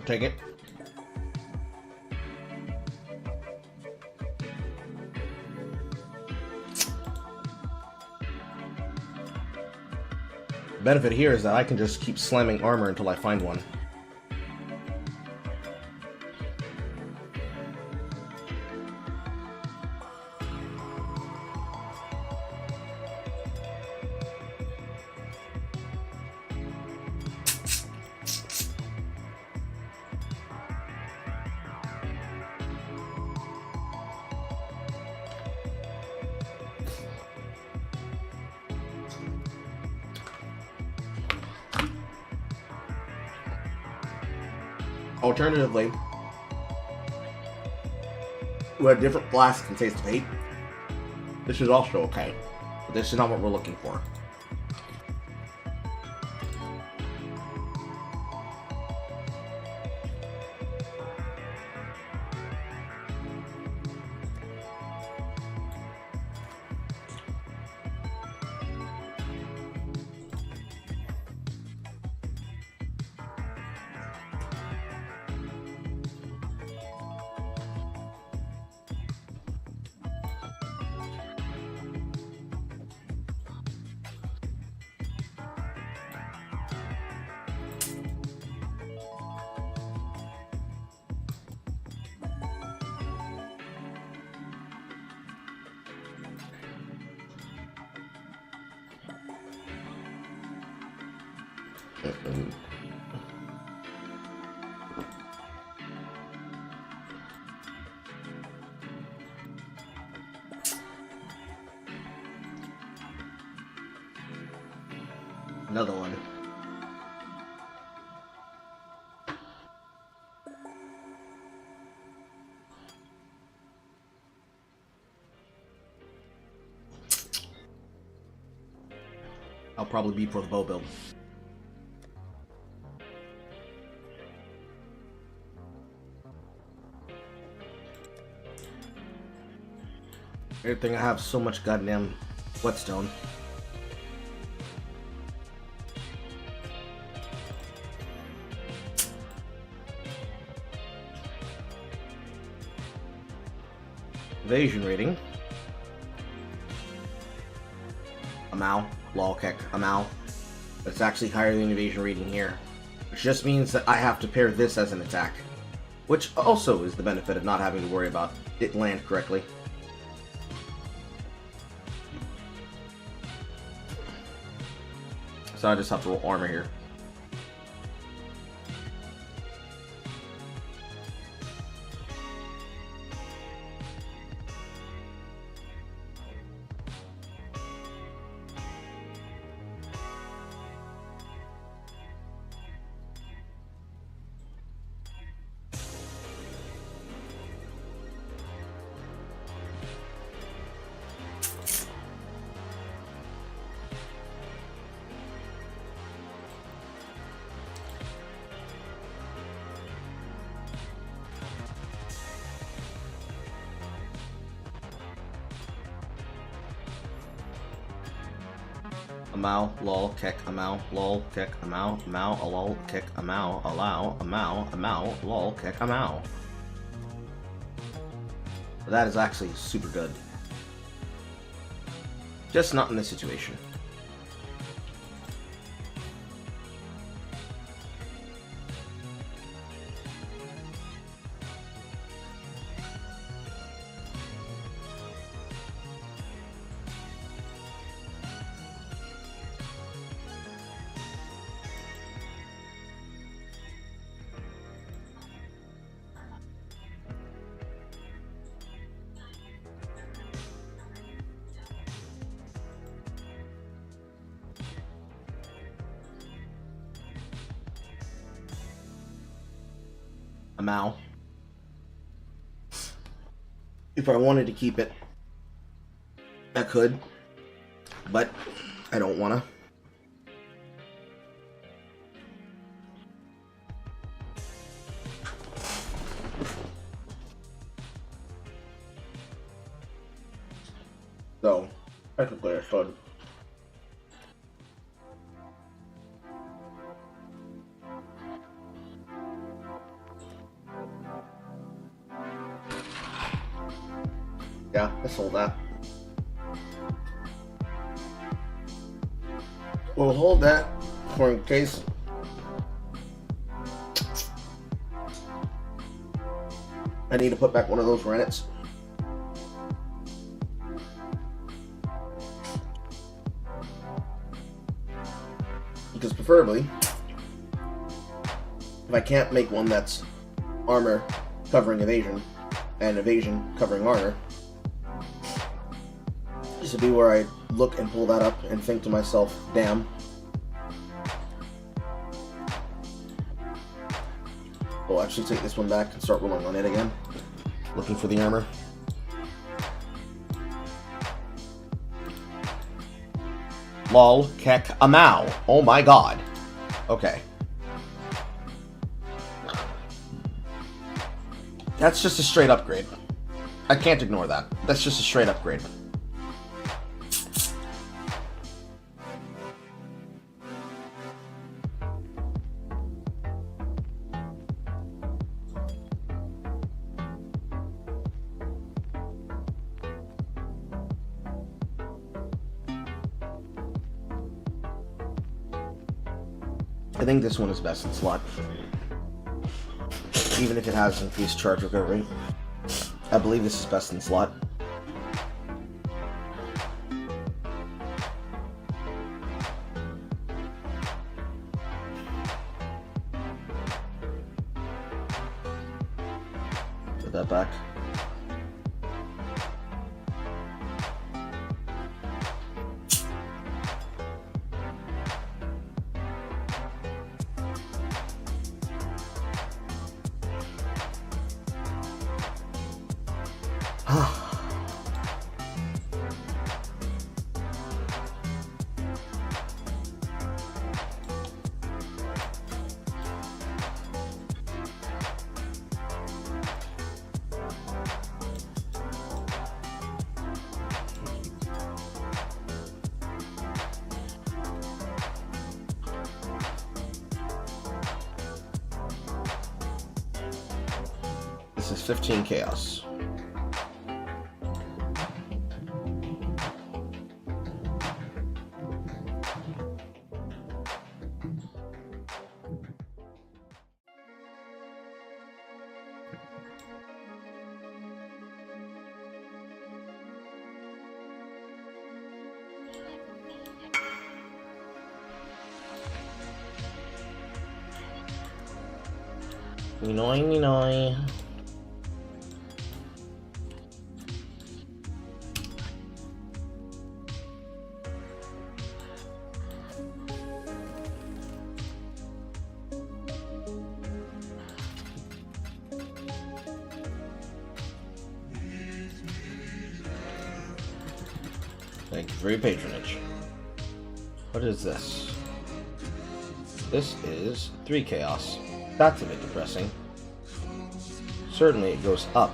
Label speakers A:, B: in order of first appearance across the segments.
A: Take it. The benefit here is that I can just keep slamming armor until I find one. Alternatively, with a different flask and taste of hate, this is also okay. But this is not what we're looking for. Another one. I'll probably be for the bow build. Good thing I have so much goddamn whetstone. Evasion rating. Amau. Lol kick. Amau. It's actually higher than evasion rating here. Which just means that I have to pair this as an attack. Which also is the benefit of not having to worry about it land correctly. So I just have to roll armor here. Amau, lol, kick, amau, lol, kick, amau, amau, lol, kick, amau, allow, amau, amau, lol, kick, amau. That is actually super good. Just not in this situation. Amau. If I wanted to keep it, I could, but I don't wanna. So, technically I should. Yeah, I sold that. We'll hold that for in case. I need to put back one of those Renets. Because preferably, if I can't make one that's armor covering evasion and evasion covering armor, this would be where I look and pull that up and think to myself, damn. We'll actually take this one back and start rolling on it again. Looking for the armor. Lol, kek, amau. Oh my god. Okay. That's just a straight upgrade. I can't ignore that. That's just a straight upgrade. I think this one is best in slot. Even if it has increased charge recovery. I believe this is best in slot. Put that back. This is 15 chaos. Noi. Thank you for your patronage. What is this? This is 3 chaos. That's a bit depressing. Certainly it goes up.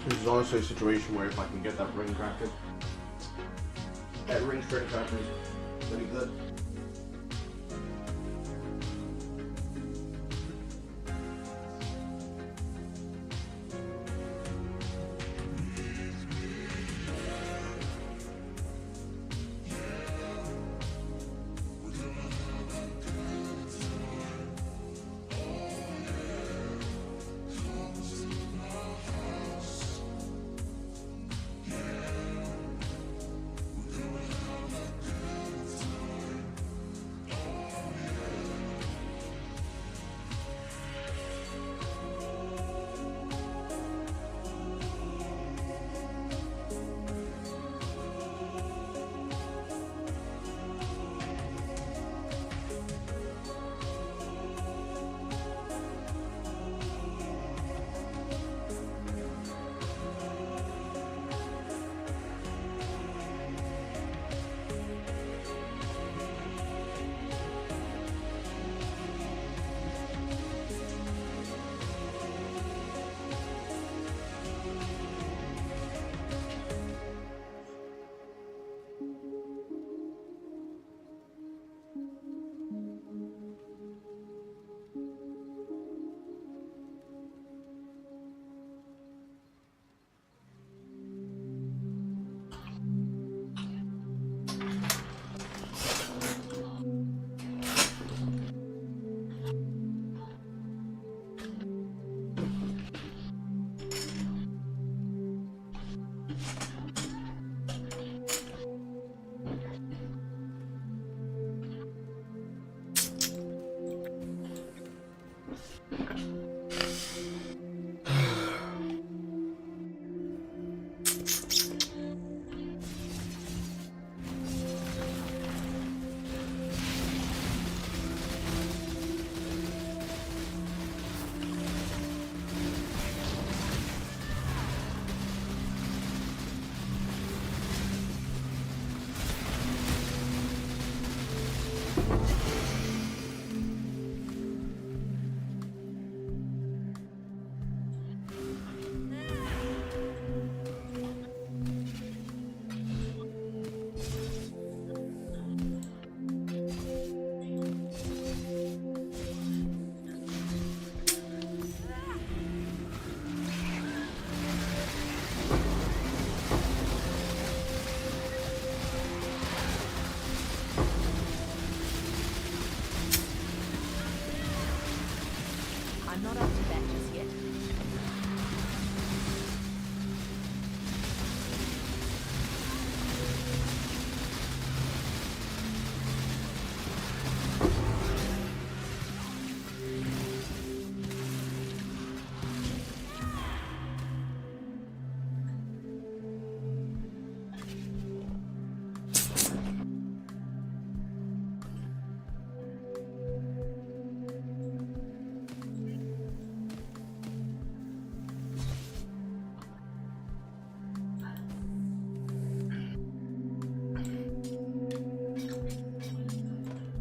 A: This is honestly a situation where if I can get that ring cracker, that ring straight cracker is pretty good.
B: I'm not up to that just yet.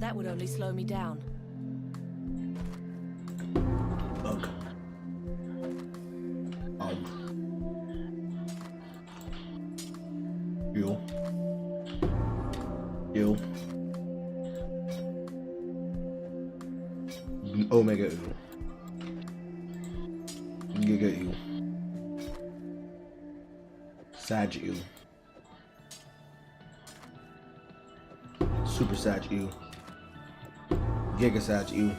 B: That would only slow me down.
A: Bug. You. Omega U. Giga U. Sag U. Super Sag U. Giga Sag U.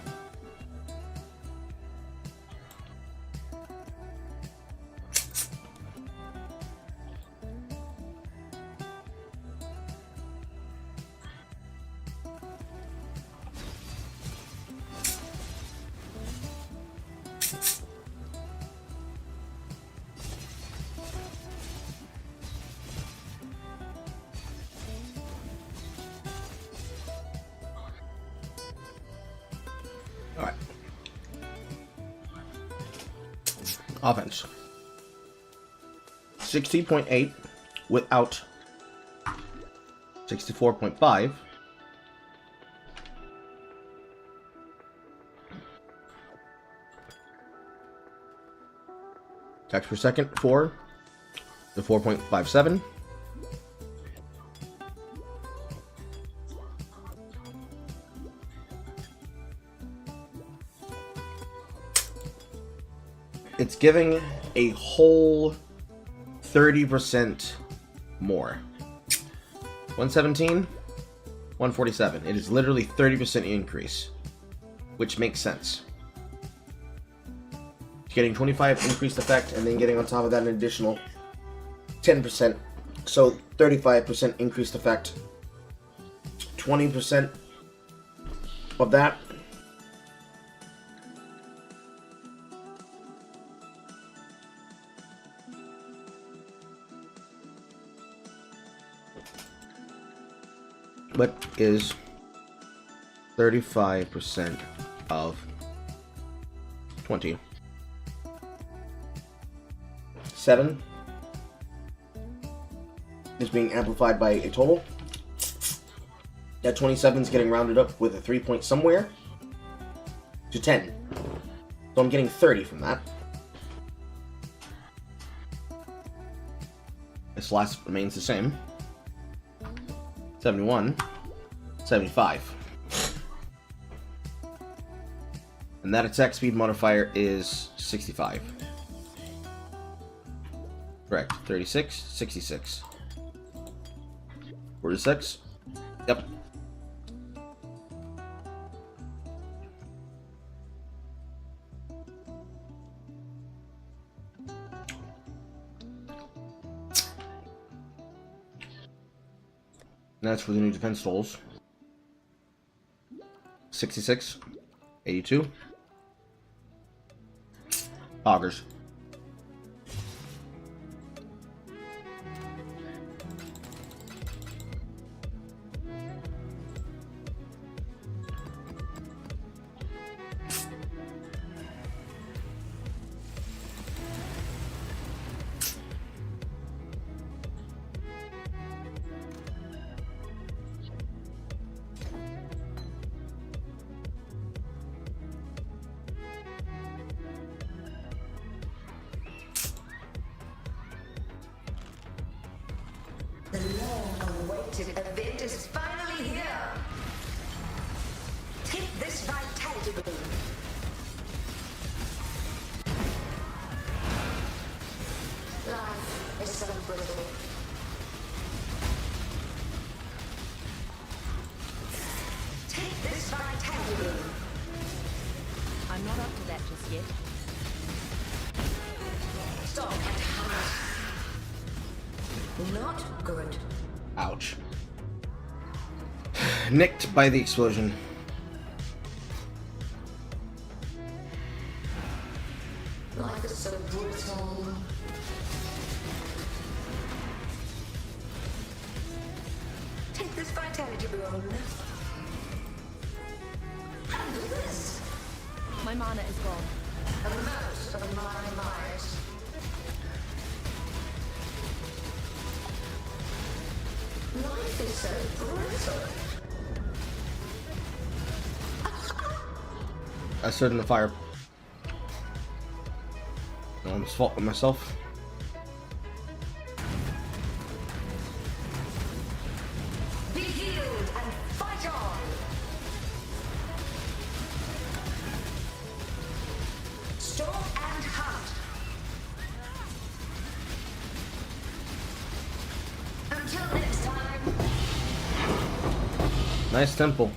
A: Alright. Offense. 60.8 without 64.5. Attacks per second, 4 to 4.57. It's giving a whole 30% more. 117, 147. It is literally 30% increase, which makes sense. Getting 25 increased effect, and then getting on top of that an additional 10%. So 35% increased effect. 20% of that. But is 35% of 20. 7 is being amplified by a total. That 27 is getting rounded up with a 3 point somewhere to 10. So I'm getting 30 from that. This last remains the same. 71, 75. And that attack speed modifier is 65. Correct. 36, 66. 46. Yep. That's for the new defense tools. 66, 82, Augers.
C: The long-awaited event is finally here. Take this vitality balloon. Life is so brittle. Take this vitality balloon.
B: I'm not up to that just yet.
C: Stop and hunt. Not good.
A: Ouch. Nicked by the explosion.
C: Life is so brutal. Take this vitality balloon. Handle this.
B: My mana is gone.
C: A mouse of my Myers. Life is so brutal.
A: I stood in the fire. I almost fought with myself.
C: Be healed and fight on. Stalk and hunt. Until next time.
A: Nice temple.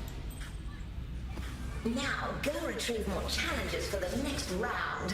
C: Now go retrieve more challenges for the next round.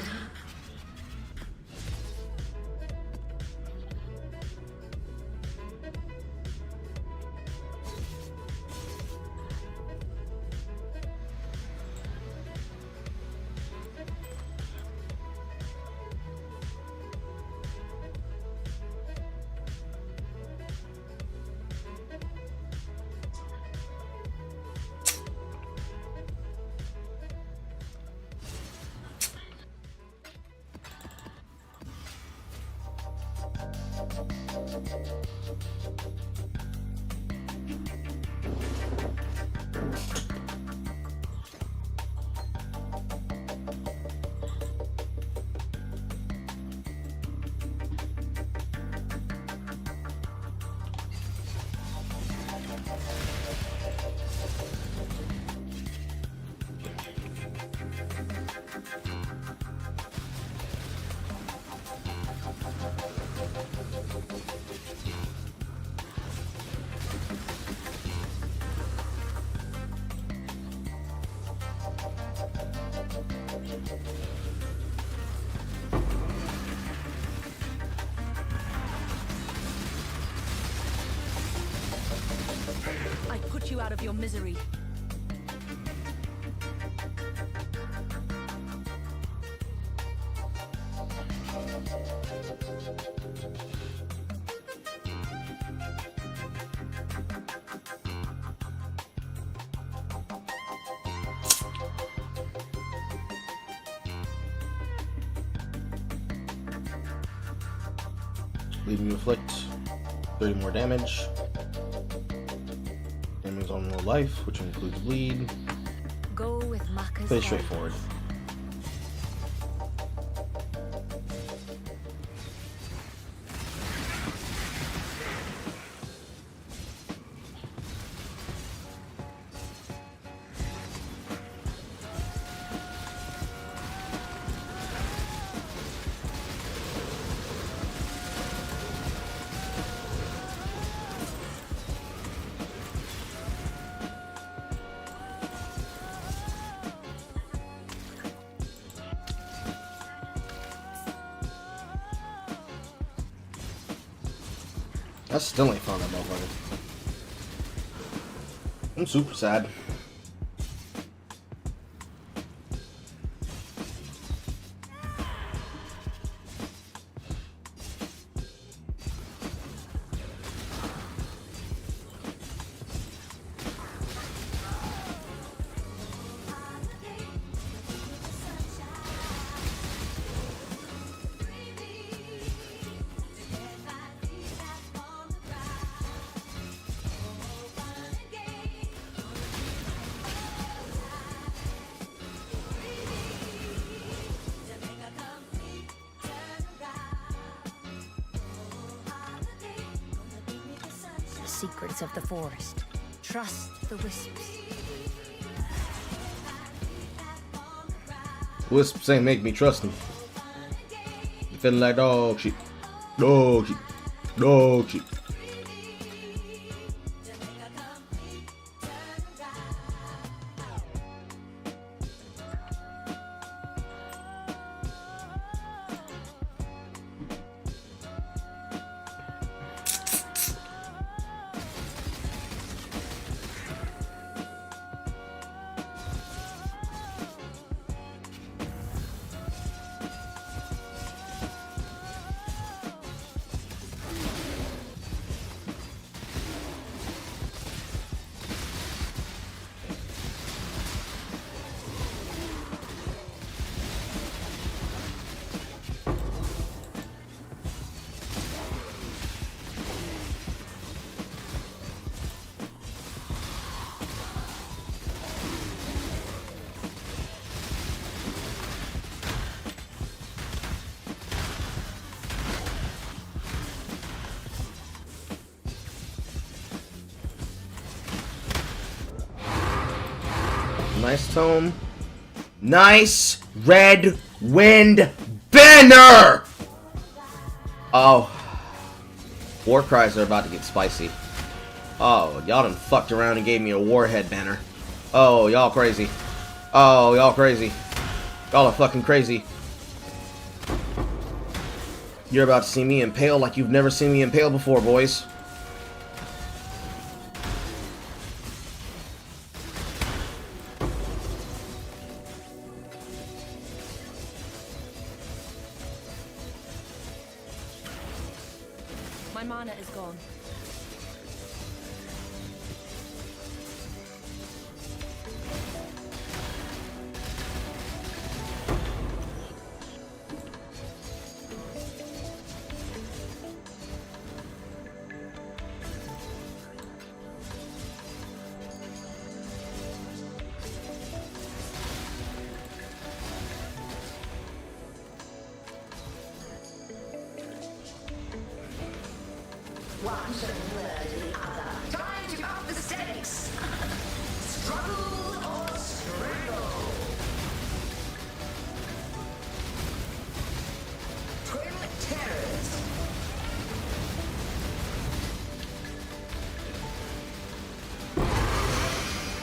B: I put you out of your misery.
A: Leave you afflict 30 more damage. Damage on low life, which includes bleed.
B: Go with Maka's
A: Pretty
B: help.
A: straightforward. I still ain't found that motherfucker. I'm super sad.
B: secrets of the forest. Trust the wisps.
A: Wisps ain't make me trust them. You feeling like dog shit. Dog shit. Dog shit. Nice tome. Nice red wind banner! Oh. War cries are about to get spicy. Oh, y'all done fucked around and gave me a warhead banner. Oh, y'all crazy. Oh, y'all crazy. Y'all are fucking crazy. You're about to see me impale like you've never seen me impale before, boys.
B: My mana is gone.
C: One should murder the other. Time to up the stakes. Struggle or strangle. Twin terrors.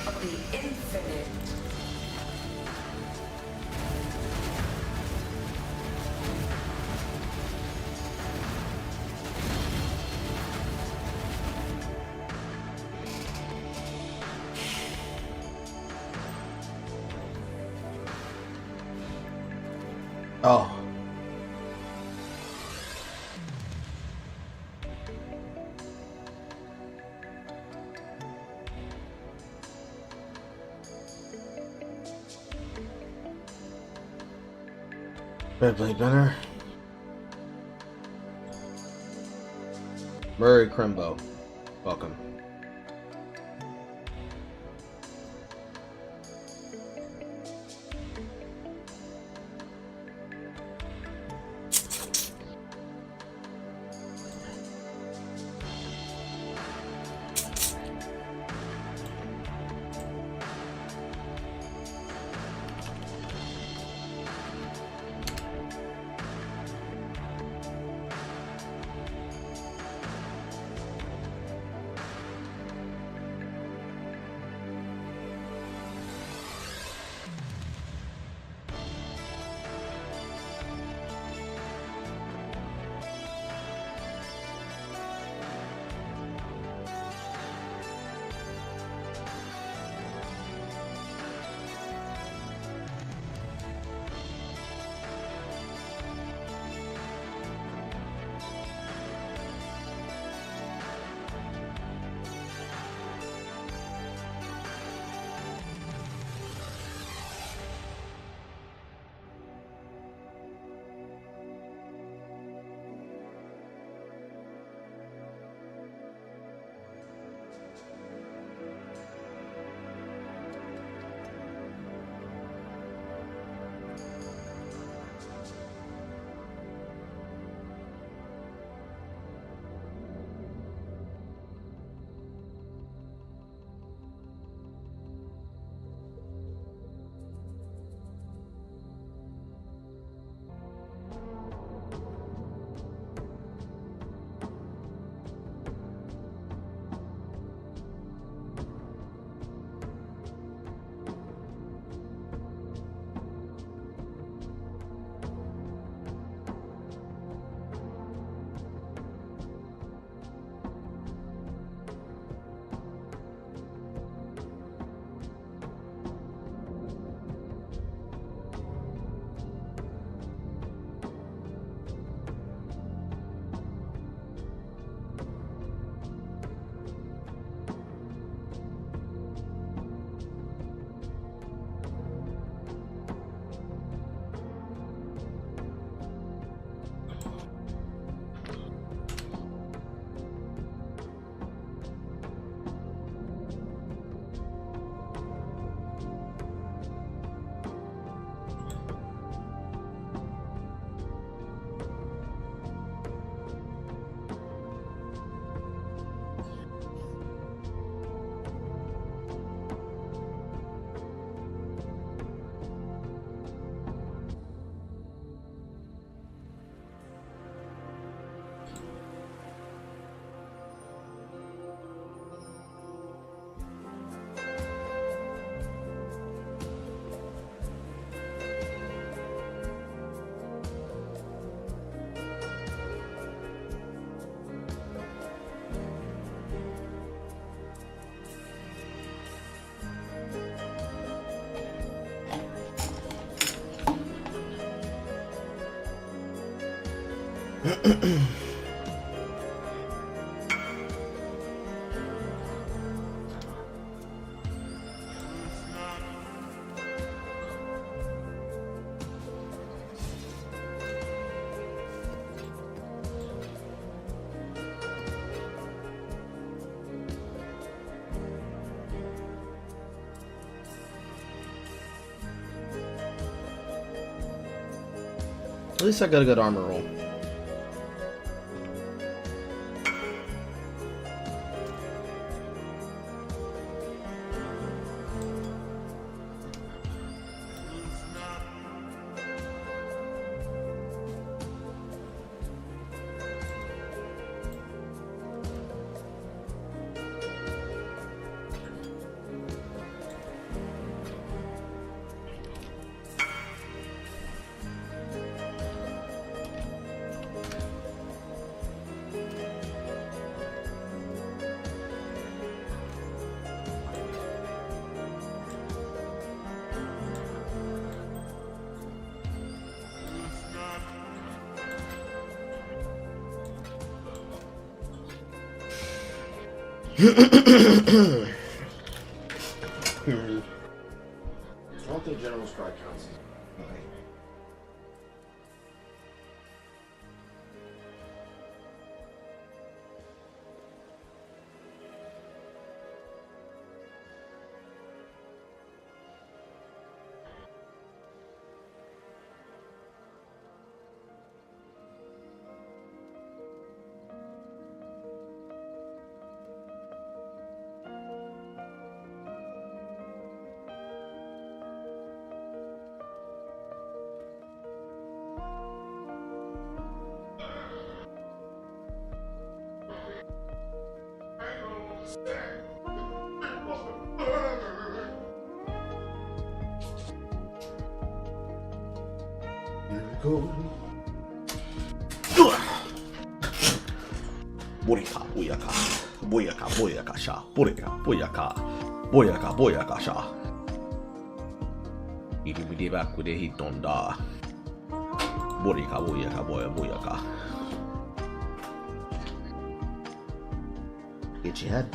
C: Of the infinite.
A: Oh. Red Blade Banner. Murray Crimbo. Welcome. At least I got a good armor roll. I don't think General Strike counts. Okay. Boyaka, boyaka, boyaka, boyaka, sha, boyaka, boyaka, boyaka, boyaka, sha. Itty back with a hit on da. Boyaka, boyaka, boyaka. Get your head.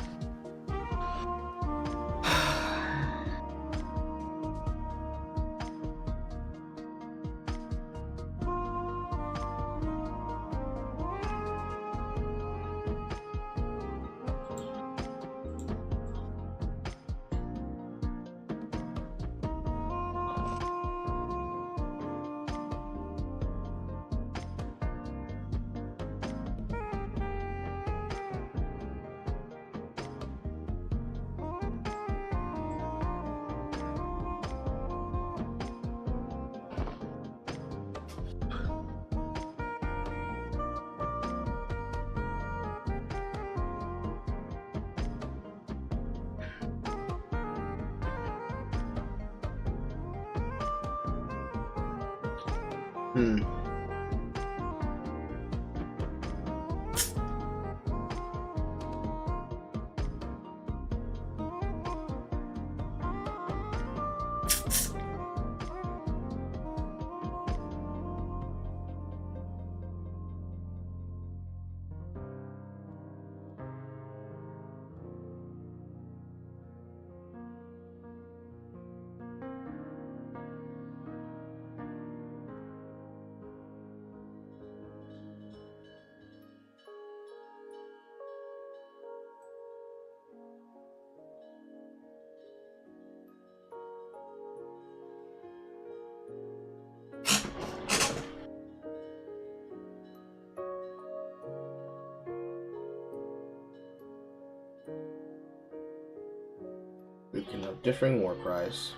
A: We can have differing war cries.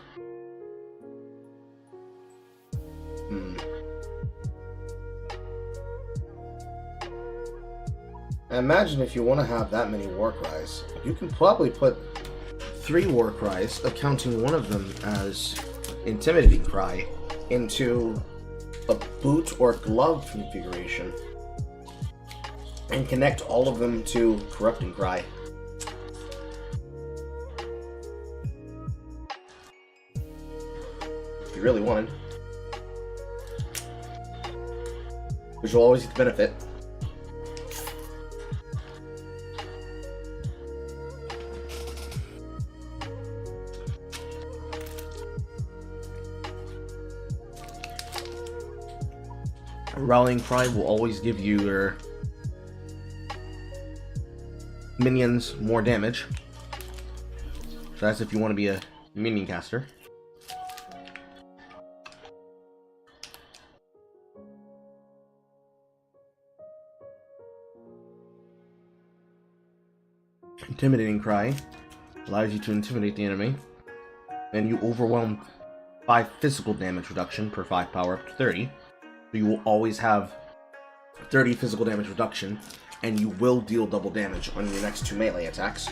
A: I imagine if you want to have that many war cries, you can probably put 3 war cries, accounting one of them as intimidating cry, into a boot or glove configuration, and connect all of them to corrupting cry. If you really wanted. Which will always get the benefit. Rallying Cry will always give you your minions more damage. So that's if you want to be a minion caster. Intimidating Cry allows you to intimidate the enemy, and you overwhelm 5 physical damage reduction per 5 power up to 30. So you will always have 30 physical damage reduction, and you will deal double damage on your next 2 melee attacks.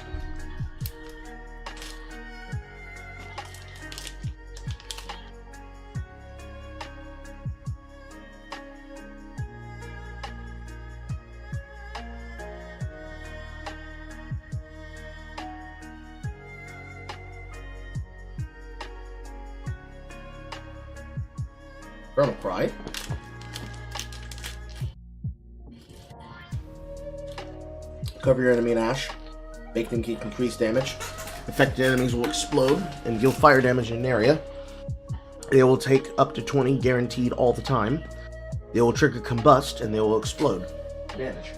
A: Eternal Cry. Cover your enemy in ash. Make them keep increased damage. Affected enemies will explode and deal fire damage in an area. They will take up to 20 guaranteed all the time. They will trigger combust and they will explode. Damage.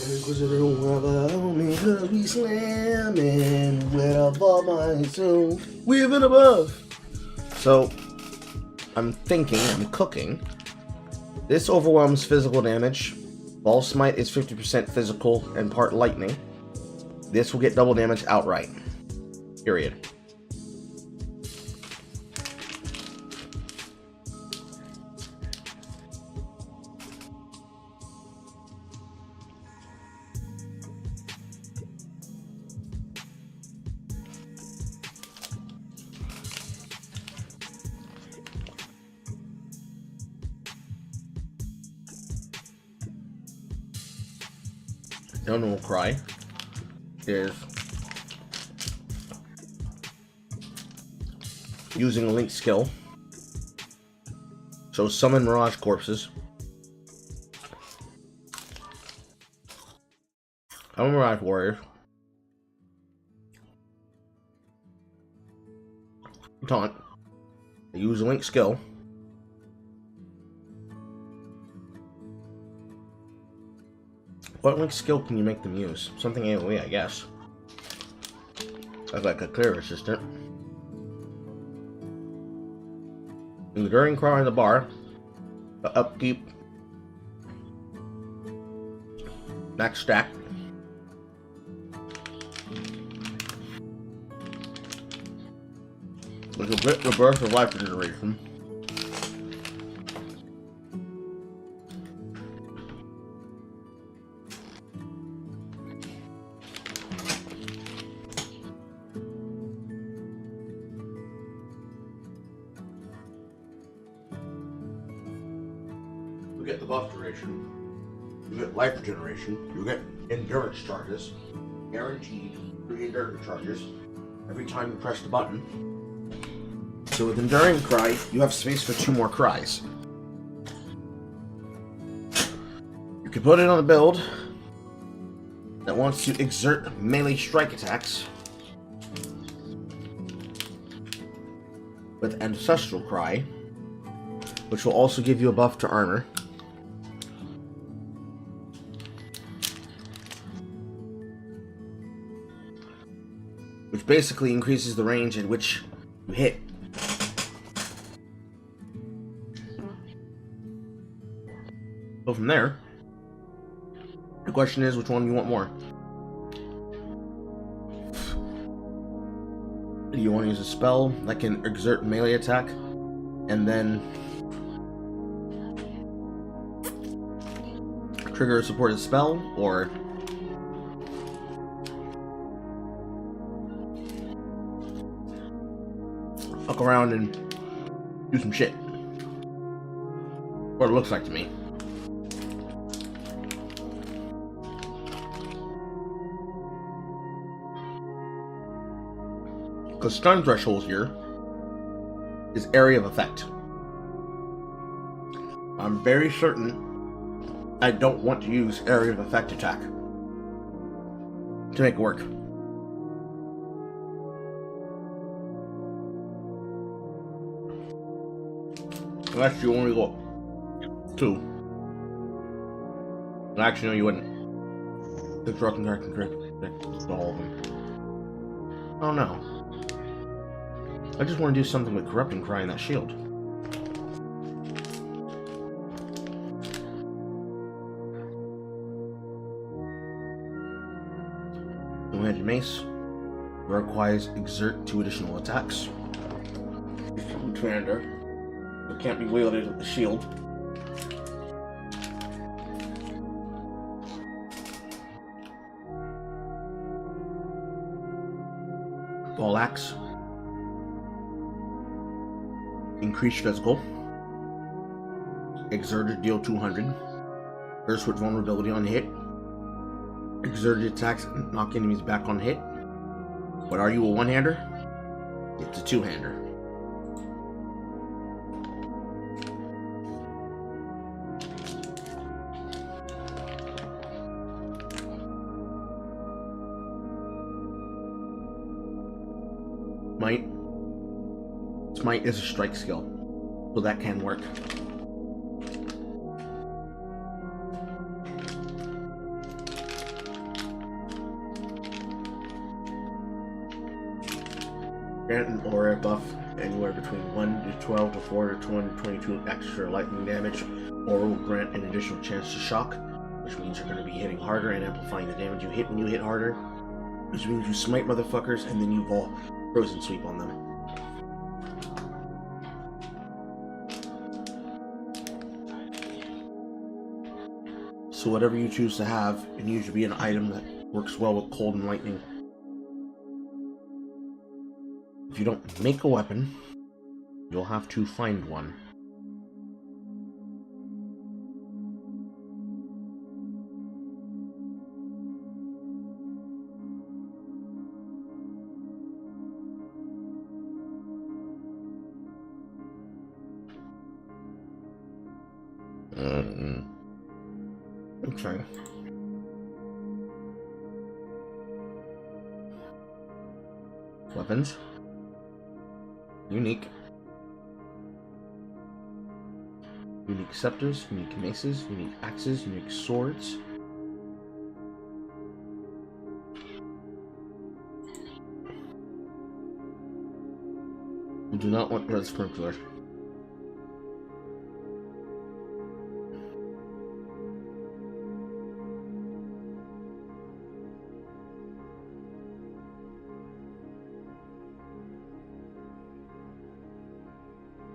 A: Inquisitor will allow me to be slamming with above myself, with and above. So, I'm thinking, I'm cooking. This overwhelms physical damage. Ball Smite is 50% physical and part lightning. This will get double damage outright. Period. Eternal Cry is using a link skill. So summon Mirage Corpses. I'm a Mirage Warrior. Taunt. I use a link skill. What link skill can you make them use? Something AoE, I guess. Like a clear assistant. Enduring Cry on the bar. The upkeep. Max stack. With a bit rebirth of life regeneration. You get the buff duration, you get life regeneration, you get endurance charges, guaranteed 3 endurance charges every time you press the button. So with Enduring Cry, you have space for 2 more cries. You can put it on a build that wants to exert melee strike attacks with Ancestral Cry, which will also give you a buff to armor. Which basically increases the range at which you hit. So from there, the question is which one you want more. Do you want to use a spell that can exert melee attack and then trigger a supported spell, or fuck around and do some shit. What it looks like to me. Because stun threshold here is area of effect. I'm very certain I don't want to use area of effect attack to make it work. Unless you only go 2. Actually, no, you wouldn't. The drug and can trick all of them. Oh no. I just want to do something with Corrupting Cry in that shield. Two-handed mace requires exert 2 additional attacks. Two-hander. It can't be wielded with the shield. Ball axe. Increased physical. Exerted deal 200. Burst with vulnerability on hit. Exerted attacks knock enemies back on hit. But are you a one-hander? It's a two-hander. Might. Smite is a strike skill, so that can work. Grant an aura buff anywhere between 1 to 12 to 4 to 222 extra lightning damage. Aura will grant an additional chance to shock, which means you're going to be hitting harder and amplifying the damage you hit when you hit harder, which means you smite motherfuckers and then you fall frozen sweep on them. So whatever you choose to have, it needs to be an item that works well with cold and lightning. If you don't make a weapon, you'll have to find one. Okay. Weapons. Unique. Unique scepters, unique maces, unique axes, unique swords. We do not want red sprinkler.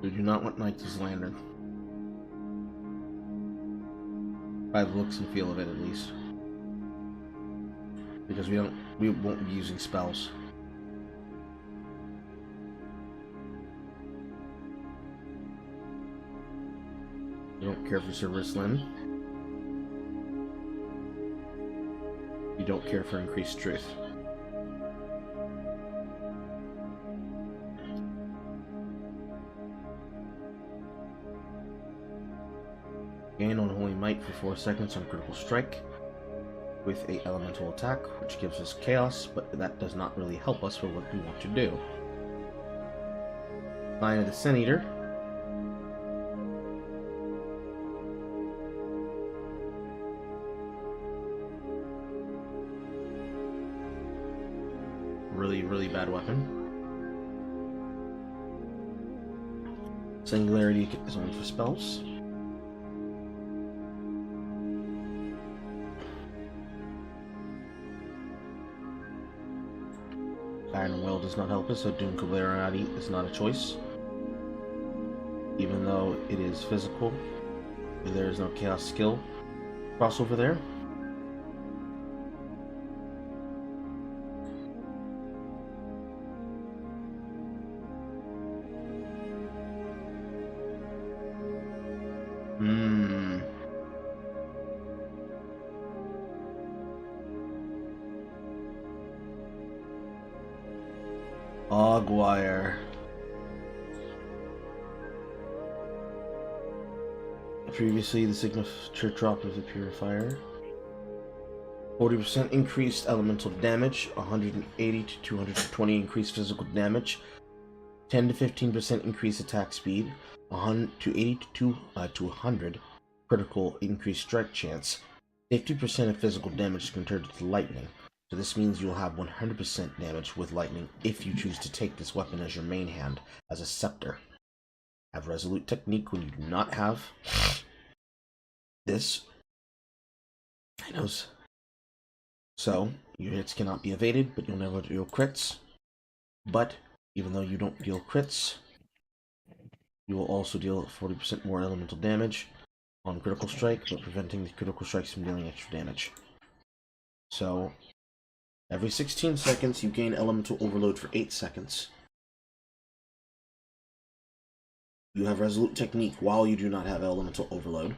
A: We do not want Knight's Lantern. By the looks and feel of it, at least. Because we won't be using spells. You don't care for Silver's Limb. You don't care for Increased Truth. Gain Unholy Might for 4 seconds on critical strike with a elemental attack, which gives us chaos, but that does not really help us for what we want to do. Line of the Sin Eater. Really bad weapon. Singularity is only for spells. Iron Will does not help us, so Doom Cobra is not a choice. Even though it is physical, there is no chaos skill crossover there. Hmm. Augwire. Previously, the signature drop of the purifier. 40% increased elemental damage, 180 to 220 increased physical damage, 10 to 15% increased attack speed, 100 to 80 to 100 critical increased strike chance, 50% of physical damage compared to lightning. So this means you'll have 100% damage with lightning if you choose to take this weapon as your main hand, as a scepter. Have resolute technique when you do not have this. I know. So your hits cannot be evaded, but you'll never deal crits. But even though you don't deal crits, you will also deal 40% more elemental damage on critical strike, but preventing the critical strikes from dealing extra damage. So every 16 seconds, you gain elemental overload for 8 seconds. You have resolute technique while you do not have elemental overload,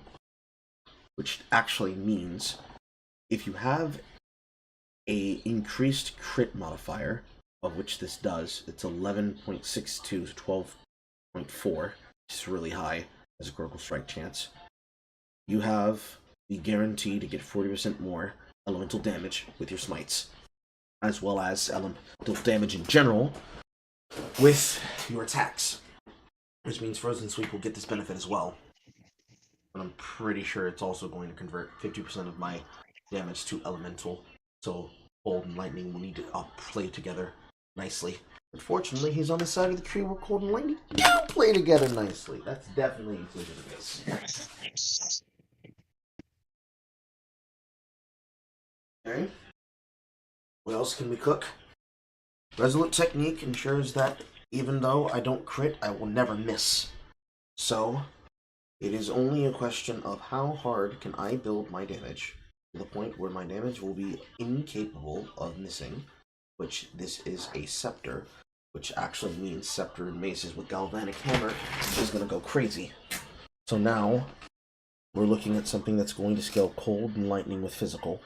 A: which actually means if you have a increased crit modifier, of which this does, it's 11.62 to 12.4, which is really high as a critical strike chance. You have the guarantee to get 40% more elemental damage with your smites, as well as elemental damage in general with your attacks, which means Frozen Sweep will get this benefit as well. But I'm pretty sure it's also going to convert 50% of my damage to elemental, so Cold and Lightning will need to play together nicely. Unfortunately, he's on the side of the tree where Cold and Lightning do play together nicely. That's definitely included in this. Okay. What else can we cook? Resolute technique ensures that even though I don't crit, I will never miss. So, it is only a question of how hard can I build my damage to the point where my damage will be incapable of missing, which this is a scepter, which actually means scepter and maces with galvanic hammer is going to go crazy. So now, we're looking at something that's going to scale cold and lightning with physical.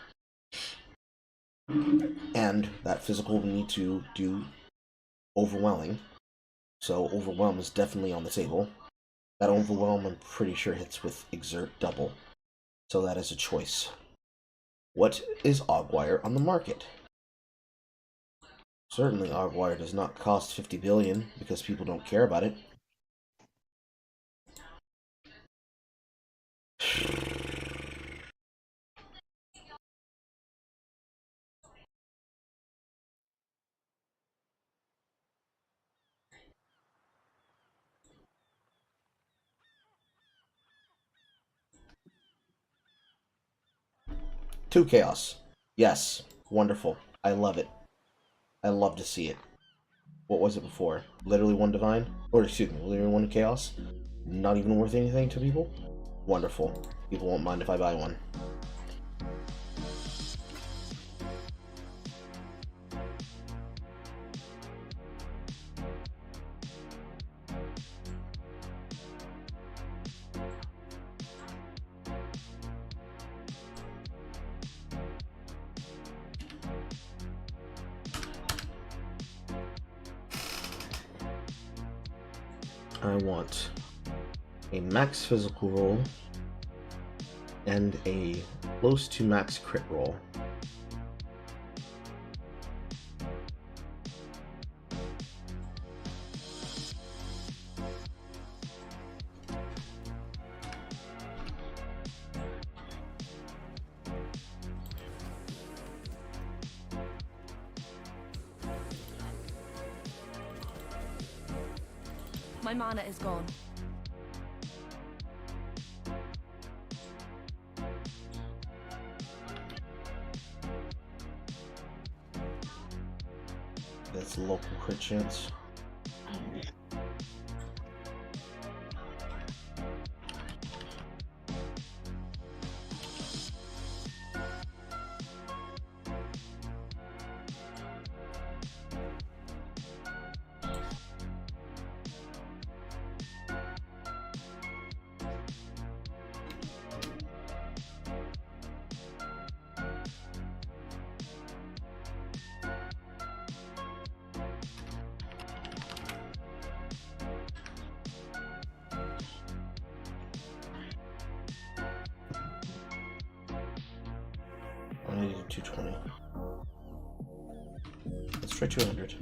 A: And that physical will need to do overwhelming. So overwhelm is definitely on the table. That overwhelm I'm pretty sure hits with exert double. So that is a choice. What is Augwire on the market? Certainly Augwire does not cost 50 billion because people don't care about it. Two chaos. Yes. Wonderful. I love it. I love to see it. What was it before? Literally one divine? Or excuse me, literally one chaos? Not even worth anything to people? Wonderful. People won't mind if I buy one. I want a max physical roll and a close to max crit roll.
B: My mana is gone.
A: That's local crit chance. 180 to 220. Let's try 200.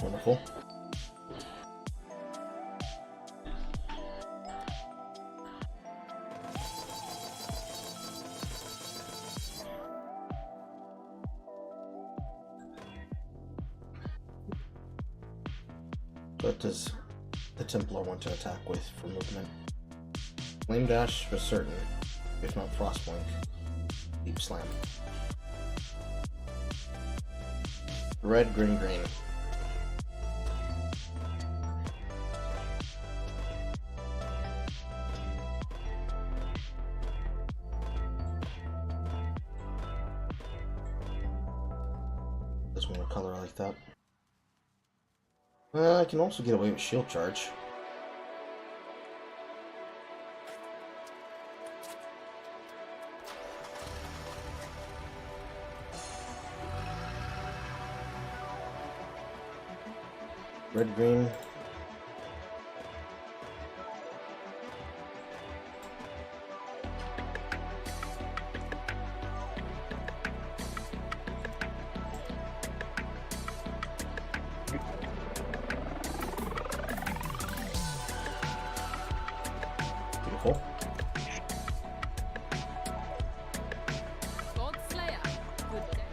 A: Wonderful. What does the Templar want to attack with for movement? Flame Dash for certain, if not Frostblink. Deep Slam. Red, green, green. This one will color like that. I can also get away with Shield Charge. Red, green. Beautiful.
B: God Slayer. Good day.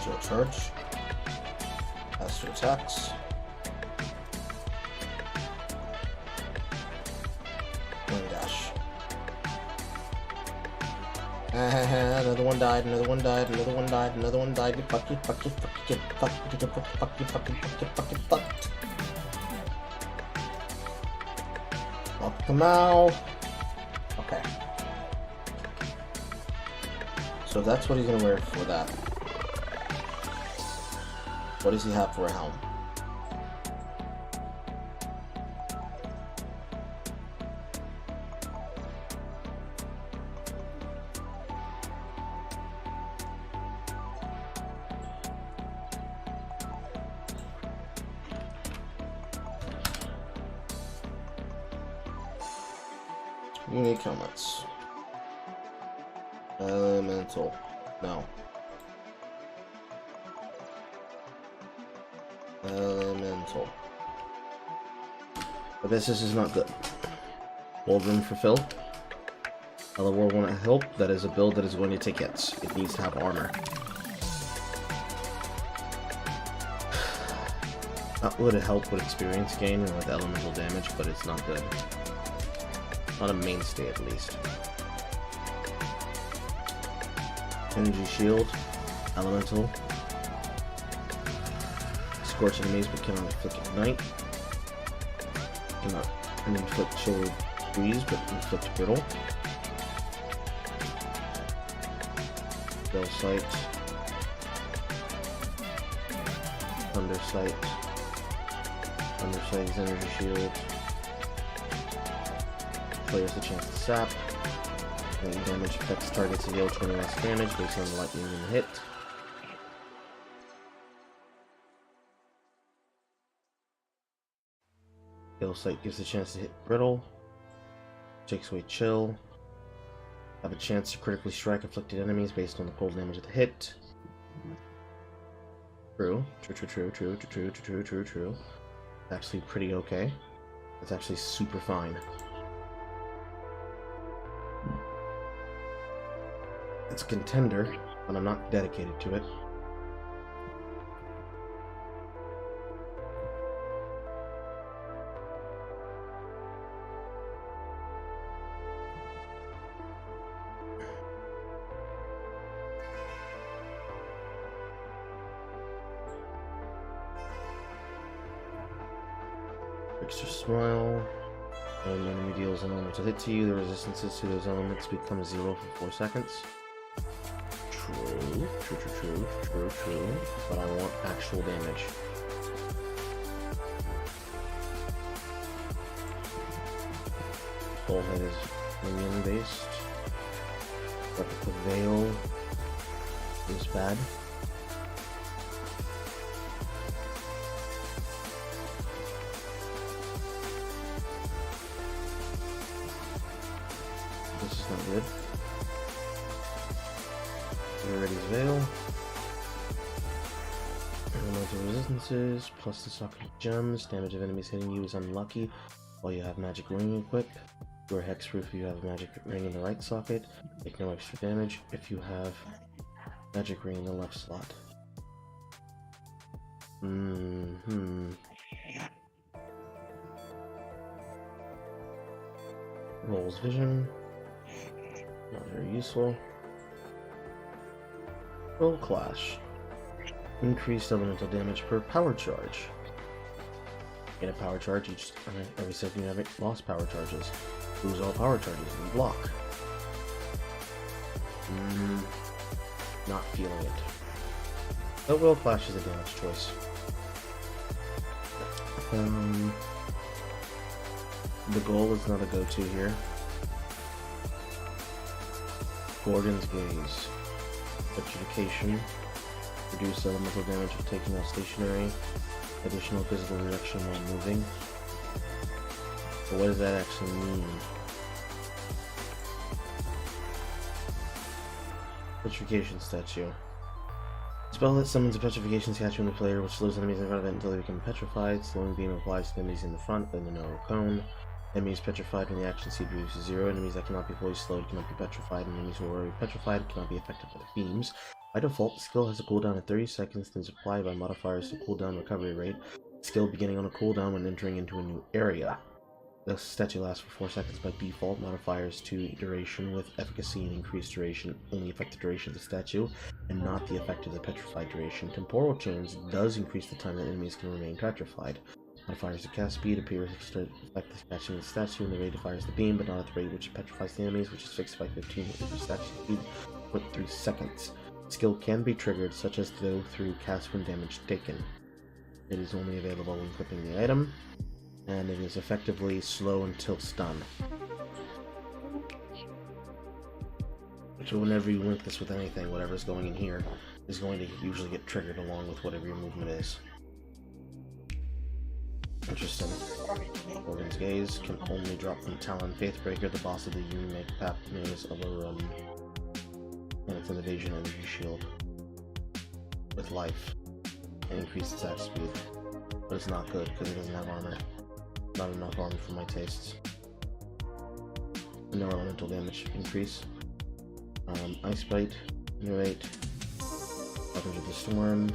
A: Shield Charge. Pass to attacks. Flame Dash. Another one died, another one died, another one died, another one died. You fuck, you fuck, you fuck, you fuck, you fuck, you fuck, you fuck, you fuck, you fuck, you fucked. Up the Mao. Okay. So that's what he's gonna wear for that. What does he have for a helm? Unique helmets. Elemental. No. Elemental. But this is not good. Waldron for Phil. Other War want to help. That is a build that is going to take hits. It needs to have armor. That would help with experience gain and with elemental damage, but it's not good. Not a mainstay, at least. Energy Shield. Elemental. Scorch enemies but cannot inflict ignite. Cannot inflict shield Squeeze, but inflict brittle. Spell Sight. Thunder Sight. Thunder Sight is energy shield. Players the chance to sap. Lightning damage affects targets that deal 20 less damage based on the lightning in the hit. Spell Sight gives a chance to hit brittle. Takes away chill. Have a chance to critically strike afflicted enemies based on the cold damage of the hit. True. Actually pretty okay. That's actually super fine. It's a contender, but I'm not dedicated to it. Extra smile. When the enemy deals an elemental hit to you, the resistances to those elements become 0 for 4 seconds. True. But I want actual damage. Bullhead is minion based. Replica Veil is bad. This is not good. Ready's Veil. Elemental resistances, plus the socket of gems. Damage of enemies hitting you is unlucky while you have magic ring equipped. You are hexproof if you have a magic ring in the right socket. Take no extra damage if you have magic ring in the left slot. Rolls vision. Not very useful. Roll Clash. Increased elemental damage per power charge. Get a power charge every second you have lost power charges. Lose all power charges and block. Not feeling it. But Will Clash is a damage choice. The goal is not a go-to here. Gorgon's Gaze. Petrification. Reduce elemental damage of taking while stationary. Additional physical reduction while moving. But what does that actually mean? Petrification statue. Spell that summons a petrification statue in the player, which slows enemies in front of it until they become petrified. Slowing beam applies to enemies in the front, then the narrow cone. Enemies petrified when the action speed reduces 0. Enemies that cannot be fully slowed cannot be petrified, and enemies who are already petrified cannot be affected by the beams. By default, the skill has a cooldown of 30 seconds and is applied by modifiers to cooldown recovery rate. Skill beginning on a cooldown when entering into a new area. The statue lasts for 4 seconds by default. Modifiers to duration with efficacy and increased duration only affect the duration of the statue, and not the effect of the petrified duration. Temporal chains does increase the time that enemies can remain petrified. Modifiers to cast speed appears to affect the catching of the statue, and the rate fires the beam, but not at the rate which petrifies the enemies, which is fixed by 15 with the statue speed, 0.3 seconds. Skill can be triggered, such as to go through cast when damage taken. It is only available when equipping the item, and it is effectively slow until stun. So whenever you link this with anything, whatever's going in here is going to usually get triggered along with whatever your movement is. Interesting. Gorgon's Gaze can only drop from Talon Faithbreaker, the boss of the Unimake Path maze of a and it's an evasion energy shield with life and increased attack speed. But it's not good because it doesn't have armor. Not enough armor for my tastes. No elemental damage increase. Ice Bite, Innovate, Harbinger of the Storm,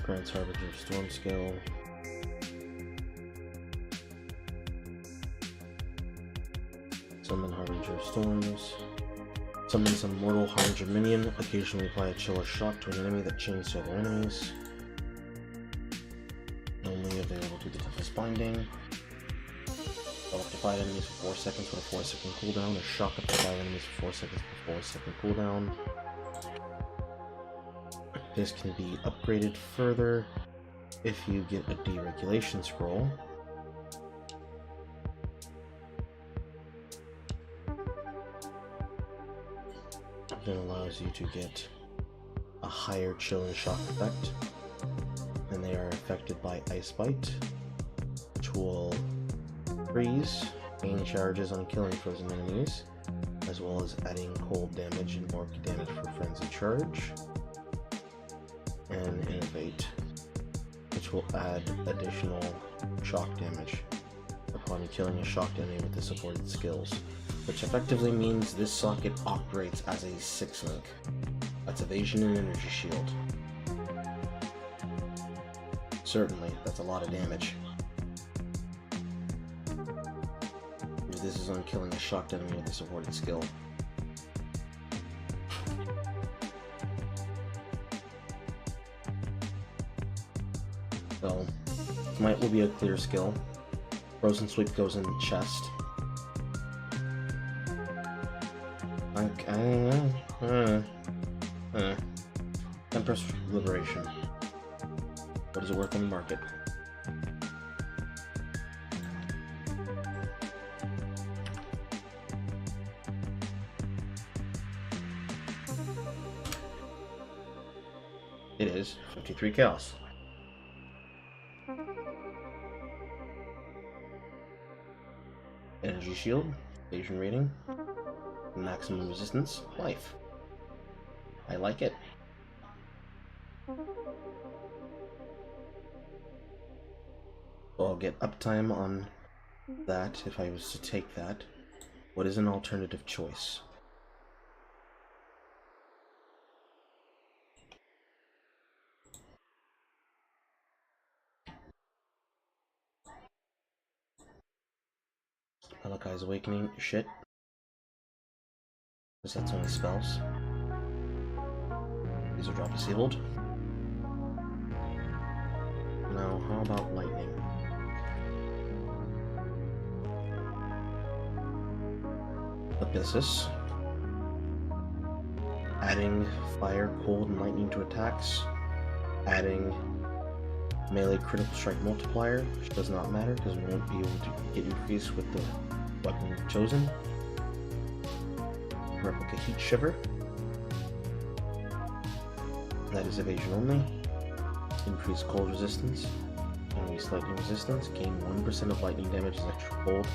A: grants Harbinger of Storm skill. Summon Harbinger of Storms. Summon some mortal Harbinger minion. Occasionally apply a chill or shock to an enemy that chains to other enemies. Only available to the toughest binding. Go up to 5 enemies for 4 seconds with a 4-second cooldown, or shock up to 5 enemies for 4 seconds with a 4-second cooldown. This can be upgraded further if you get a deregulation scroll. That allows you to get a higher chill and shock effect, and they are affected by Ice Bite, which will freeze, gain charges on killing frozen enemies, as well as adding cold damage and orc damage for Frenzy Charge, and Innovate, which will add additional shock damage upon killing a shocked enemy with the supported skills, which effectively means this socket operates as a 6-link. That's evasion and energy shield. Certainly, that's a lot of damage. This is on killing a shocked enemy with a supported skill. So, Smite will be a clear skill. Frozen Sweep goes in the chest. Empress Liberation. What is it worth on the market? It is 53 chaos. Energy shield, evasion rating, maximum resistance, life. I like it. I'll get uptime on that if I was to take that. What is an alternative choice? Malachai's Awakening, shit. Because that's only spells. These are drop disabled. Now, how about lightning? Abyssus. Adding fire, cold, and lightning to attacks. Adding melee critical strike multiplier, which does not matter because we won't be able to get increased with the weapon chosen. Replica Heat Shiver. That is evasion only. Increase cold resistance. Increase lightning resistance. Gain 1% of lightning damage as extra cold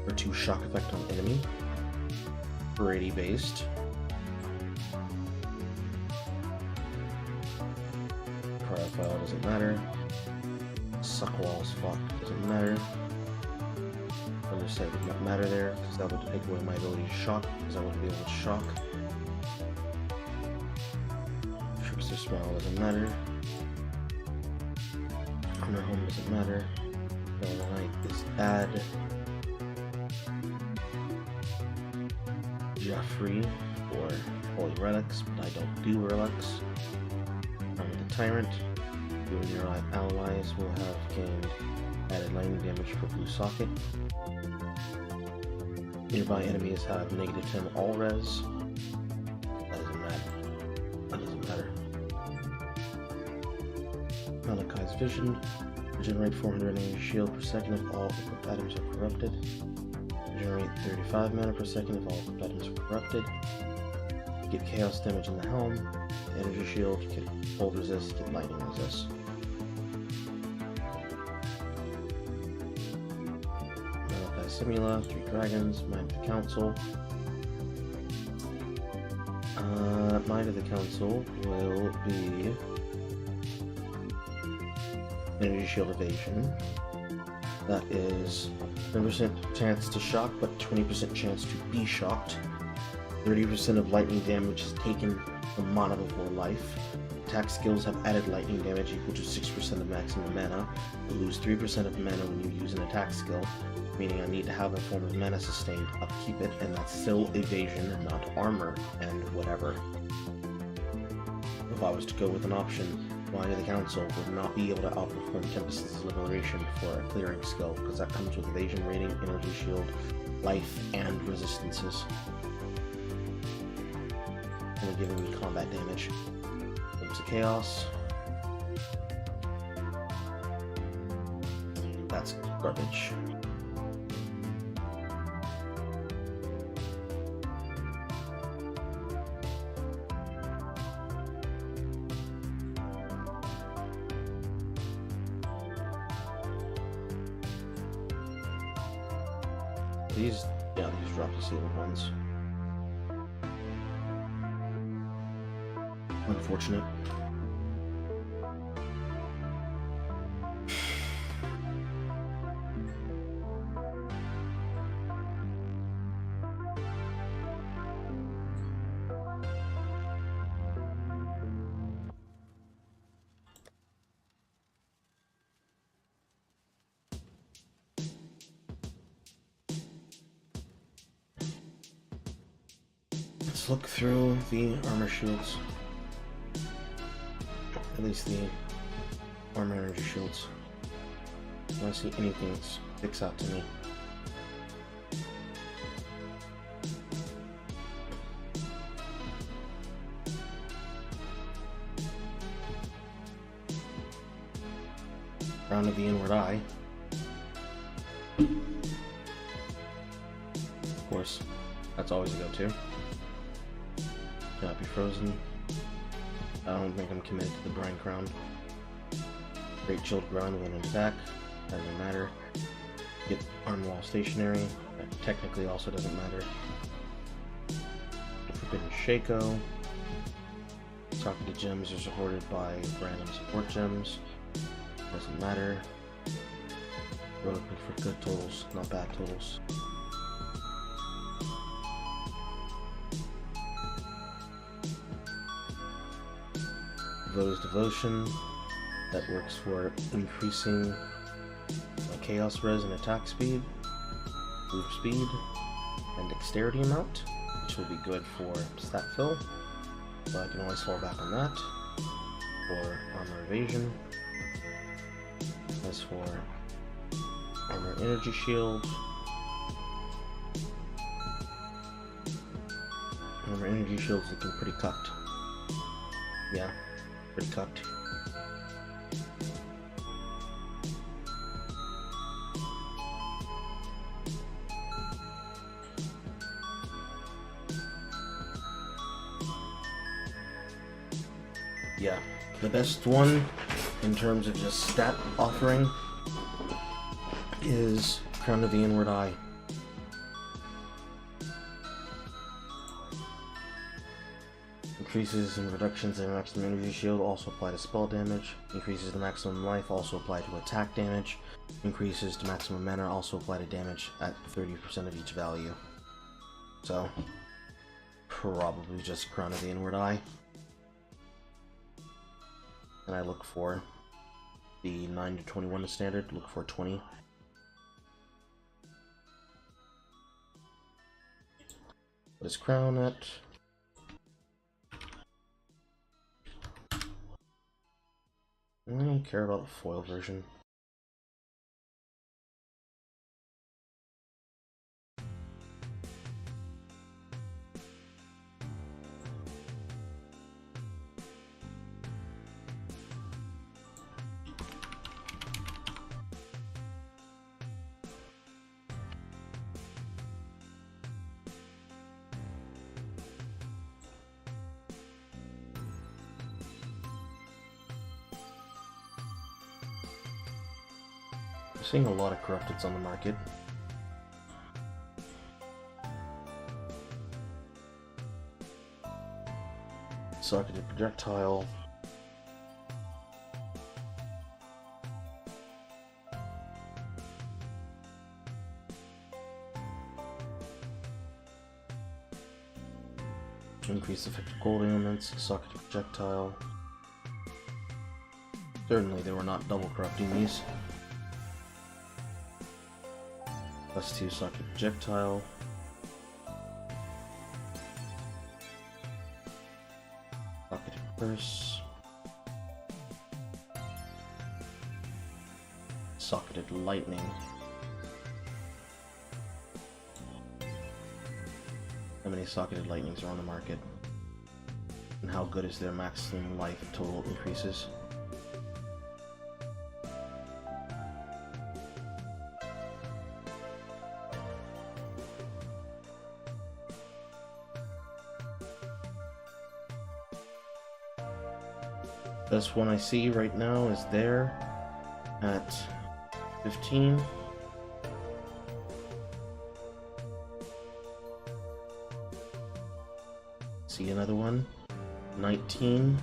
A: for 2 shock effect on enemy. Brady based. Profile doesn't matter. Suck walls, fuck, doesn't matter. Undersight would not matter there, because that would take away my ability to shock, because I wouldn't be able to shock. Trickster Smile doesn't matter. Corner Home doesn't matter. Knight is add. Joffrey for Holy Relics, but I don't do relics. Arm of the Tyrant. You and your allies will have gained added lightning damage for blue socket. Nearby enemies have -10 all res. That doesn't matter. That doesn't matter. Malachai's Vision. Regenerate 400 energy shield per second if all equipped items are corrupted. Regenerate 35 mana per second if all equipped items are corrupted. Get chaos damage in the helm. Energy shield, get cold resist, get lightning resist. Malachi Simula, 3 dragons, Mind of the Council. Mind of the Council will be Energy Shield Evasion. That is 10% chance to shock, but 20% chance to be shocked. 30% of lightning damage is taken from mana before life. Attack skills have added lightning damage equal to 6% of maximum mana. You lose 3% of mana when you use an attack skill, meaning I need to have a form of mana sustain to upkeep it, and that's still evasion, not armor, and whatever. If I was to go with an option, why the Council would not be able to outperform Tempest's Liberation for a clearing skill, because that comes with evasion rating, energy shield, life, and resistances. Only giving me combat damage. Glimpse of Chaos. That's garbage. These drop disabled ones. Unfortunate. Let's look through the armor shields. At least the armor energy shields. I don't see anything that sticks out to me. Crown of the Inward Eye. Of course, that's always a go-to. Cannot be frozen. I don't think I'm committed to the Brine Crown. Great Shield Ground with an attack. Doesn't matter. Get Armor Wall Stationary. That technically also doesn't matter. Forbidden Shaco. Socketed Gems are supported by random support gems. Doesn't matter. We're looking for good totals, not bad totals. Devote's Devotion. That works for increasing my Chaos Res and attack speed, move speed, and dexterity amount, which will be good for stat fill. So I can always fall back on that. For armor evasion. As for armor energy shield. Armor energy shield's looking pretty cucked. Yeah, pretty cucked. Yeah, the best one in terms of just stat offering is Crown of the Inward Eye. Increases and reductions in maximum energy shield also apply to spell damage. Increases the maximum life also apply to attack damage. Increases to maximum mana also apply to damage at 30% of each value. So, probably just Crown of the Inward Eye. And I look for the 9 to 21 is standard, look for 20. What is Crown at? I don't care about the foil version. Seeing a lot of corrupteds on the market. Socketed projectile. Increase effective gold ailments, socketed projectile. Certainly they were not double corrupting these. +2 socket projectile. Socketed purse. Socketed lightning. How many socketed lightnings are on the market? And how good is their maximum life total increases? Best one I see right now is there at 15. See another one, 19.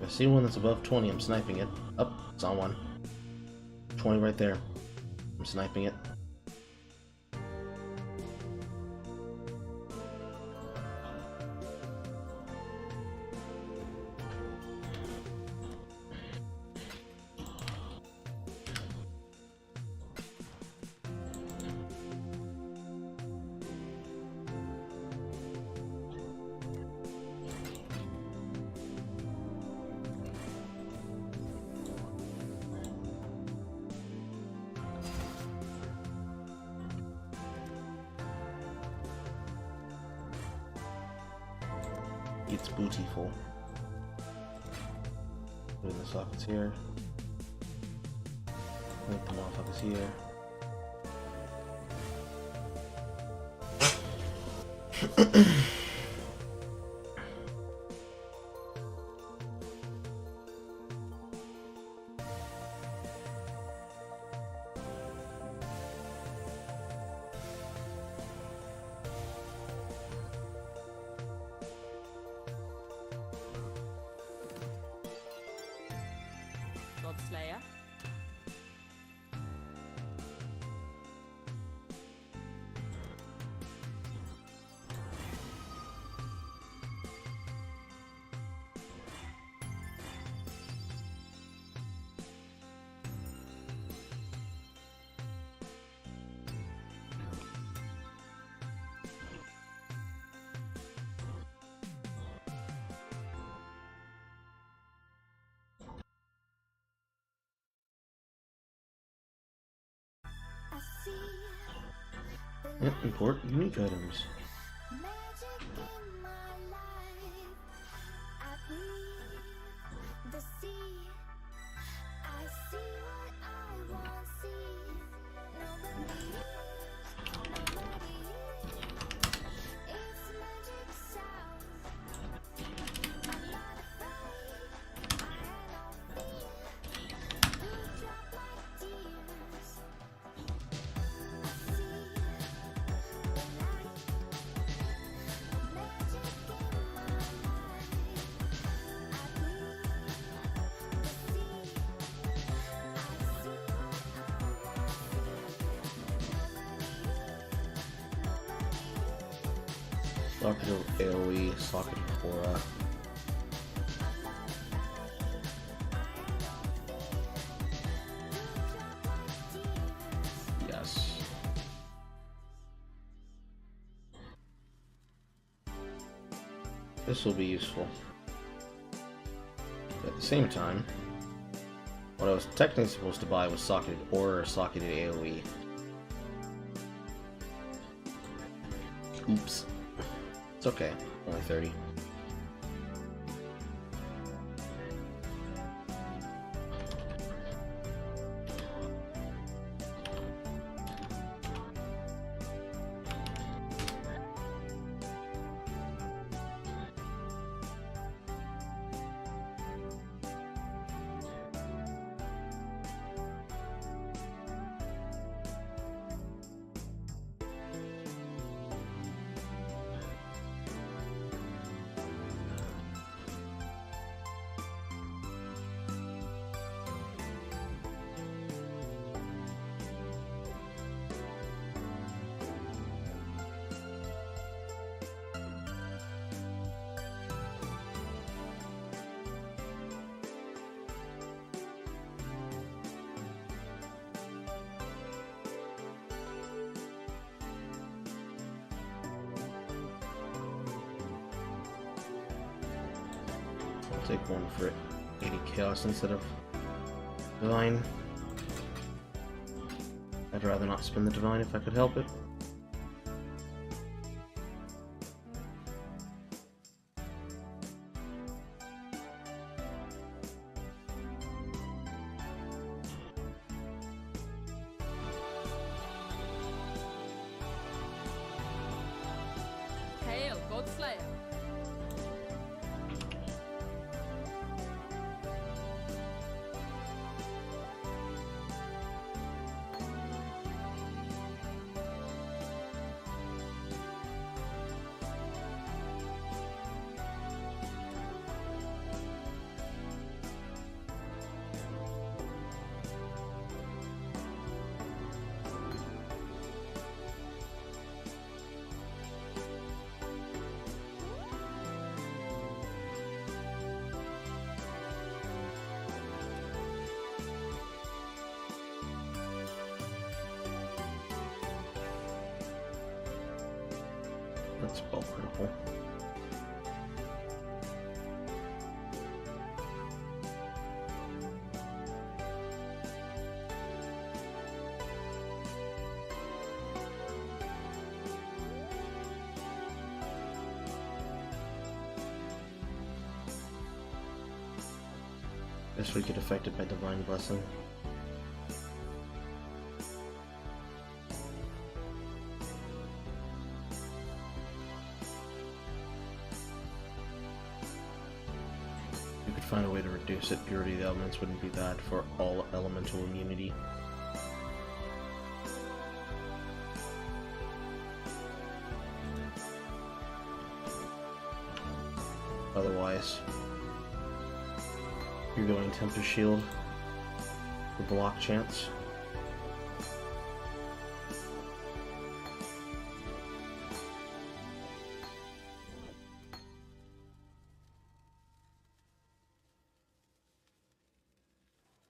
A: If I see one that's above 20, I'm sniping it. Up, it's on one. 20 right there. I'm sniping it. It's bootyful. Put the sockets here. Put the motherfuckers here.
B: Slayer.
C: I see
A: Yep, import unique items.
C: magic in my life. I breathe the sea. I see what I want to see. Nobody, it's magic sound. I'm not afraid. I have no fear. You drop my tears.
A: Socket of AoE, socket of Cobra. Yes. This will be useful. But at the same time, what I was technically supposed to buy was socketed Aura or socketed AoE. Oops. It's okay. Only 30. I'll take one for it. 80 chaos instead of divine. I'd rather not spend the divine if I could help it.
D: Hail, Godslayer.
A: That's spell critical. Guess we get affected by Divine Blessing. You could find a way to reduce it. Purity of the Elements wouldn't be bad for all elemental immunity. Otherwise, you're going Tempest Shield for block chance.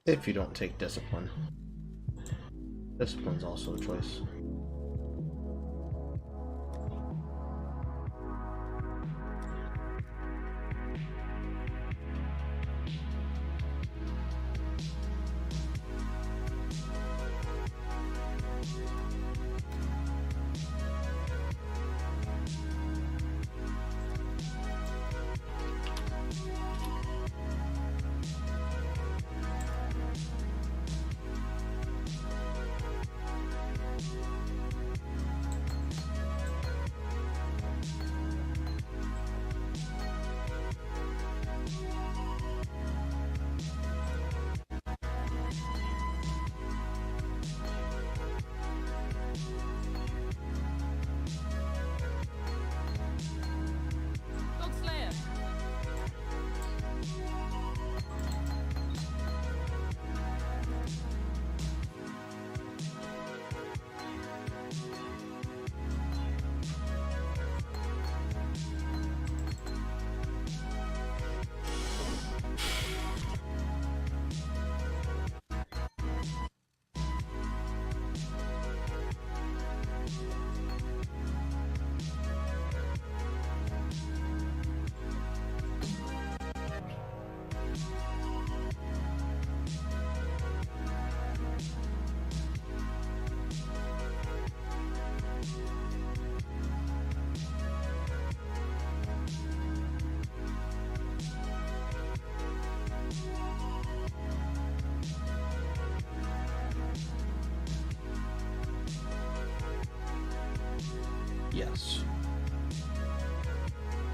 A: If you don't take Discipline. Discipline's also a choice.
D: Godslayer.
A: Yes.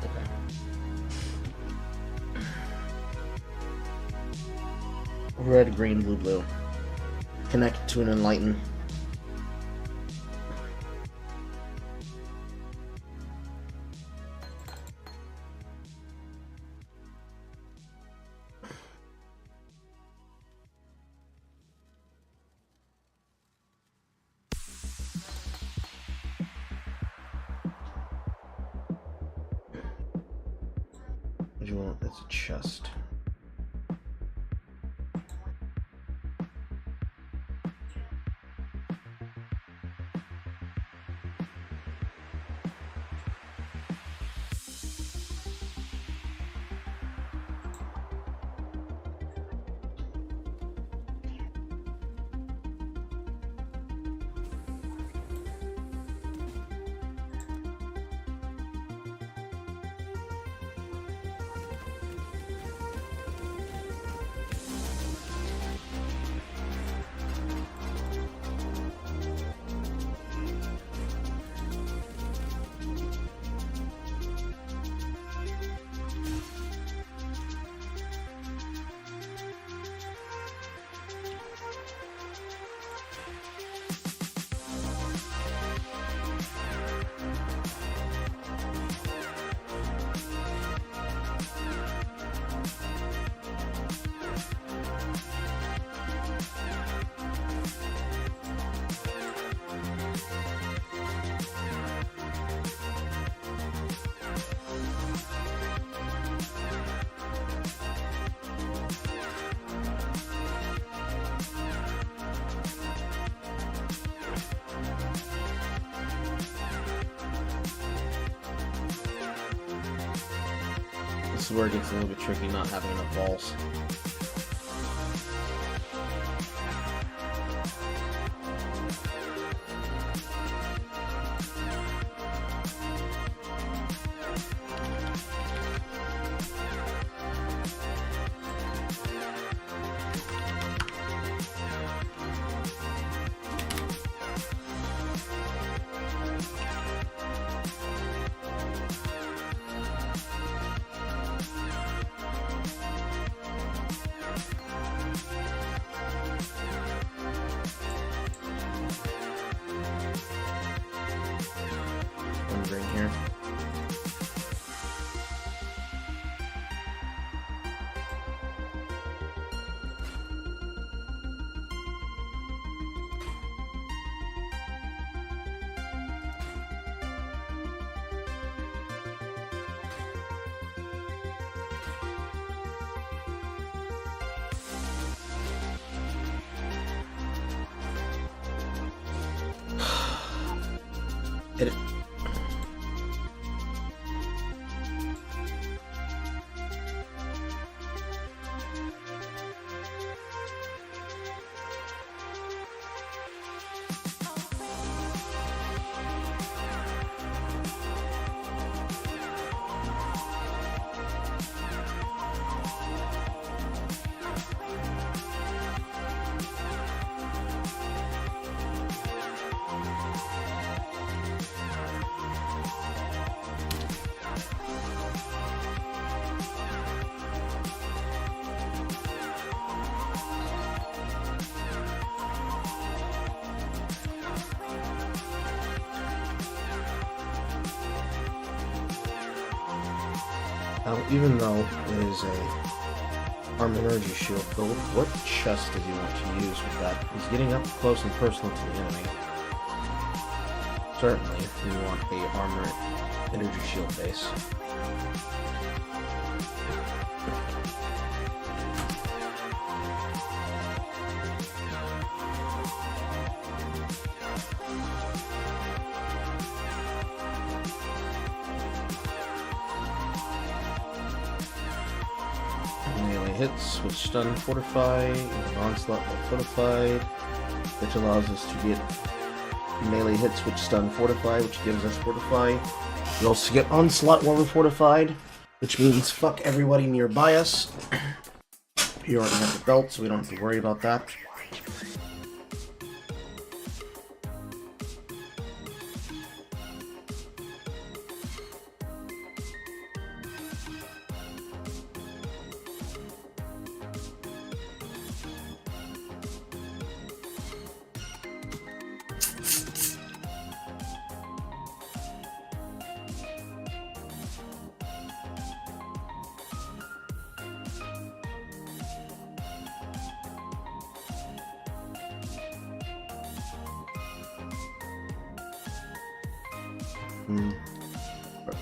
A: Okay. Red, green, blue, blue. Connect to an Enlighten. What do you want? That's a chest. This is where it gets a little bit tricky not having enough balls. Ring here. Hit it. Now, even though it is a arm energy shield build, what chest does he want to use with that? He's getting up close and personal to the enemy. Certainly, we want a armor energy shield base. Melee hits with stun fortify, and onslaught while fortified, which allows us to get melee hits with stun fortify, which gives us fortify. We also get onslaught while we're fortified, which means fuck everybody nearby us. You already have the belt, so we don't have to worry about that.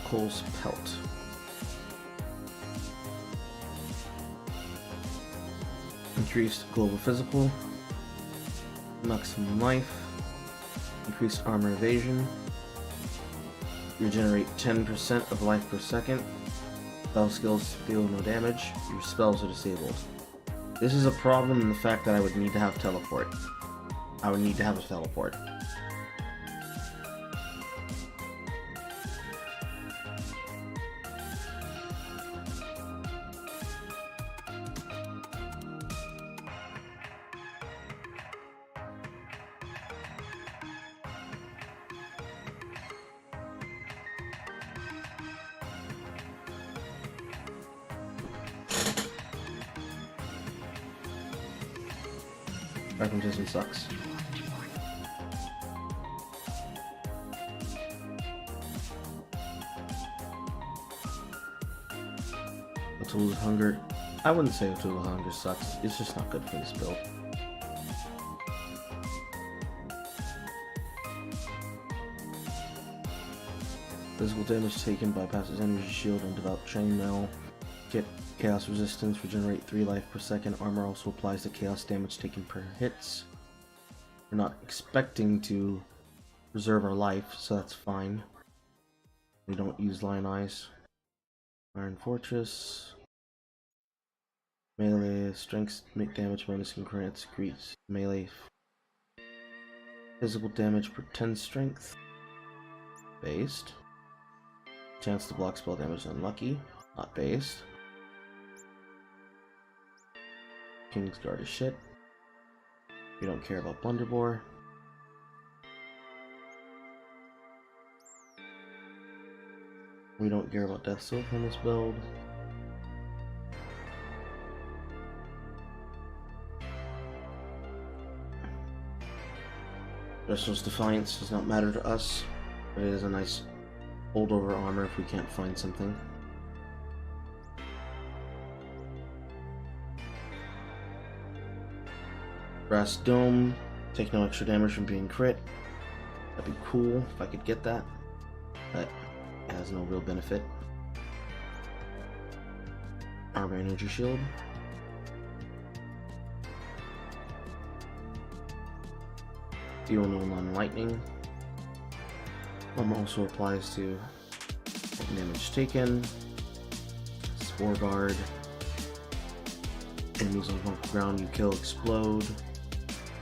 A: Cole's pelt. Increased global physical, maximum life, increased armor evasion, regenerate 10% of life per second, spell skills deal no damage, your spells are disabled. This is a problem in the fact that I would need to have teleport. I would need to have a teleport. Pragmatism sucks. O'Toole's Hunger. I wouldn't say O'Toole's Hunger sucks. It's just not good for this build. Physical damage taken bypasses energy shield and devout chainmail. Get chaos resistance, regenerate 3 life per second. Armor also applies to chaos damage taken per hits. We're not expecting to reserve our life, so that's fine. We don't use Lion Eyes. Iron Fortress. Melee strength make damage bonus increments increase. Melee physical damage per 10 strength. Based. Chance to block spell damage unlucky. Not based. King's Guard is shit. We don't care about Blunderbore. We don't care about Death Seal from this build. Dressel's Defiance does not matter to us, but it is a nice holdover armor if we can't find something. Brass Dome, take no extra damage from being crit. That'd be cool if I could get that, but it has no real benefit. Armor Energy Shield. Deal no non-lightning. Also applies to damage taken. Spore Guard. Enemies on fungal ground you kill explode.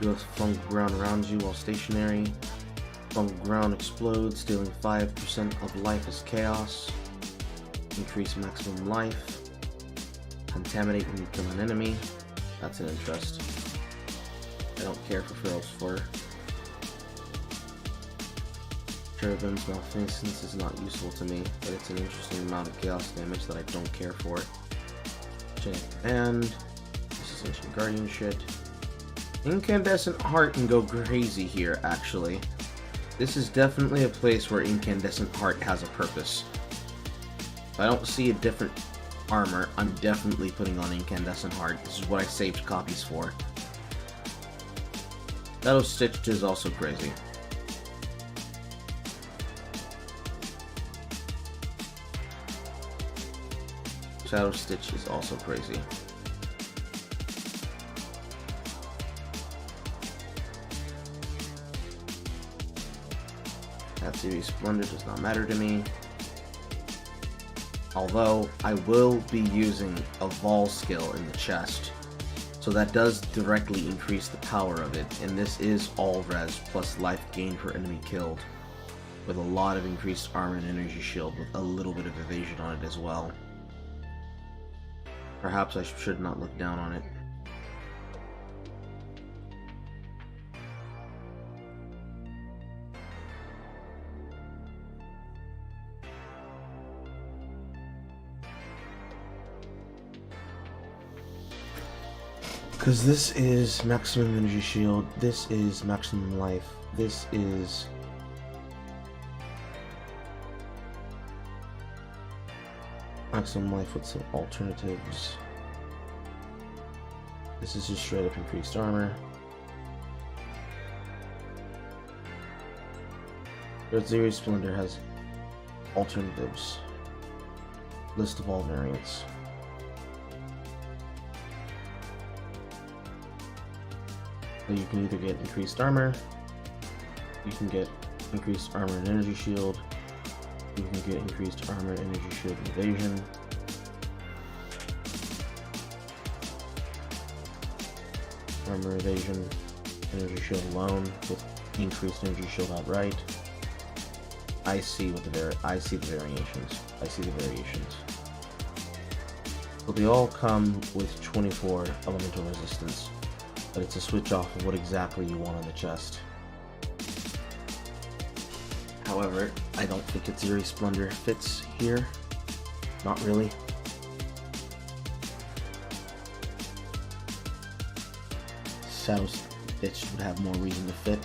A: Deal fungal ground around you while stationary. Fungal ground explodes, dealing 5% of life as chaos. Increase maximum life. Contaminate when you kill an enemy. That's an interest. I don't care for Feral's Fur. Cherubim's Malfeasance is not useful to me, but it's an interesting amount of chaos damage that I don't care for. Chain Command. This is Ancient Guardian shit. Incandescent Heart can go crazy here, actually. This is definitely a place where Incandescent Heart has a purpose. If I don't see a different armor, I'm definitely putting on Incandescent Heart. This is what I saved copies for. Shadow Stitched is also crazy. Shadow Stitch is also crazy. That series Splendor does not matter to me. Although, I will be using a Vol skill in the chest. So that does directly increase the power of it, and this is all res plus life gain per enemy killed. With a lot of increased armor and energy shield with a little bit of evasion on it as well. Perhaps I should not look down on it. Because this is maximum energy shield, this is maximum life, this is maximum life with some alternatives. This is just straight up increased armor. Third Series Splendor has alternatives. List of all variants. So you can either get increased armor, you can get increased armor and energy shield, you can get increased armor, energy shield, and evasion. Armor, evasion, energy shield alone with increased energy shield outright. I see the variations. So they all come with 24 elemental resistance, but it's a switch off of what exactly you want on the chest. However, I don't think its Eerie Splendor fits here. Not really. Shadow Stitch would have more reason to fit.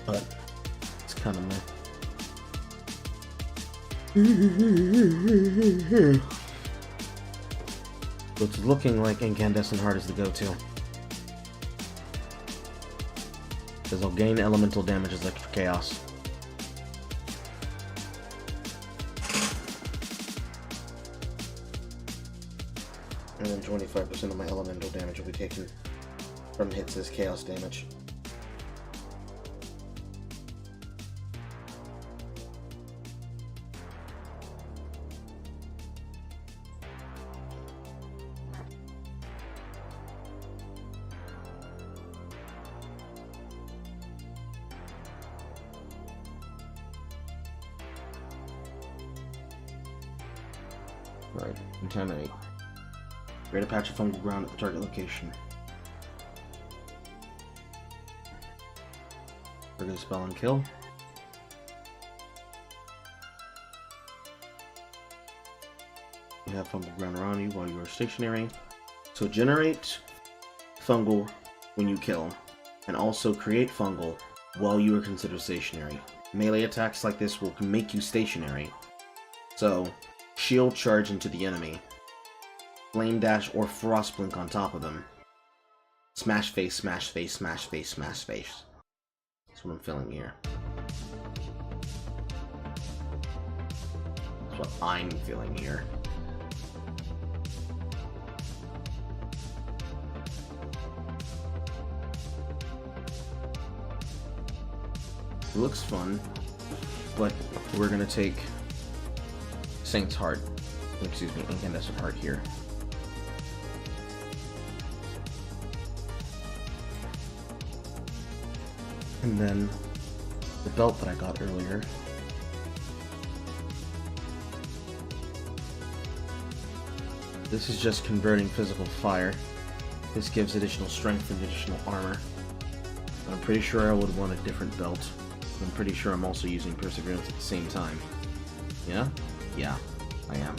A: But it's kind of meh. So it's looking like Incandescent Heart is the go-to. Because I'll gain elemental damage as extra chaos. And then 25% of my elemental damage will be taken from hits as chaos damage. Right, contaminate. Create a patch of fungal ground at the target location. Trigger the spell and kill. You have fungal ground around you while you are stationary. So generate fungal when you kill, and also create fungal while you are considered stationary. Melee attacks like this will make you stationary. So, shield charge into the enemy. Flame dash or frost blink on top of them. Smash face, smash face, smash face, smash face. That's what I'm feeling here. That's what I'm feeling here. It looks fun, but we're gonna take Saint's Heart, excuse me, Incandescent Heart here. And then the belt that I got earlier. This is just converting physical fire. This gives additional strength and additional armor. But I'm pretty sure I would want a different belt. I'm pretty sure I'm also using Perseverance at the same time. Yeah? Yeah, I am.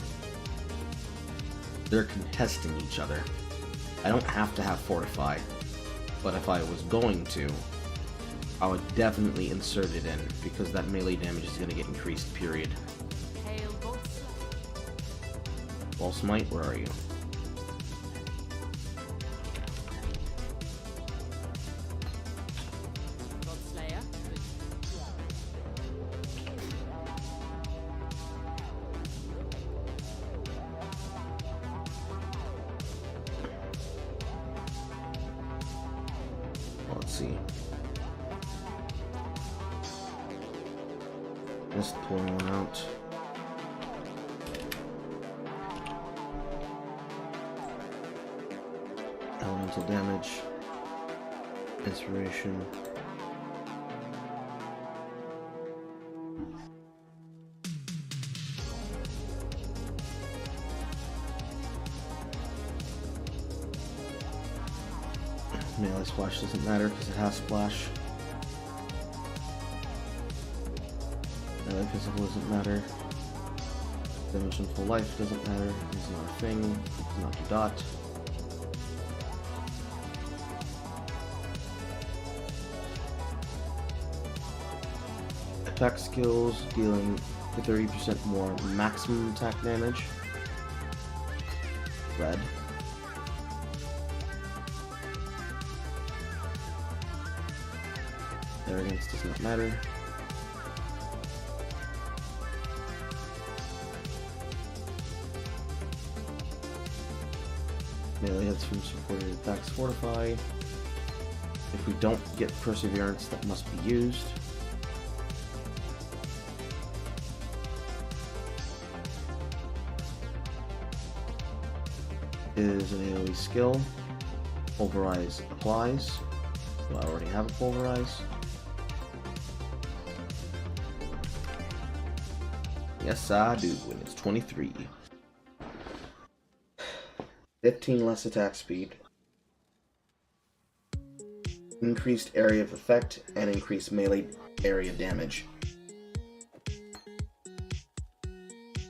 A: They're contesting each other. I don't have to have Fortify, but if I was going to, I would definitely insert it in, because that melee damage is going to get increased, period. Ball Smite, where are you? Let's see. Just pulling one out. Elemental damage. Inspiration. Melee Splash doesn't matter because it has Splash. Melee Physical doesn't matter. Damage and full life doesn't matter. It's not a thing. It's not a dot. Attack skills dealing 30% more maximum attack damage. Red. Arrogance does not matter. Melee hits from supported attacks fortify. If we don't get Perseverance, that must be used. Is an AoE skill. Pulverize applies. So I already have a Pulverize. Yes, I do, and it's 23. 15 less attack speed. Increased area of effect, and increased melee area damage.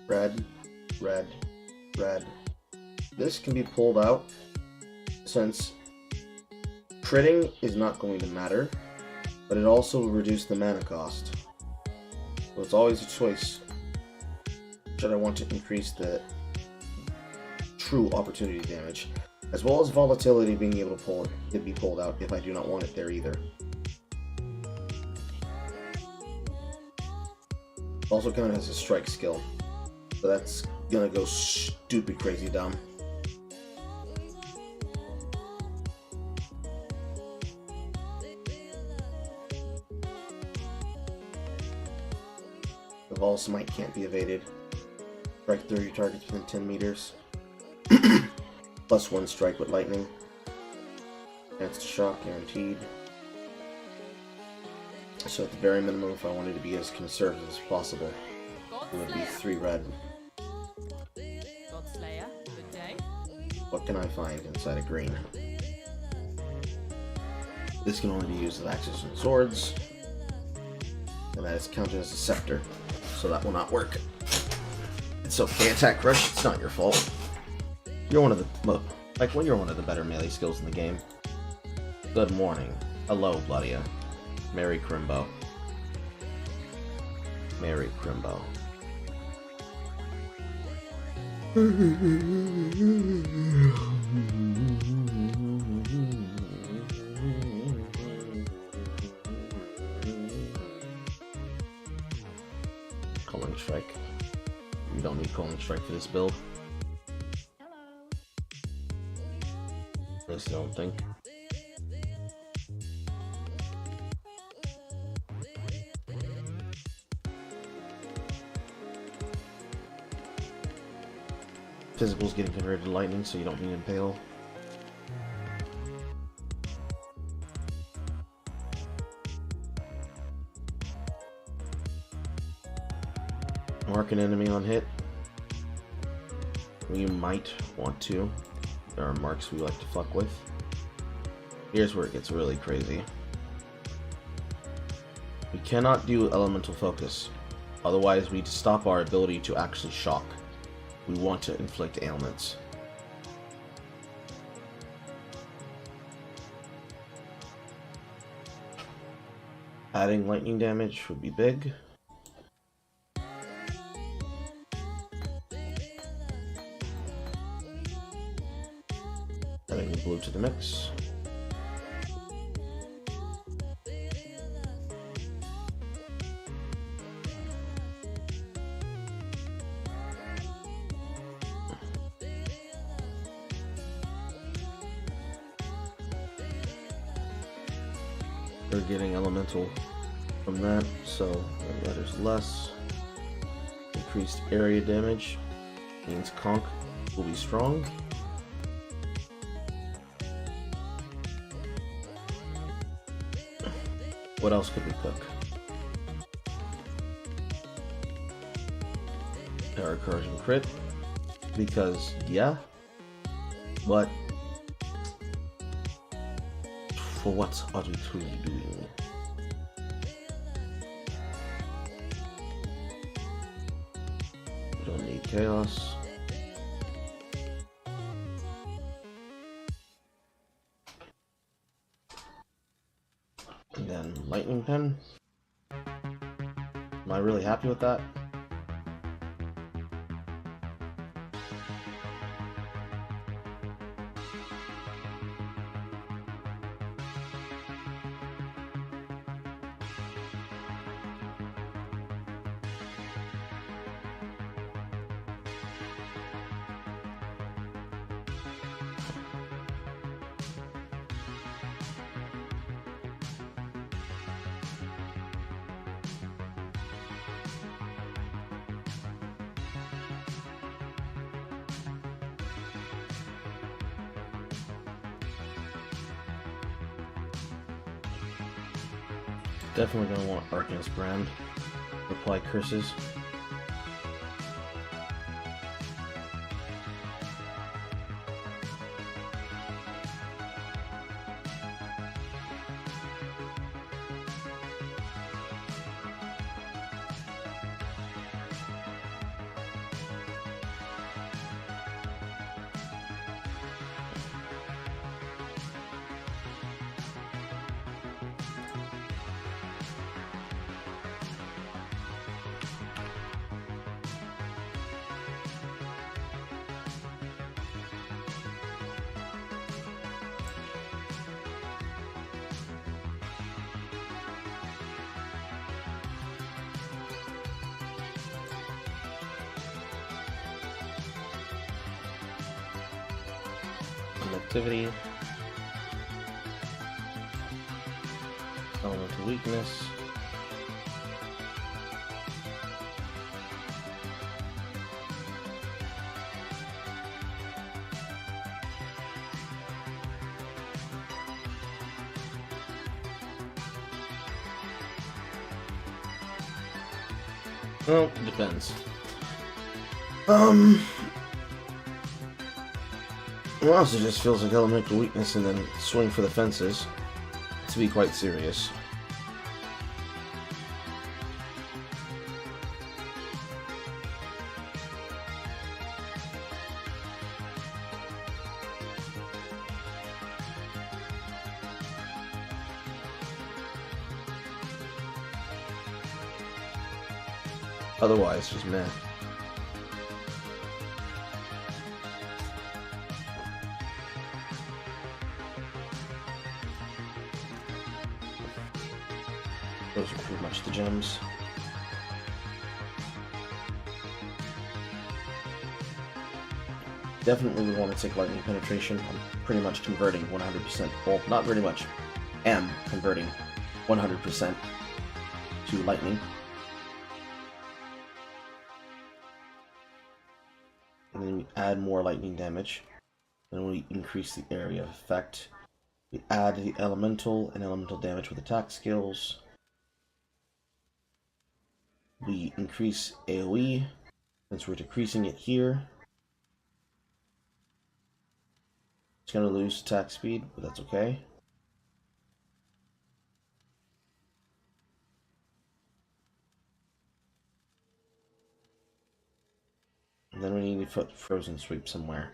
A: Red, red, red. This can be pulled out, since critting is not going to matter, but it also will reduce the mana cost. So it's always a choice. Should I want to increase the true opportunity damage, as well as volatility being able to pull it, could be pulled out if I do not want it there either. Also kind of has a strike skill, so that's gonna go stupid crazy dumb. The Vol Smite can't be evaded. Strike 30 targets within 10 meters. Plus 1 strike with lightning. Chance to shock guaranteed. So at the very minimum, if I wanted to be as conservative as possible, it would be 3 red. What can I find inside a green? This can only be used with axes and swords. And that is counted as a scepter, so that will not work. It's okay, Attack Rush, it's not your fault. You're one of the, well, like when you're one of the better melee skills in the game. Good morning. Hello, Bloodia. Merry Crimbo. Merry Crimbo. Calling Strike. We don't need Calling Strike for this build. At least I don't think. Physical's getting converted to lightning, so you don't need Impale. Mark an enemy on hit. You might want to. There are marks we like to fuck with. Here's where it gets really crazy. We cannot do elemental focus, otherwise we'd stop our ability to actually shock. We want to inflict ailments. Adding lightning damage would be big. Adding blue to the mix. We're getting elemental from that, so there's less. Increased area damage means Conk will be strong. What else could we cook? Our recursion crit, because yeah, but for what are we truly doing? We don't need chaos. And then lightning pen. Am I really happy with that? Definitely gonna want Arcanist Brand. Apply curses. Activity, elemental weakness, Well, depends. Well, also just feels like elemental weakness and then swing for the fences. To be quite serious. Otherwise, just meh. Those are pretty much the gems. Definitely would want to take lightning penetration. I'm pretty much converting 100%. Well, not very much. Am converting 100% to lightning. And then we add more lightning damage. Then we increase the area of effect. We add the elemental and elemental damage with attack skills. We increase AoE, since we're decreasing it here. It's going to lose attack speed, but that's okay. And then we need to put Frozen Sweep somewhere.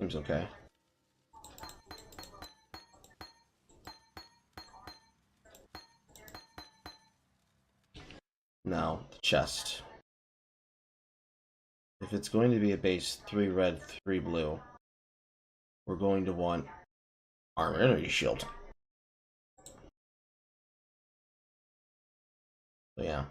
A: Seems okay. Now, the chest. If it's going to be a base 3 red, 3 blue, we're going to want Armor Energy Shield. So yeah.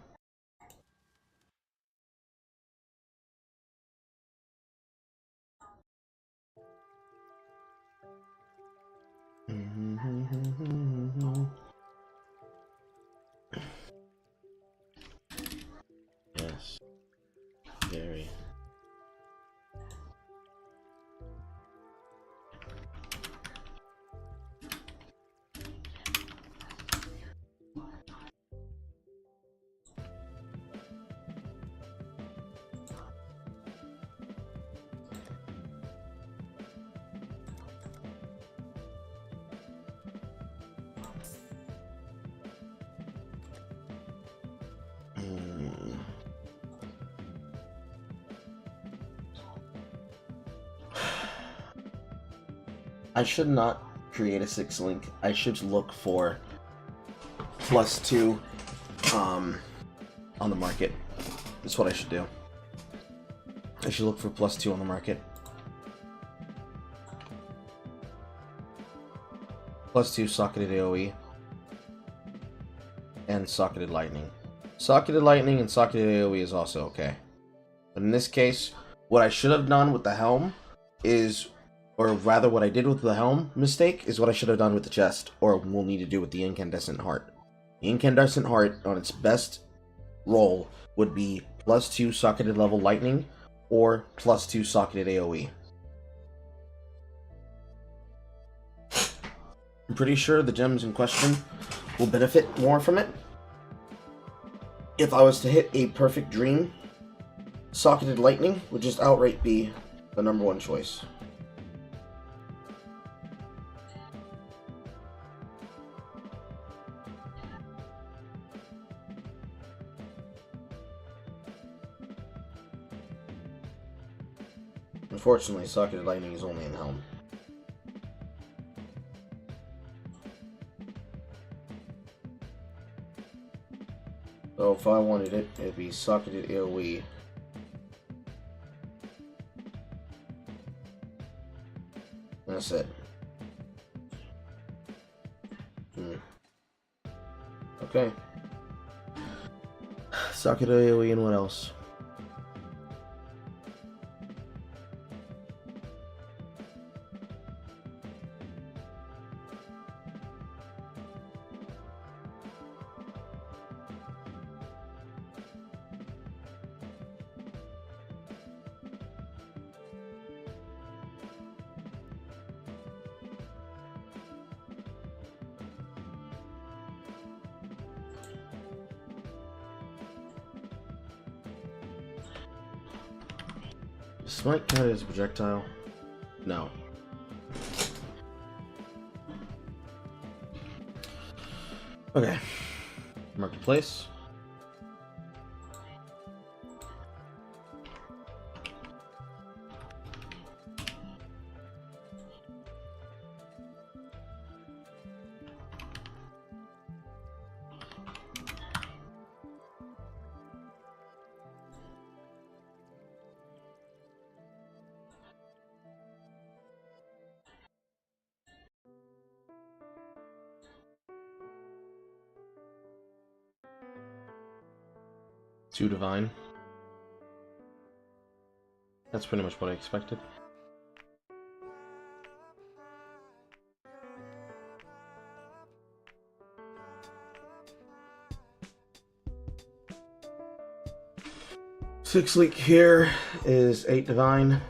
A: Yes. Very. I should not create a 6 link. I should look for +2 on the market. That's what I should do. I should look for +2 on the market. +2 socketed AoE and socketed lightning. Socketed lightning and socketed AoE is also okay. But in this case, what I should have done with the helm is, or rather what I did with the helm mistake, is what I should have done with the chest, or will need to do with the incandescent heart. The incandescent heart, on its best roll, would be +2 socketed level lightning, or +2 socketed AoE. I'm pretty sure the gems in question will benefit more from it. If I was to hit a perfect dream, socketed lightning would just outright be the #1 choice. Unfortunately, socketed lightning is only in helm. So if I wanted it, it'd be socketed AoE. That's it. Okay. Socketed AoE and what else? Smite count as a projectile? No. Okay. Marketplace. Two divine. That's pretty much what I expected. Six leak here is 8 divine.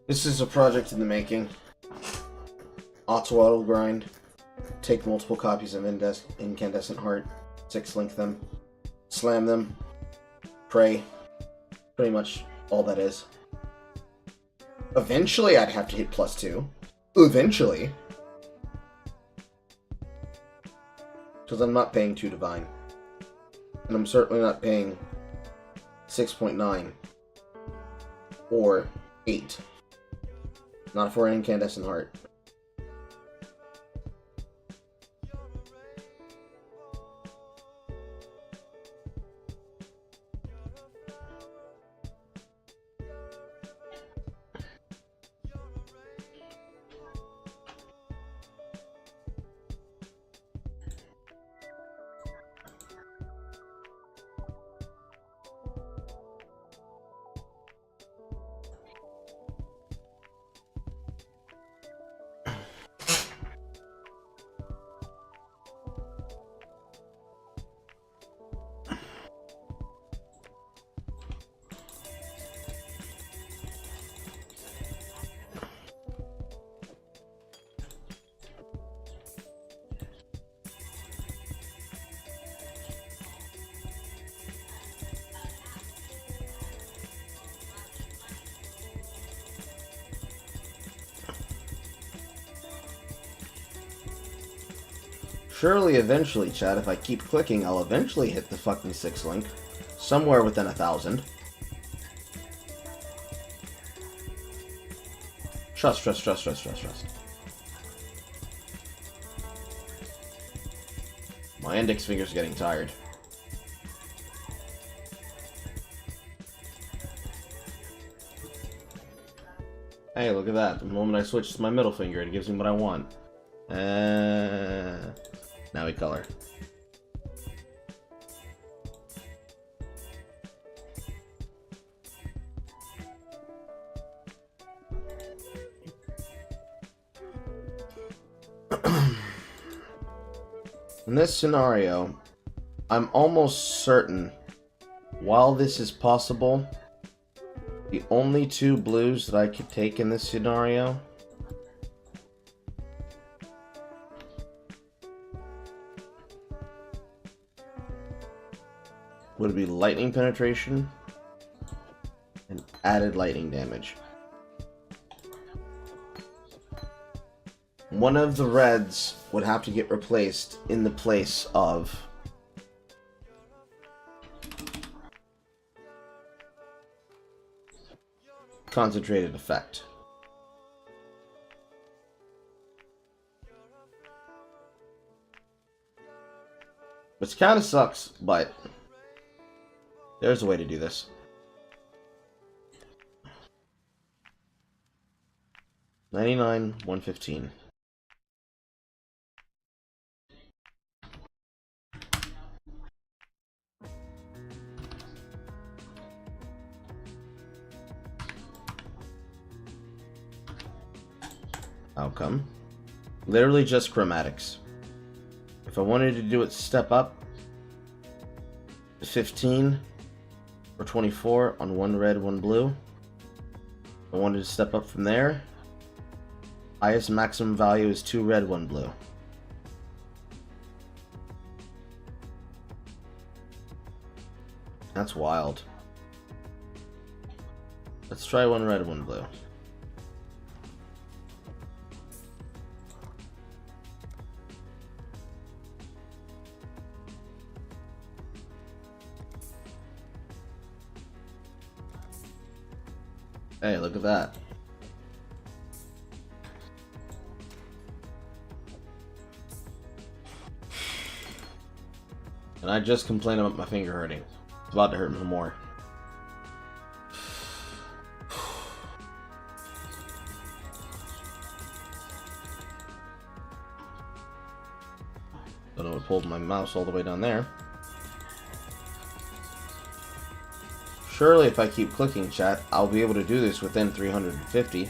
A: This is a project in the making. Auto grind. Take multiple copies of Incandescent Heart. 6 link them. Slam them. Pray. Pretty much all that is. Eventually I'd have to hit +2. Eventually. Because I'm not paying 2 divine. And I'm certainly not paying 6.9 or 8. Not for an Incandescent Heart. Surely, eventually, chat, if I keep clicking, I'll eventually hit the fucking 6 link. Somewhere within 1,000. Trust, trust, trust, trust, trust, trust. My index finger's getting tired. Hey, look at that. The moment I switch to my middle finger, it gives me what I want. Now we color. In this scenario, I'm almost certain, while this is possible, the only 2 blues that I could take in this scenario would be lightning penetration and added lightning damage. One of the reds would have to get replaced in the place of concentrated effect. Which kind of sucks, but there's a way to do this. $99, $115. Outcome. Literally just chromatics. If I wanted to do it step up, 15 or 24 on 1 red, 1 blue. If I wanted to step up from there, highest maximum value is 2 red, 1 blue. That's wild. Let's try 1 red, 1 blue. Hey, look at that. And I just complained about my finger hurting. It's about to hurt no more. Don't know what pulled my mouse all the way down there. Surely if I keep clicking, chat, I'll be able to do this within 350.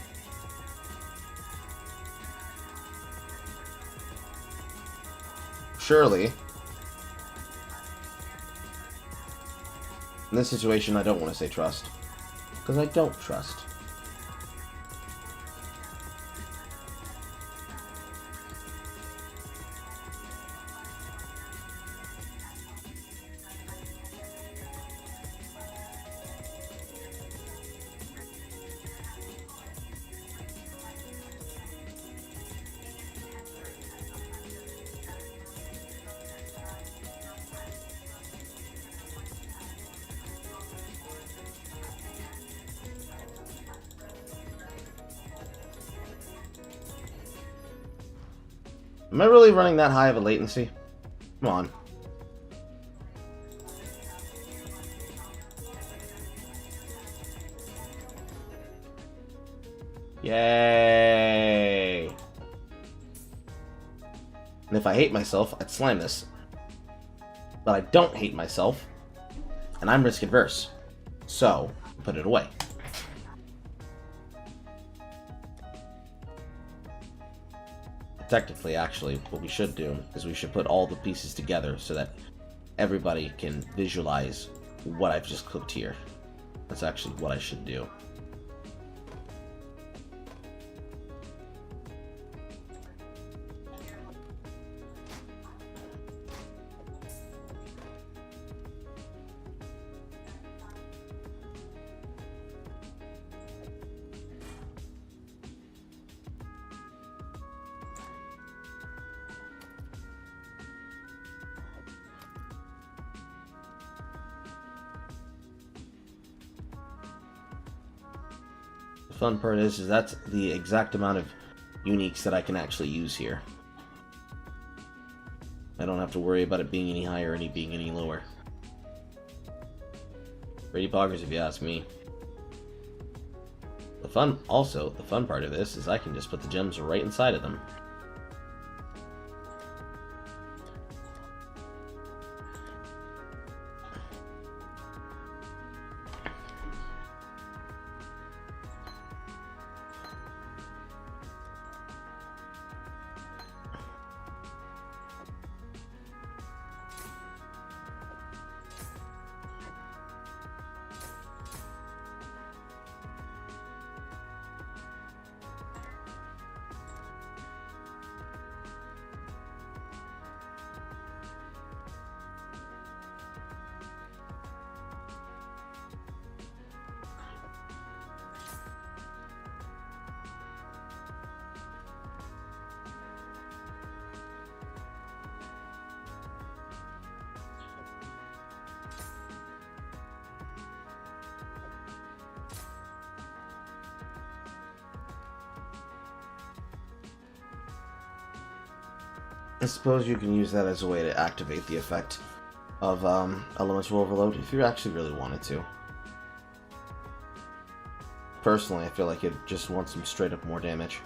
A: Surely. In this situation, I don't want to say trust. Because I don't trust. Am I really running that high of a latency? Come on. Yay! And if I hate myself, I'd slam this. But I don't hate myself, and I'm risk adverse. So, put it away. Technically, actually, what we should do is we should put all the pieces together so that everybody can visualize what I've just cooked here. That's actually what I should do. Fun part is that's the exact amount of uniques that I can actually use here. I don't have to worry about it being any higher or being any lower. Pretty poggers if you ask me. The fun part of this is I can just put the gems right inside of them. I suppose you can use that as a way to activate the effect of elemental overload if you actually really wanted to. Personally, I feel like it just wants some straight up more damage.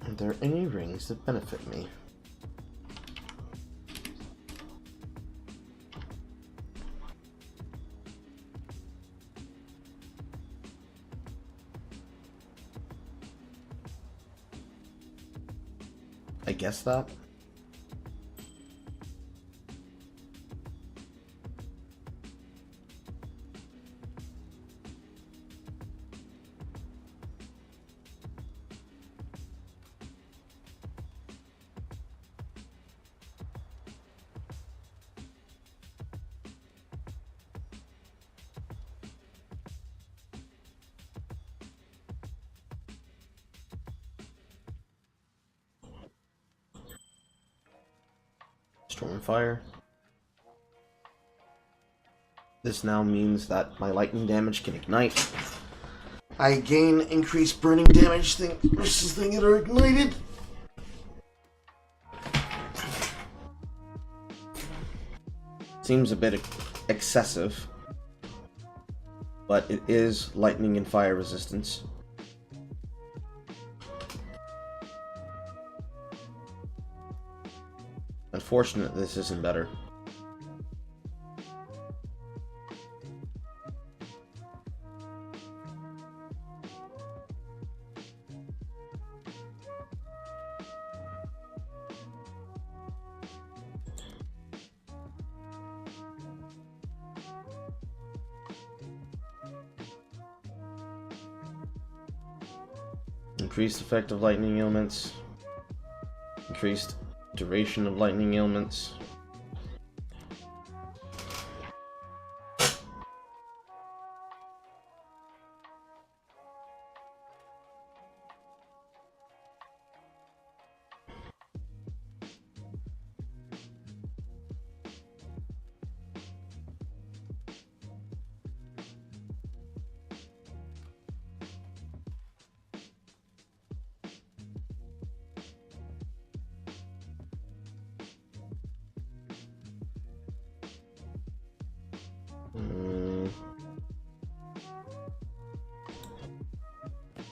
A: Are there any rings that benefit me? I guess that. Stormfire. This now means that my lightning damage can ignite. I gain increased burning damage versus things that are ignited. Seems a bit excessive, but it is lightning and fire resistance. Unfortunate this isn't better. Increased effect of lightning ailments. Increased duration of lightning ailments. Mm.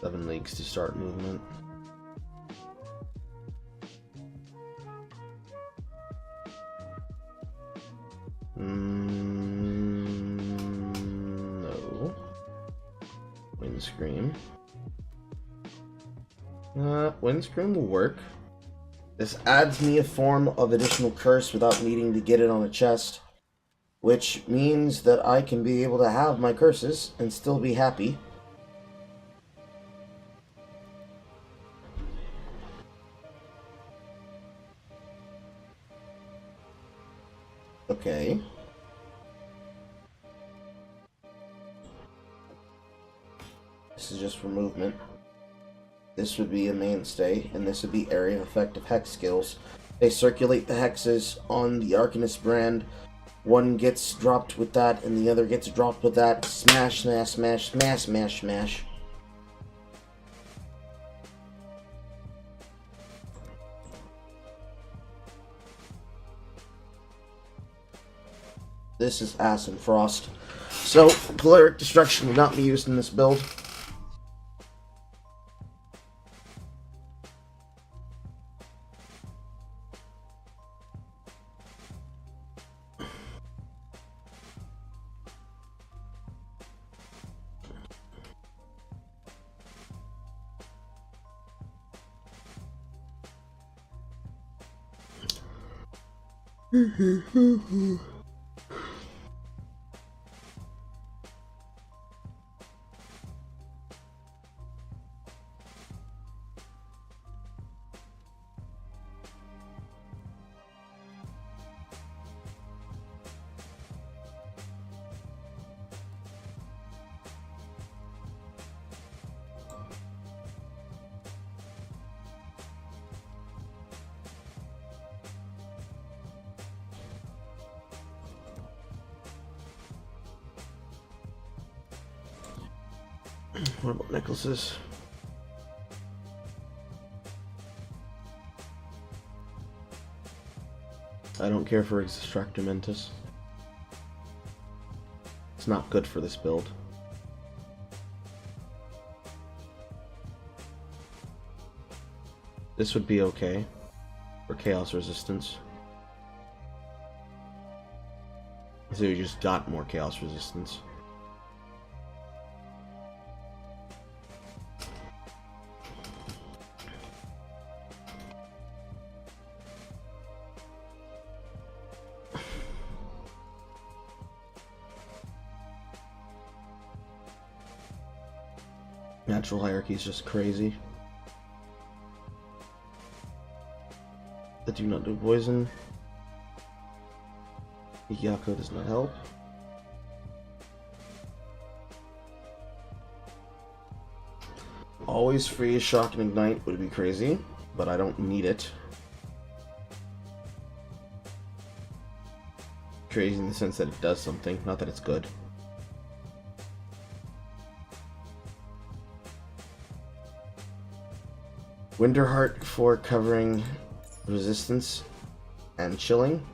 A: 7 leagues to start movement. No. Windscream. Windscream will work. This adds me a form of additional curse without needing to get it on a chest, which means that I can be able to have my curses and still be happy. Okay. This is just for movement. This would be a mainstay, and this would be area of effect of hex skills. They circulate the hexes on the Arcanist brand. One gets dropped with that, and the other gets dropped with that. Smash, smash, smash, smash, smash, smash. This is Ass and Frost. So, Caloric Destruction will not be used in this build. What about necklaces? I don't care for Extractor Mentis. It's not good for this build. This would be okay for chaos resistance. So you just got more chaos resistance. Natural hierarchy is just crazy. That do not do poison. Yako does not help. Always freeze, shock, and ignite would be crazy, but I don't need it. Crazy in the sense that it does something, not that it's good. Winterheart for covering resistance and chilling.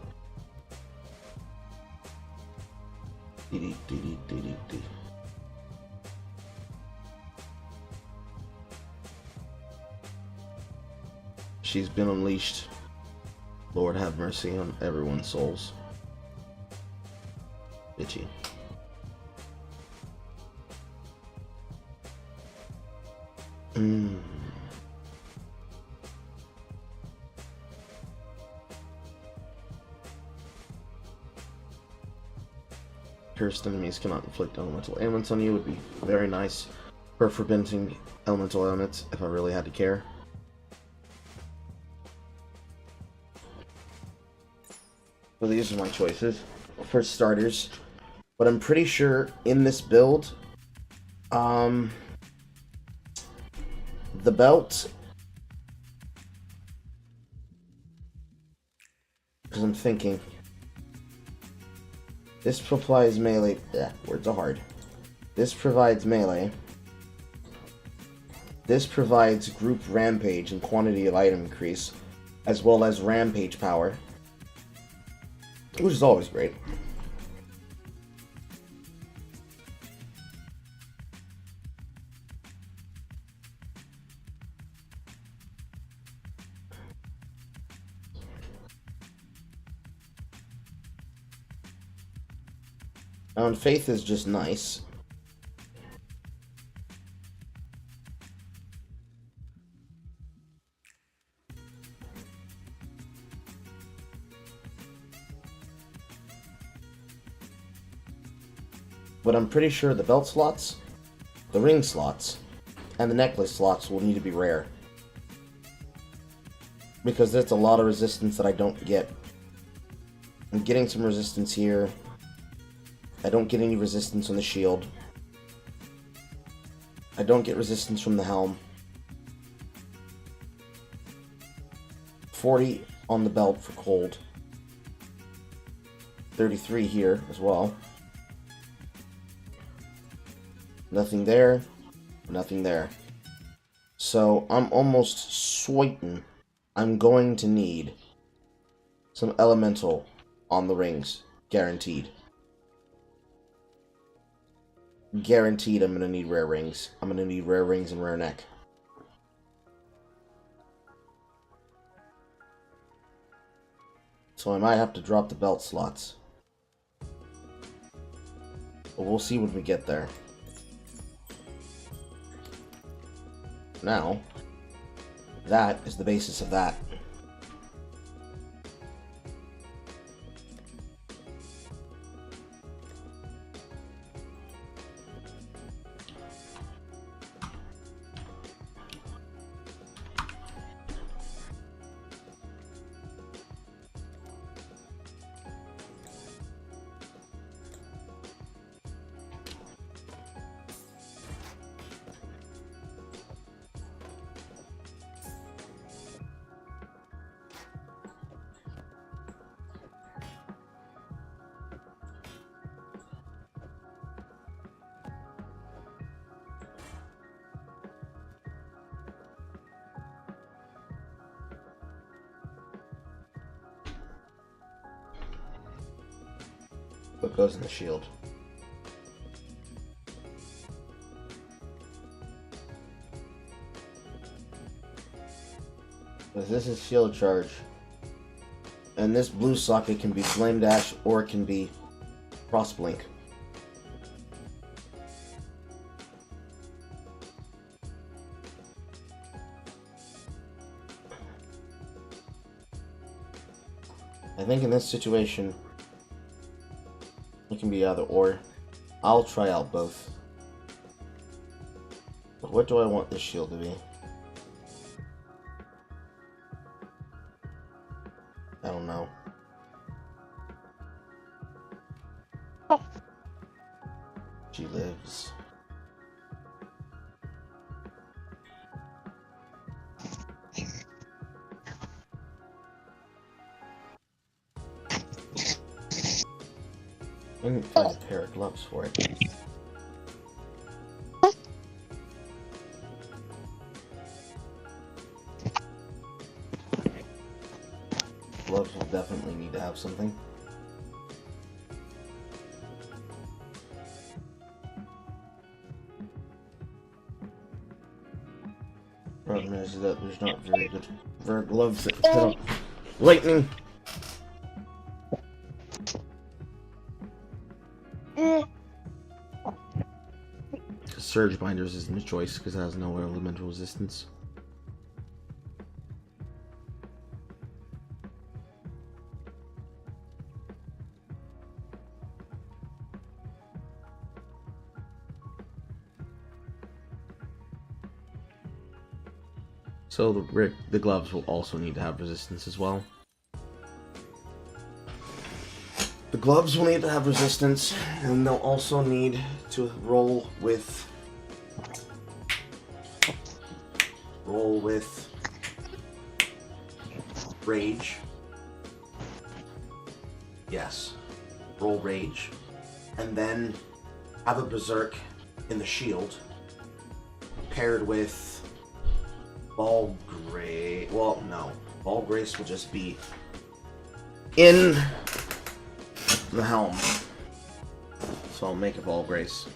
A: She's been unleashed. Lord have mercy on everyone's souls. Bitchy. Cursed enemies cannot inflict elemental ailments on you would be very nice for preventing elemental ailments if I really had to care. So these are my choices for starters, but I'm pretty sure in this build, the belt, because I'm thinking, this provides melee. Words are hard. This provides melee. This provides group rampage and quantity of item increase, as well as rampage power, which is always great. And Faith is just nice. But I'm pretty sure the belt slots, the ring slots, and the necklace slots will need to be rare. Because there's a lot of resistance that I don't get. I'm getting some resistance here. I don't get any resistance on the shield. I don't get resistance from the helm. 40 on the belt for cold. 33 here as well. Nothing there. Nothing there. So I'm almost certain I'm going to need some elemental on the rings. Guaranteed. Guaranteed I'm going to need rare rings. I'm going to need rare rings and rare neck. So I might have to drop the belt slots. But we'll see when we get there. Now, that is the basis of that. What goes in the shield? Because this is shield charge. And this blue socket can be Flame Dash or it can be Cross Blink. I think in this situation, it can be either or. I'll try out both. But what do I want this shield to be? I don't know. She lives. I didn't find a pair of gloves for it. Gloves will definitely need to have something. Problem is that there's not very good gloves that fit on lightning. Surge Binders isn't a choice because it has no elemental resistance. So the gloves will also need to have resistance as well. The gloves will need to have resistance, and they'll also need to roll with rage. Yes, roll rage, and then have a berserk in the shield paired with Ball Grace. Well, no, Ball Grace will just be in the helm. So I'll make a Ball Grace.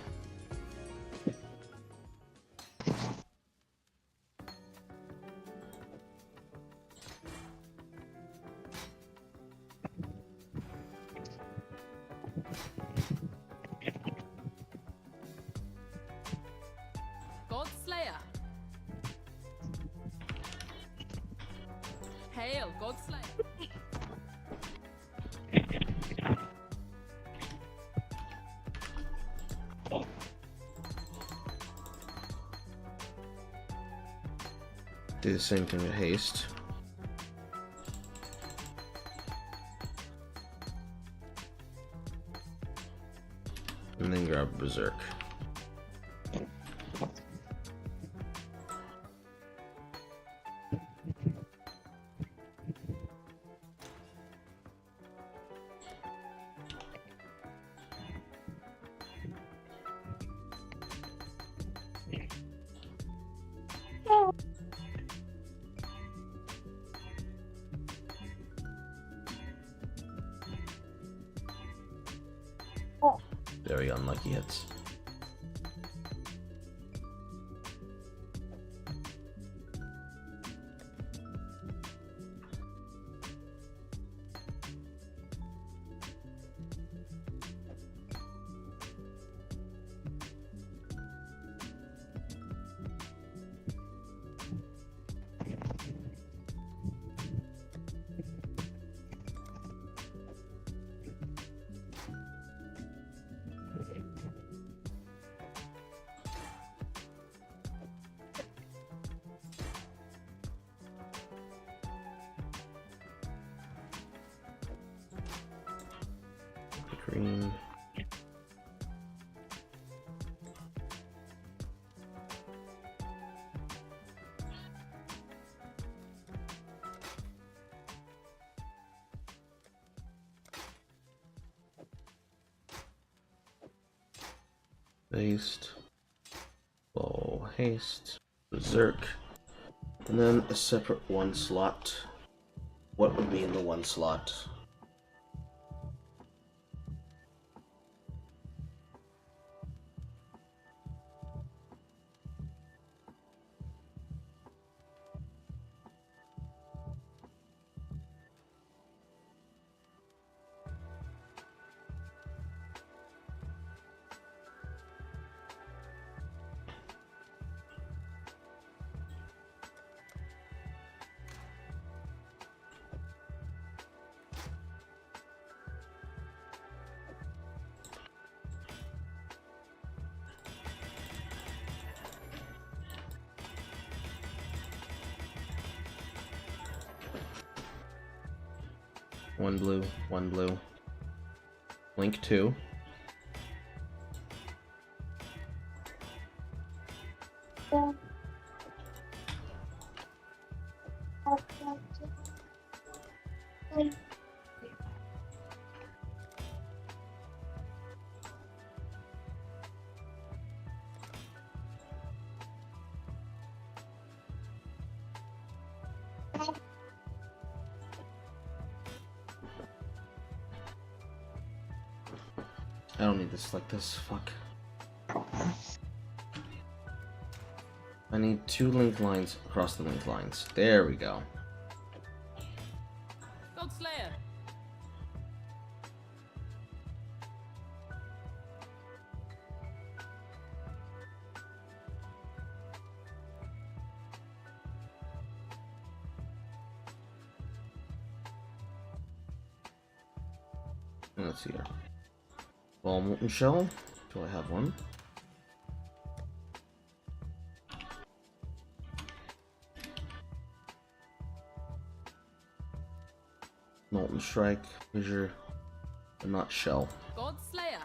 D: God Slayer. Hail, God Slayer.
A: Do the same thing with haste. And then grab Berserk. Very unlucky hits. Green. Haste. Ball haste. Berserk. And then a separate one slot. What would be in the one slot? One blue, one blue. Link 2. I don't need this like this. Fuck. I need 2 link lines across the link lines. There we go.
D: God Slayer.
A: Let's see here. Ball molten shell. Do I have one? Molten strike, fissure, but not shell.
D: God Slayer.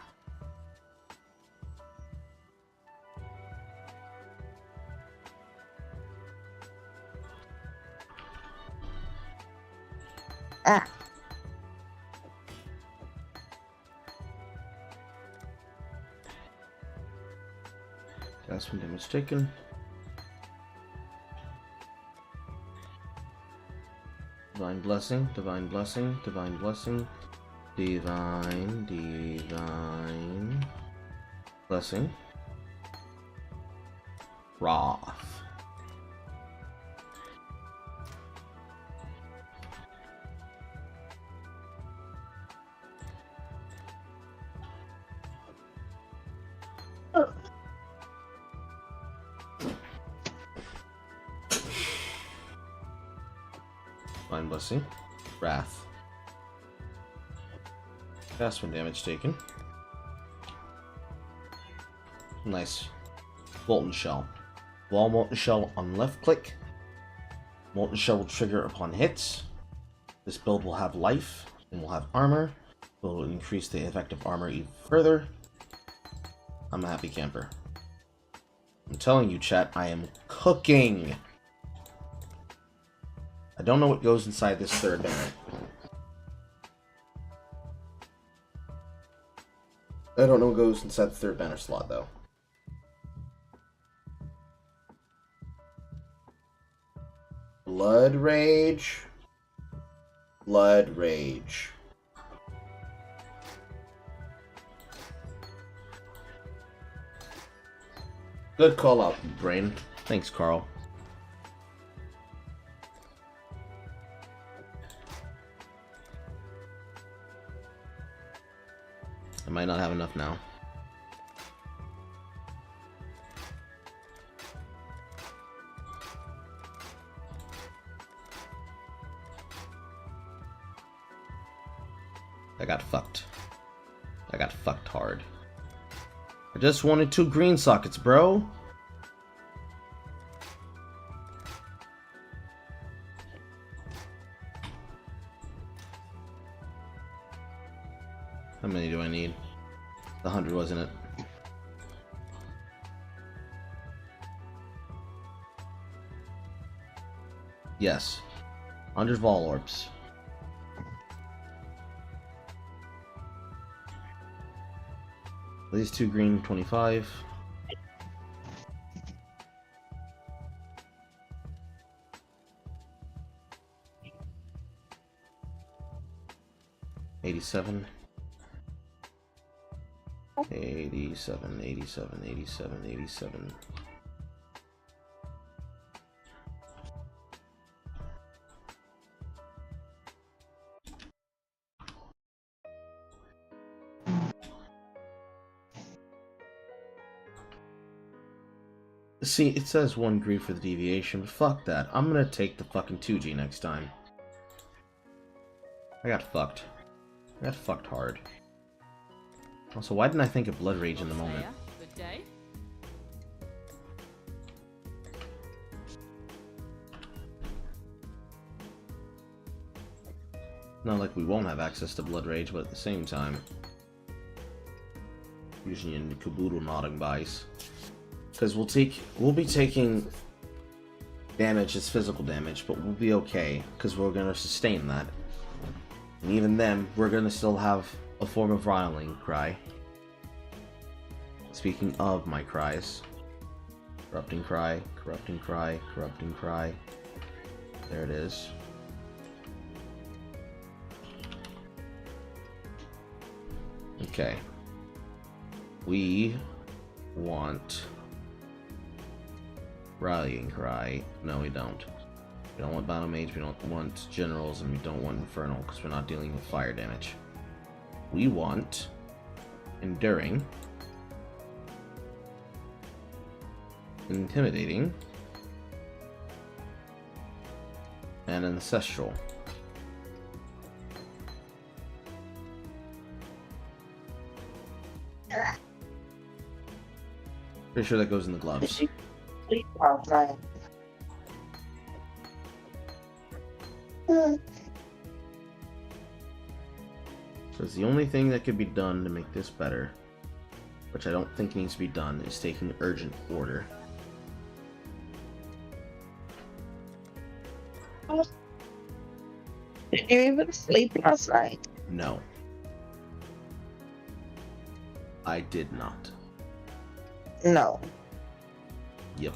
A: Got some damage taken. Divine blessing, divine blessing, divine blessing, divine blessing. Wrath. Divine blessing. Wrath. Fast one damage taken. Nice. Molten shell. Wall molten shell on left click. Molten shell will trigger upon hits. This build will have life and will have armor. It will increase the effective armor even further. I'm a happy camper. I'm telling you, chat, I am cooking. I don't know what goes inside this third banner. I don't know what goes inside the third banner slot, though. Blood Rage. Blood Rage. Good call out, brain. Thanks, Carl. I might not have enough now. I got fucked. I got fucked hard. I just wanted 2 green sockets, bro. How many do I need? 100, wasn't it? Yes. 100 Vol Orbs. These 2 green, 25. $87. 87, 87, 87, 87. See, it says 1 grief for the deviation, but fuck that. I'm gonna take the fucking 2G next time. I got fucked. I got fucked hard. Also, why didn't I think of Blood Rage in the moment?
D: Good day.
A: Not like we won't have access to Blood Rage, but at the same time, usually in caboodle nodding buys. Because we'll be taking damage as physical damage, but we'll be okay, because we're gonna sustain that. And even then, we're gonna still have a form of riling cry. Speaking of my cries, corrupting cry, corrupting cry, corrupting cry. There it is. Okay. We want rallying cry. No, we don't. We don't want battle mage, we don't want generals, and we don't want infernal because we're not dealing with fire damage. We want enduring, intimidating, and ancestral. Pretty sure that goes in the gloves. So the only thing that could be done to make this better, which I don't think needs to be done, is taking urgent order.
E: Did you even sleep last night?
A: No. I did not.
E: No.
A: Yep.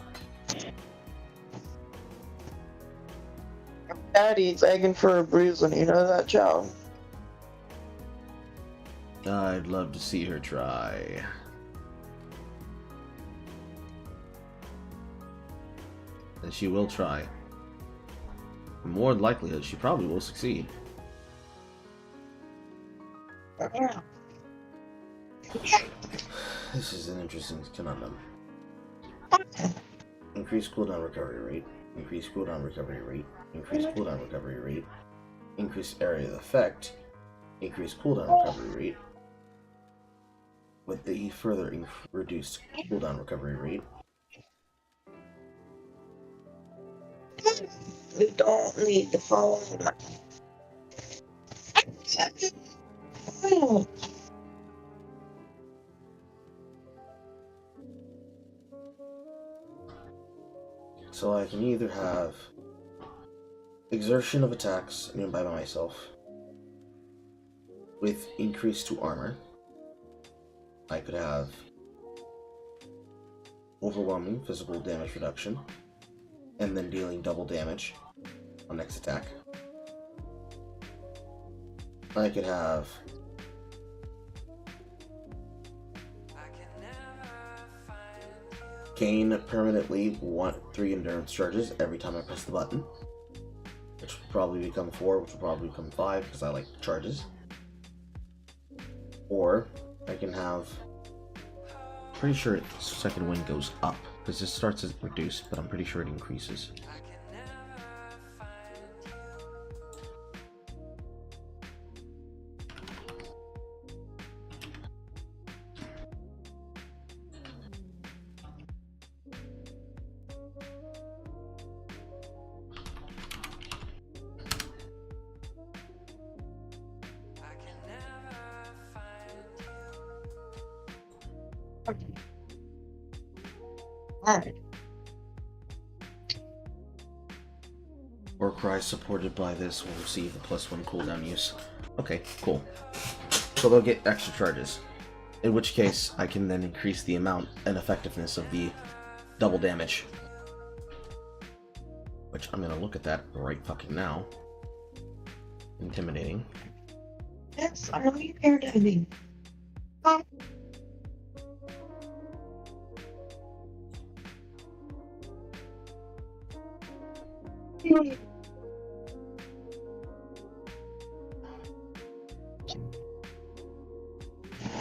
E: Daddy's begging for a bruising, you know that, Joe?
A: I'd love to see her try. And she will try. More likelihood, she probably will succeed.
E: Yeah.
A: This is an interesting conundrum. Increase cooldown recovery rate. Increase cooldown recovery rate. Increase cooldown recovery rate. Increase area of effect. Increase cooldown recovery rate. With the further reduced cooldown recovery rate.
E: We don't need to follow my...
A: So I can either have exertion of attacks nearby by myself with increase to armor. I could have overwhelming physical damage reduction and then dealing double damage on next attack. I could have gain permanently 3 endurance charges every time I press the button, which will probably become 4, which will probably become 5 because I like charges. Or I can have, pretty sure second wind goes up because this starts as reduced, but I'm pretty sure it increases.
E: Alright.
A: Or cry supported by this will receive a +1 cooldown use. Okay, cool. So they'll get extra charges. In which case, I can then increase the amount and effectiveness of the double damage. Which I'm gonna look at that right fucking now. Intimidating.
E: Yes, I know you're here, Daddy.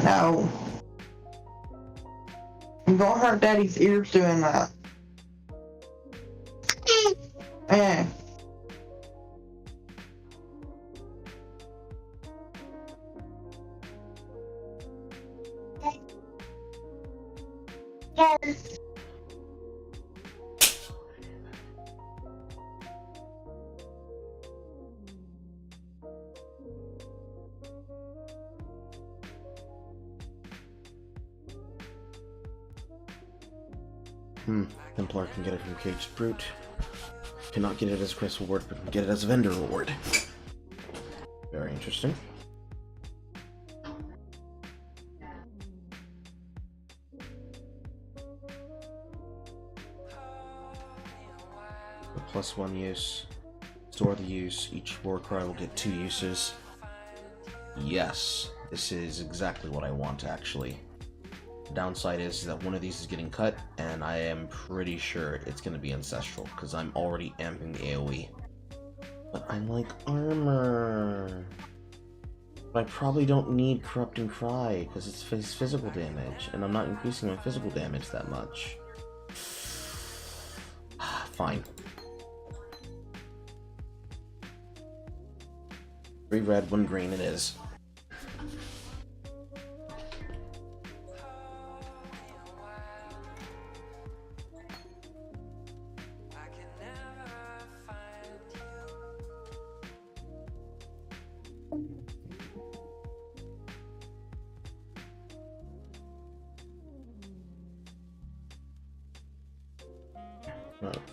E: No. You don't hurt Daddy's ears doing that. Eh.
A: Templar can get it from Caged Brute. Cannot get it as Quest reward, but can get it as a vendor reward. Very interesting. The +1 use. Store the use. Each war cry will get 2 uses. Yes, this is exactly what I want, actually. The downside is that one of these is getting cut, and I am pretty sure it's going to be Ancestral, because I'm already amping the AoE. But I like armor. But I probably don't need Corrupting Cry, because it's physical damage, and I'm not increasing my physical damage that much. Fine. 3 red, 1 green it is.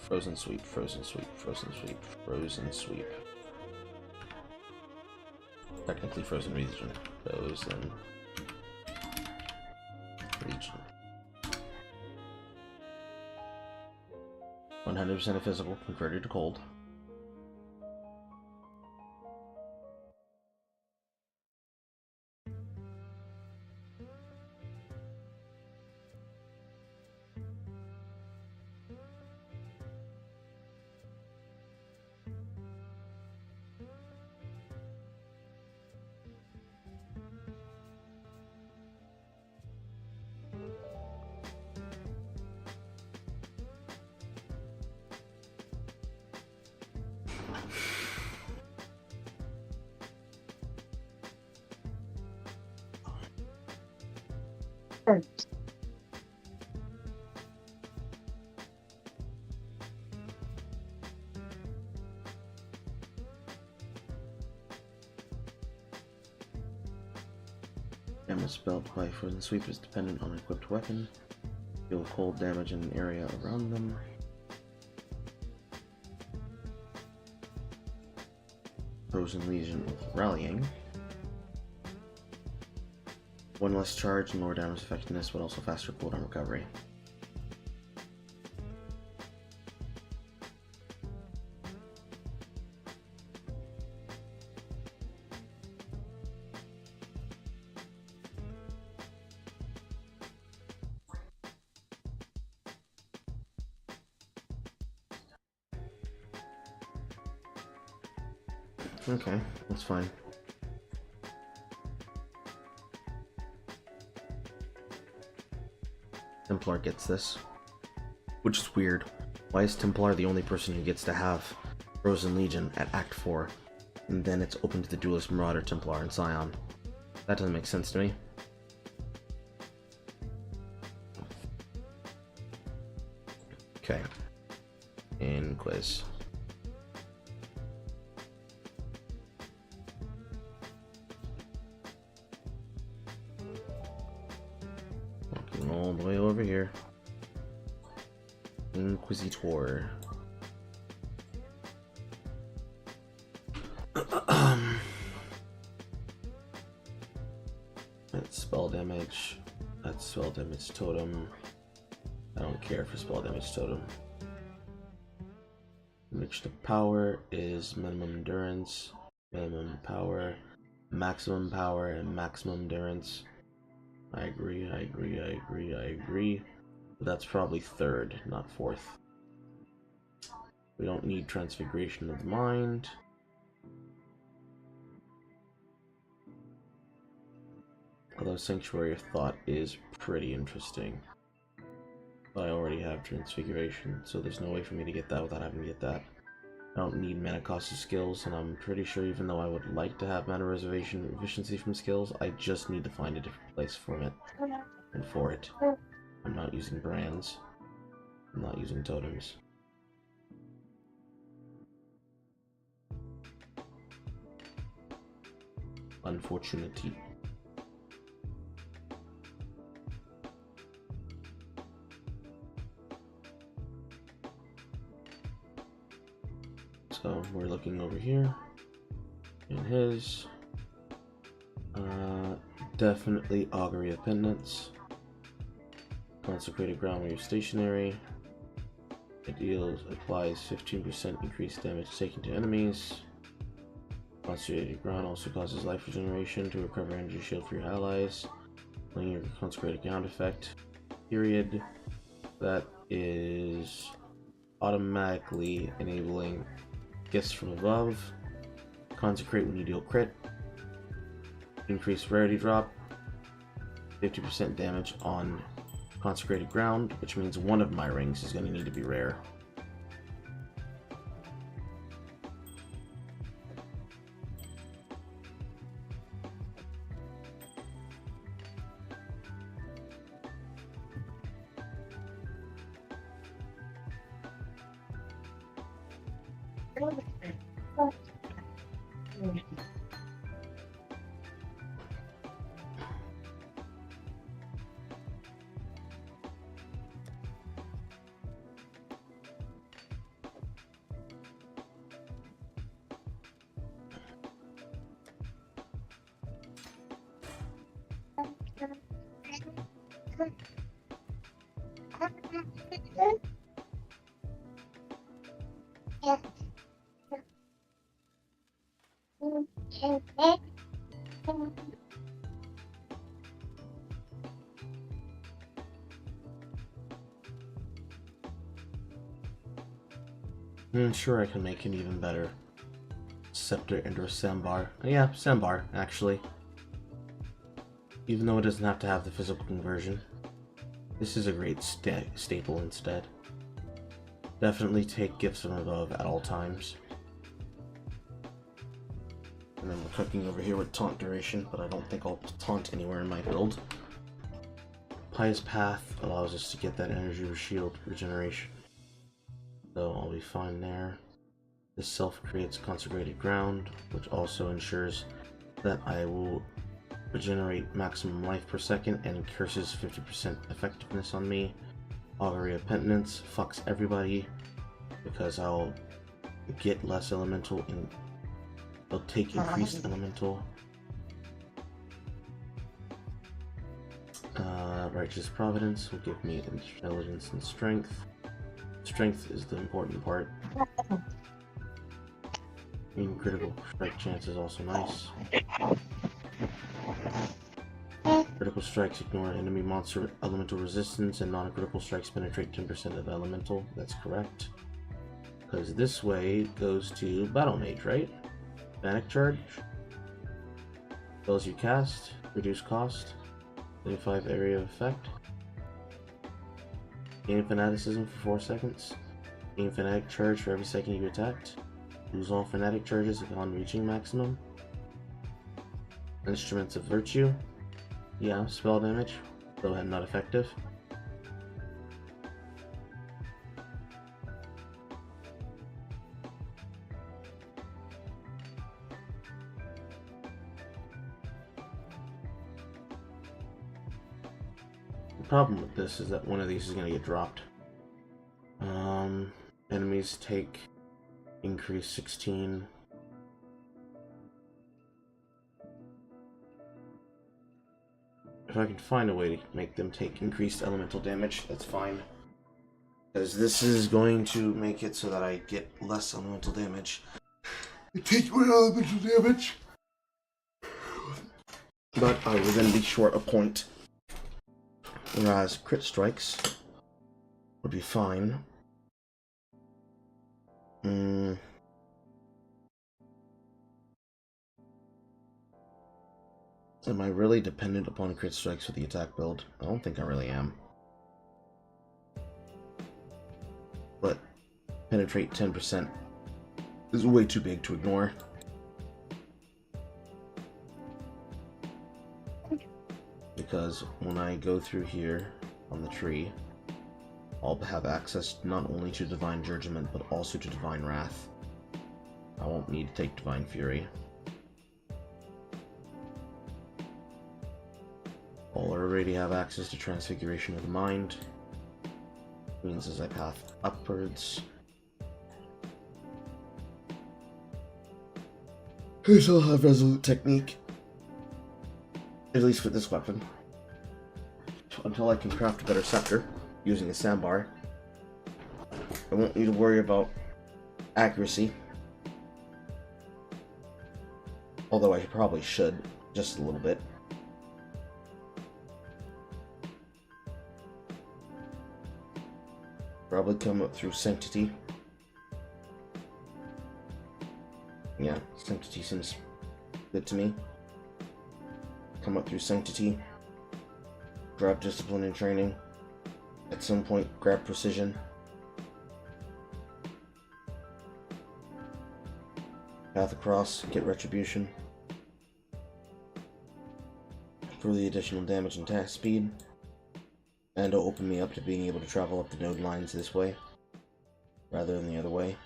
A: Frozen sweep, frozen sweep, frozen sweep, frozen sweep. Technically frozen region. Frozen region. 100% of physical converted to cold.
E: Alright.
A: Damage spelled by Frozen Sweep is dependent on an equipped weapon. Deal cold damage in an area around them. Frozen Legion with Rallying. 1 less charge and lower damage effectiveness, but also faster cooldown recovery. Okay, that's fine. Templar gets this. Which is weird. Why is Templar the only person who gets to have Frozen Legion at Act 4? And then it's open to the Duelist, Marauder, Templar, and Scion. That doesn't make sense to me. Okay. In quiz. Walking all the way over here. Inquisitor. That's spell damage. That's spell damage totem. I don't care for spell damage totem. Mixed power is minimum endurance, minimum power, maximum power, and maximum endurance. I agree, I agree, I agree, I agree. But that's probably third, not fourth. We don't need Transfiguration of the Mind. Although Sanctuary of Thought is pretty interesting. But I already have Transfiguration, so there's no way for me to get that without having to get that. I don't need mana cost of skills, and I'm pretty sure even though I would like to have mana reservation efficiency from skills, I just need to find a different place from it. And for it, I'm not using brands. I'm not using totems. Unfortunately. So we're looking over here in his. Definitely Augury of Penance. Consecrated Ground when you're stationary. It applies 15% increased damage taken to enemies. Consecrated Ground also causes life regeneration to recover energy shield for your allies. Playing your Consecrated Ground effect. Period. That is automatically enabling Gifts from Above. Consecrate when you deal crit. Increased rarity drop. 50% damage on Consecrated Ground, which means one of my rings is going to need to be rare. Sure, I can make it even better. Scepter and or Sambar. Yeah, Sambar, actually. Even though it doesn't have to have the physical conversion. This is a great staple instead. Definitely take Gifts from Above at all times. And then we're cooking over here with Taunt Duration, but I don't think I'll taunt anywhere in my build. Pious Path allows us to get that energy shield regeneration. So I'll be fine there. This self creates Consecrated Ground, which also ensures that I will regenerate maximum life per second and increases 50% effectiveness on me. Augury of Penance fucks everybody because I'll get less elemental and I'll take increased elemental. Righteous Providence will give me intelligence and strength. Strength is the important part. Critical strike chance is also nice. Critical strikes ignore enemy monster elemental resistance, and non-critical strikes penetrate 10% of elemental. That's correct. Because this way goes to Battle Mage, right? Manic Charge. Spells you cast, reduce cost, 25 area of effect. Gain Fanaticism for 4 seconds. Gain Fanatic Charge for every second you attacked. Lose all Fanatic Charges upon reaching maximum. Instruments of Virtue. Yeah, spell damage, though not effective. The problem with this is that one of these is going to get dropped. Enemies take increase 16. If I can find a way to make them take increased elemental damage, that's fine. Because this is going to make it so that I get less elemental damage. I take more elemental damage, but I will then be short a point. Whereas crit strikes would be fine. Am I really dependent upon crit strikes for the attack build? I don't think I really am. But penetrate 10% is way too big to ignore. Because when I go through here on the tree, I'll have access not only to Divine Judgment, but also to Divine Wrath. I won't need to take Divine Fury. I'll already have access to Transfiguration of the Mind. Means as I path upwards, I still have Resolute Technique. At least with this weapon. Until I can craft a better scepter using a sandbar. I won't need to worry about accuracy. Although I probably should, just a little bit. Probably come up through Sanctity. Yeah, Sanctity seems good to me. Come up through Sanctity. Grab Discipline and Training. At some point, grab Precision. Path Across, get Retribution. For the additional damage and attack speed. And it'll open me up to being able to travel up the node lines this way, rather than the other way.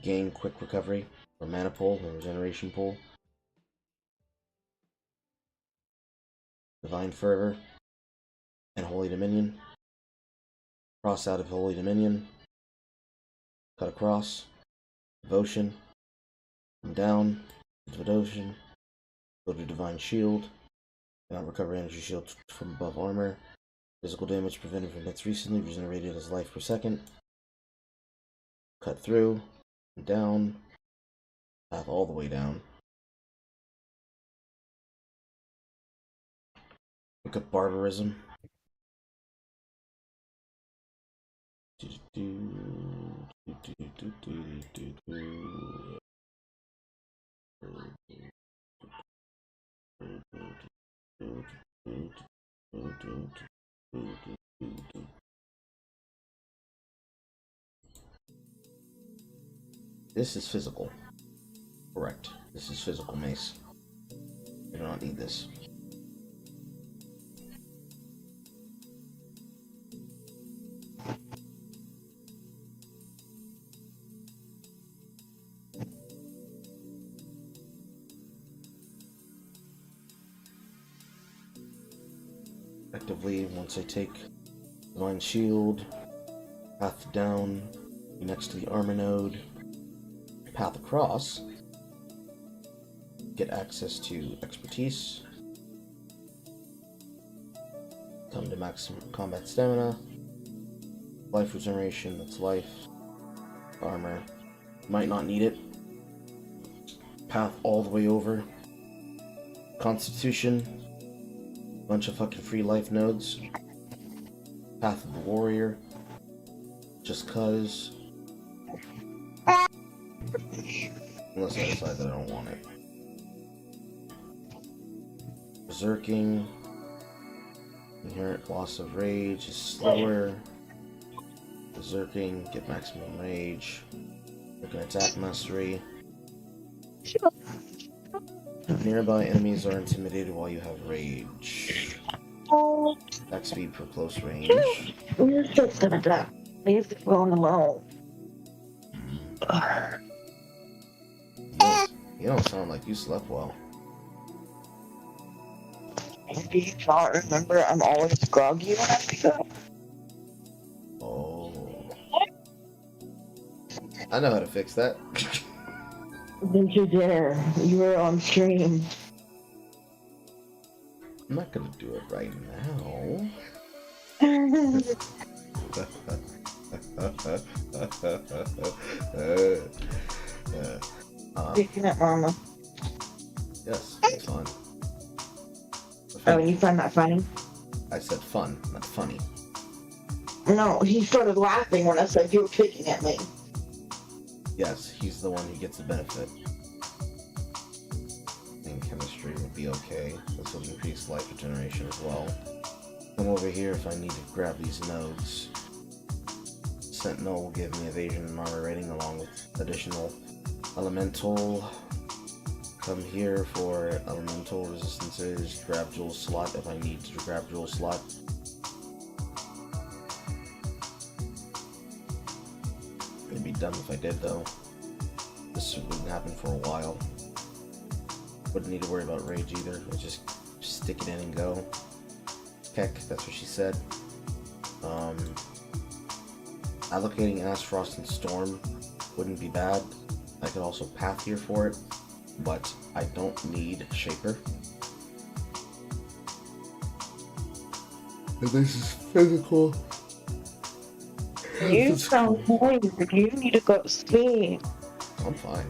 A: Gain Quick Recovery, or Mana Pull, or Regeneration Pull. Divine Fervor, and Holy Dominion. Cross out of Holy Dominion. Cut across. Devotion. Come down. Devotion. Go to Divine Shield. Cannot recover energy shield from above armor. Physical damage prevented from hits recently, regenerated as life per second. Cut through. Down. Path all the way down. Look up Barbarism. This is physical. Correct. This is physical mace. I do not need this. Effectively, once I take Divine Shield, path down, next to the armor node, path across, get access to expertise, come to maximum combat stamina, life regeneration, that's life, armor, might not need it, path all the way over, constitution, bunch of fucking free life nodes, path of the warrior, just cuz, unless I decide that I don't want it. Berserking. Inherent loss of rage is slower. Berserking, get maximum rage. Look at attack mastery. Nearby enemies are intimidated while you have rage. Attack speed for close range.
E: You're just gonna die. Leave the phone alone.
A: You don't sound like you slept well.
E: Do you not remember I'm always groggy when I pick up?
A: Oh. I know how to fix that.
E: Didn't you dare? You were on stream.
A: I'm not gonna do it right now.
E: Picking up Mama.
A: Yes, it's fun.
E: Oh, you find that funny?
A: I said fun, not funny.
E: No, he started laughing when I said you were picking at me.
A: Yes, he's the one who gets the benefit. And chemistry would be okay. This will increase life regeneration as well. Come over here if I need to grab these nodes. Sentinel will give me evasion and armor rating along with additional elemental. Come here for elemental resistances. Grab jewel slot if I need to grab jewel slot. It'd be dumb if I did though. This wouldn't happen for a while. Wouldn't need to worry about rage either. I'll just stick it in and go. Heck, that's what she said. Allocating Ash, Frost, and Storm wouldn't be bad. I could also path here for it. but I don't need Shaper. And this is physical.
E: You sound tired. You need to go to sleep.
A: I'm fine.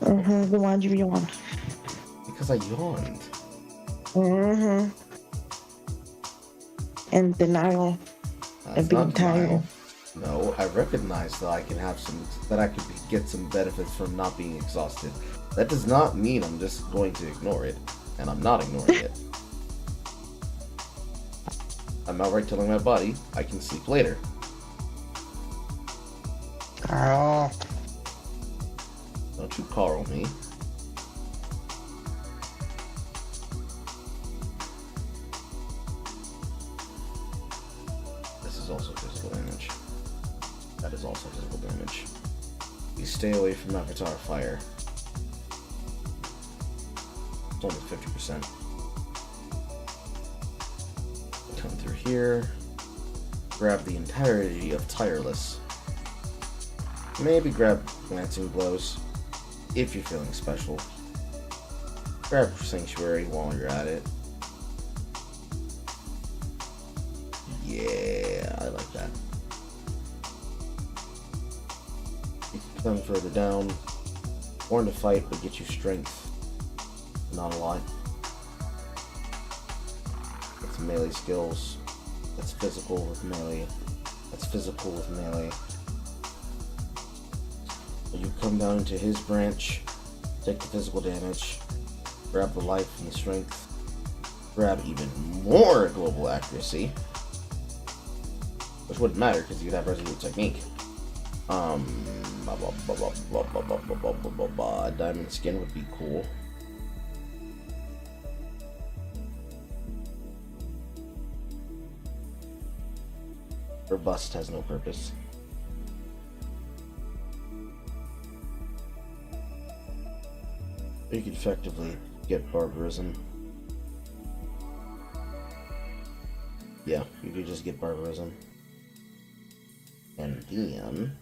E: Then why'd you yawn?
A: Because I yawned.
E: And denial.
A: That's
E: And being
A: not denial.
E: tired.
A: No, I recognize that I can have that I could get some benefits from not being exhausted. That does not mean I'm just going to ignore it, and I'm not ignoring it. I'm outright telling my body I can sleep later.
E: Carl.
A: Don't you Carl me. This is also physical damage. That is also physical damage. You stay away from Avatar Fire. It's only 50%. Come through here. Grab the entirety of Tireless. Maybe grab Glancing Blows if you're feeling special. Grab Sanctuary while you're at it. Yeah, I like that. Come further down. Born to fight, but get you strength. Not a lot. That's melee skills. That's physical with melee. That's physical with melee. You come down into his branch, take the physical damage, grab the life and the strength, grab even more global accuracy, which wouldn't matter because you'd have Resolute Technique. Diamond Skin would be cool. Robust has no purpose. You could effectively get Barbarism. Yeah, you could just get Barbarism. And then...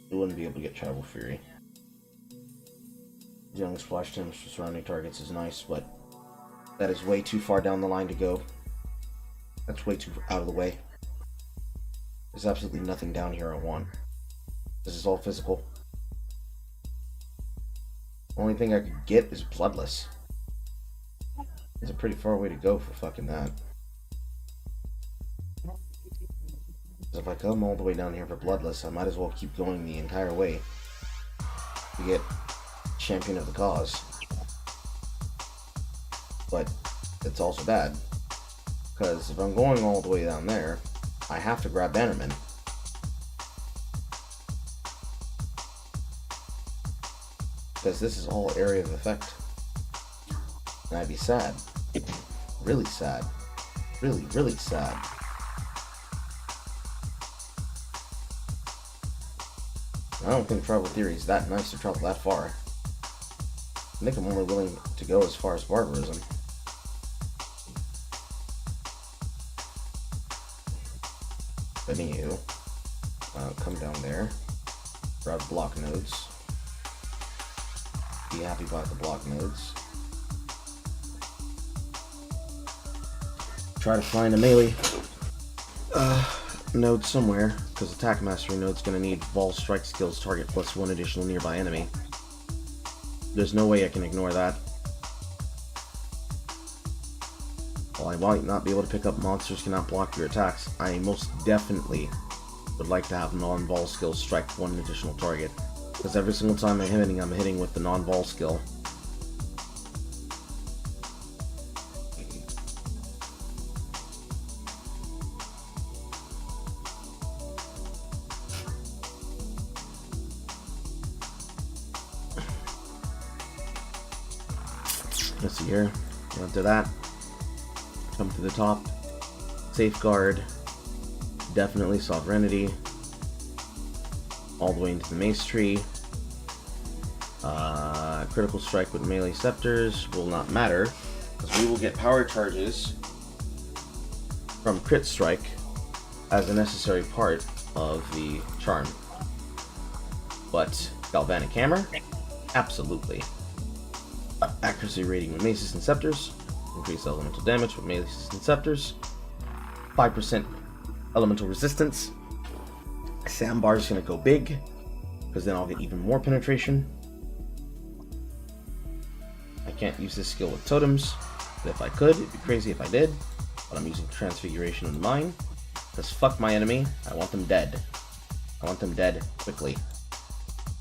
A: you wouldn't be able to get Travel Fury. Young splash damage for surrounding targets is nice, but that is way too far down the line to go. That's way too out of the way. There's absolutely nothing down here I want. This is all physical. Only thing I could get is Bloodless. It's a pretty far way to go for fucking that. So if I come all the way down here for Bloodless, I might as well keep going the entire way to get Champion of the Cause. But it's also bad, because if I'm going all the way down there, I have to grab Bannerman. Because this is all area of effect. And I'd be sad. Really sad. Really, really sad. I don't think Tribal Theory is that nice to travel that far. I think I'm only willing to go as far as Barbarism. Anywho, come down there, grab block nodes, be happy about the block nodes, try to find a melee node somewhere, because Attack Mastery node's going to need Vol Strike skills target plus one additional nearby enemy. There's no way I can ignore that. While I might not be able to pick up monsters cannot block your attacks, I most definitely would like to have non-Vol skills strike one additional target. Because every single time I'm hitting with the non-Vol skill. Let's see here. After that, come to the top. Safeguard. Definitely Sovereignty. All the way into the Mace Tree. Critical Strike with melee scepters will not matter Because we will get power charges from Crit Strike as a necessary part of the charm. But Galvanic Hammer? Absolutely. Accuracy rating with Maces and Scepters. Increase elemental damage with Maces and Scepters. 5% elemental resistance. Sandbar is going to go big, because then I'll get even more penetration. I can't use this skill with totems, but if I could, it'd be crazy if I did. But I'm using Transfiguration in mine, because fuck my enemy, I want them dead. I want them dead quickly.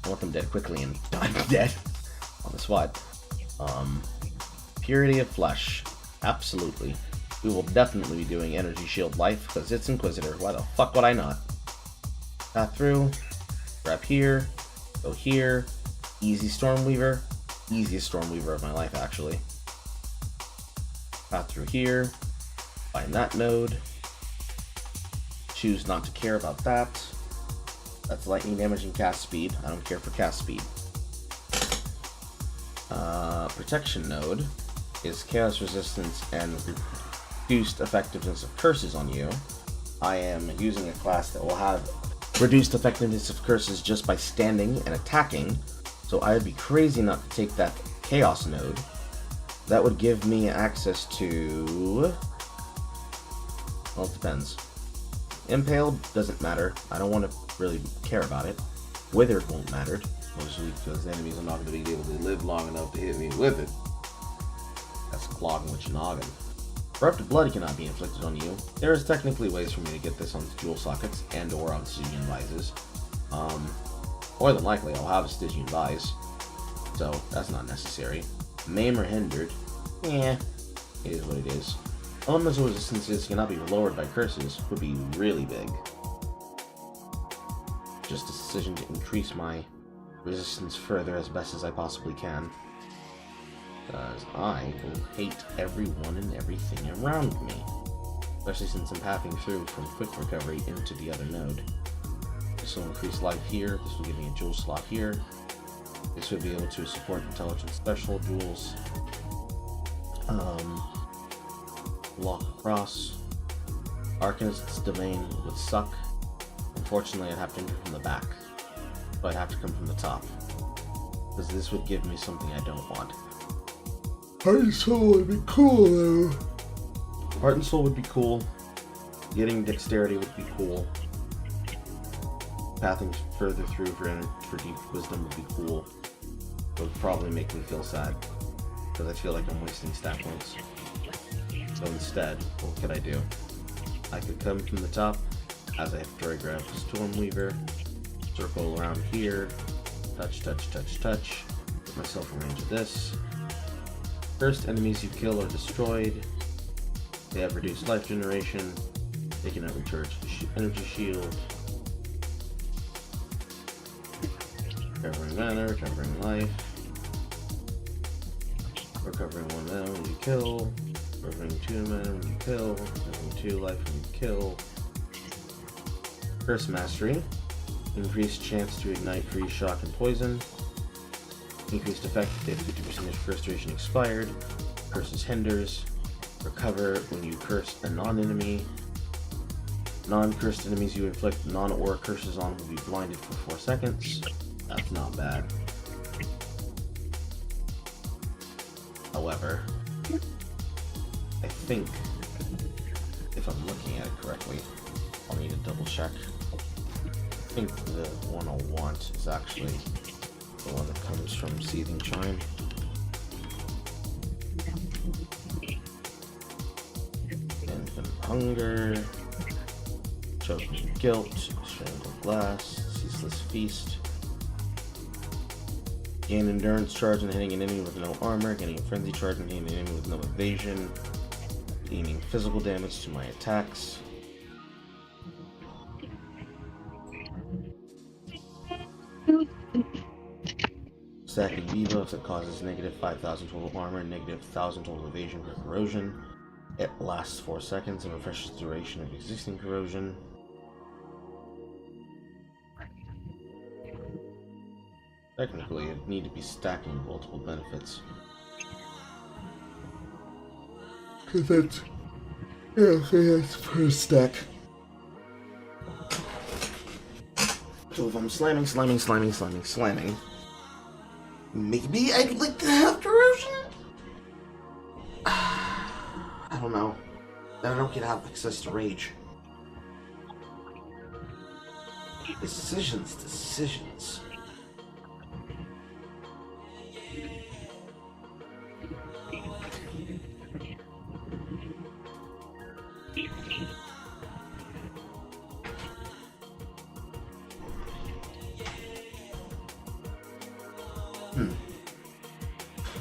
A: I want them dead quickly and I'm dead on the spot. Purity of Flesh, absolutely. We will definitely be doing Energy Shield Life, because it's Inquisitor, why the fuck would I not? Path through, grab here, go here, easy Stormweaver, easiest Stormweaver of my life actually. Path through here, find that node, choose not to care about that. That's lightning damage and cast speed, I don't care for cast speed. Protection node is chaos resistance and reduced effectiveness of curses on you. I am using a class that will have reduced effectiveness of curses just by standing and attacking, so I'd be crazy not to take that chaos node. That would give me access to... well, it depends. Impaled doesn't matter. I don't want to really care about it. Withered won't matter, mostly because enemies are not going to be able to live long enough to hit me with it. That's clogging with your noggin. Corrupted Blood cannot be inflicted on you. There is technically ways for me to get this on Jewel Sockets and or on Stygian Vises. More than likely I'll have a Stygian Vise, so that's not necessary. Maim or Hindered, it is what it is. Elemental resistances cannot be lowered by curses would be really big. Just a decision to increase my resistance further as best as I possibly can. Because I will hate everyone and everything around me. Especially since I'm pathing through from quick recovery into the other node. This will increase life here, this will give me a jewel slot here. This will be able to support intelligence special jewels. Walk across. Arcanist's Domain would suck. Unfortunately, I'd have to enter from the back. But I'd have to come from the top. Because this would give me something I don't want. Heart and Soul would be cool, though. Heart and Soul would be cool. Getting Dexterity would be cool. Pathing further through for Deep Wisdom would be cool. It would probably make me feel sad. Because I feel like I'm wasting stat points. So instead, what could I do? I could come from the top, as I have to grab Stormweaver, circle around here, touch, touch, touch, touch, put myself in range of this. First, enemies you kill are destroyed. They have reduced life generation. They cannot recharge energy shield. Recovering mana, recovering life. Recovering 1 mana when you kill. Recovering 2 mana when you kill. Recovering 2 life when you kill. Curse Mastery. Increased chance to ignite freeze, shock, and poison. Increased effect if 50% of curse duration expired. Curses hinders. Recover when you curse a non-enemy. Non-cursed enemies you inflict non-aura curses on will be blinded for 4 seconds. That's not bad. However, I think, if I'm looking at it correctly, I'll need to double check. I think the one I'll want is actually the one that comes from Seething Chime. Infinite Hunger, Choking Guilt, Strangled Glass, Ceaseless Feast. Gain Endurance charge and hitting an enemy with no armor, gaining a Frenzy charge and hitting an enemy with no evasion, gaining physical damage to my attacks. Stacking debuffs that causes negative 5,000 total armor and negative 1,000 total evasion for corrosion. It lasts 4 seconds and refreshes the duration of existing corrosion. Technically, it'd need to be stacking multiple benefits. That's, yeah, that's per stack. So if I'm slamming, maybe I'd like to have corrosion? I don't know. Then I don't get to have access to rage. Decisions.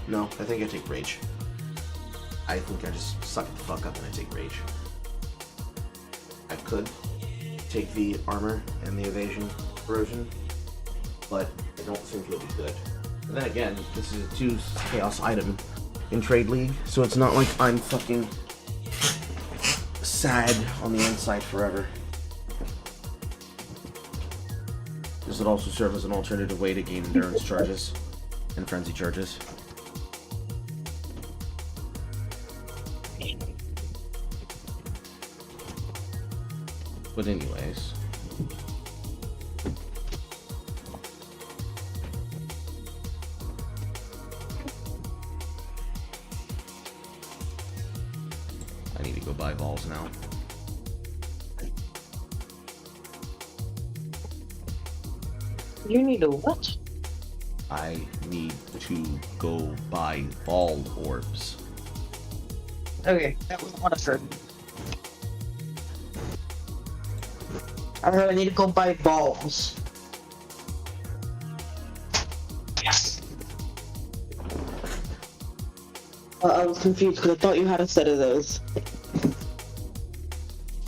A: No, I think I take rage. I think I just suck it the fuck up and I take rage. I could take the armor and the evasion corrosion, but I don't think it'll be good. But then again, this is a 2 chaos item in Trade League, so it's not like I'm fucking sad on the inside forever. This would also serve as an alternative way to gain endurance charges and frenzy charges. But anyways, I need to go buy balls now.
E: You need a what?
A: I need to go buy ball orbs.
E: Okay, that was what I heard. I heard I need to go buy balls. Yes. I was confused because I thought you had a set of those.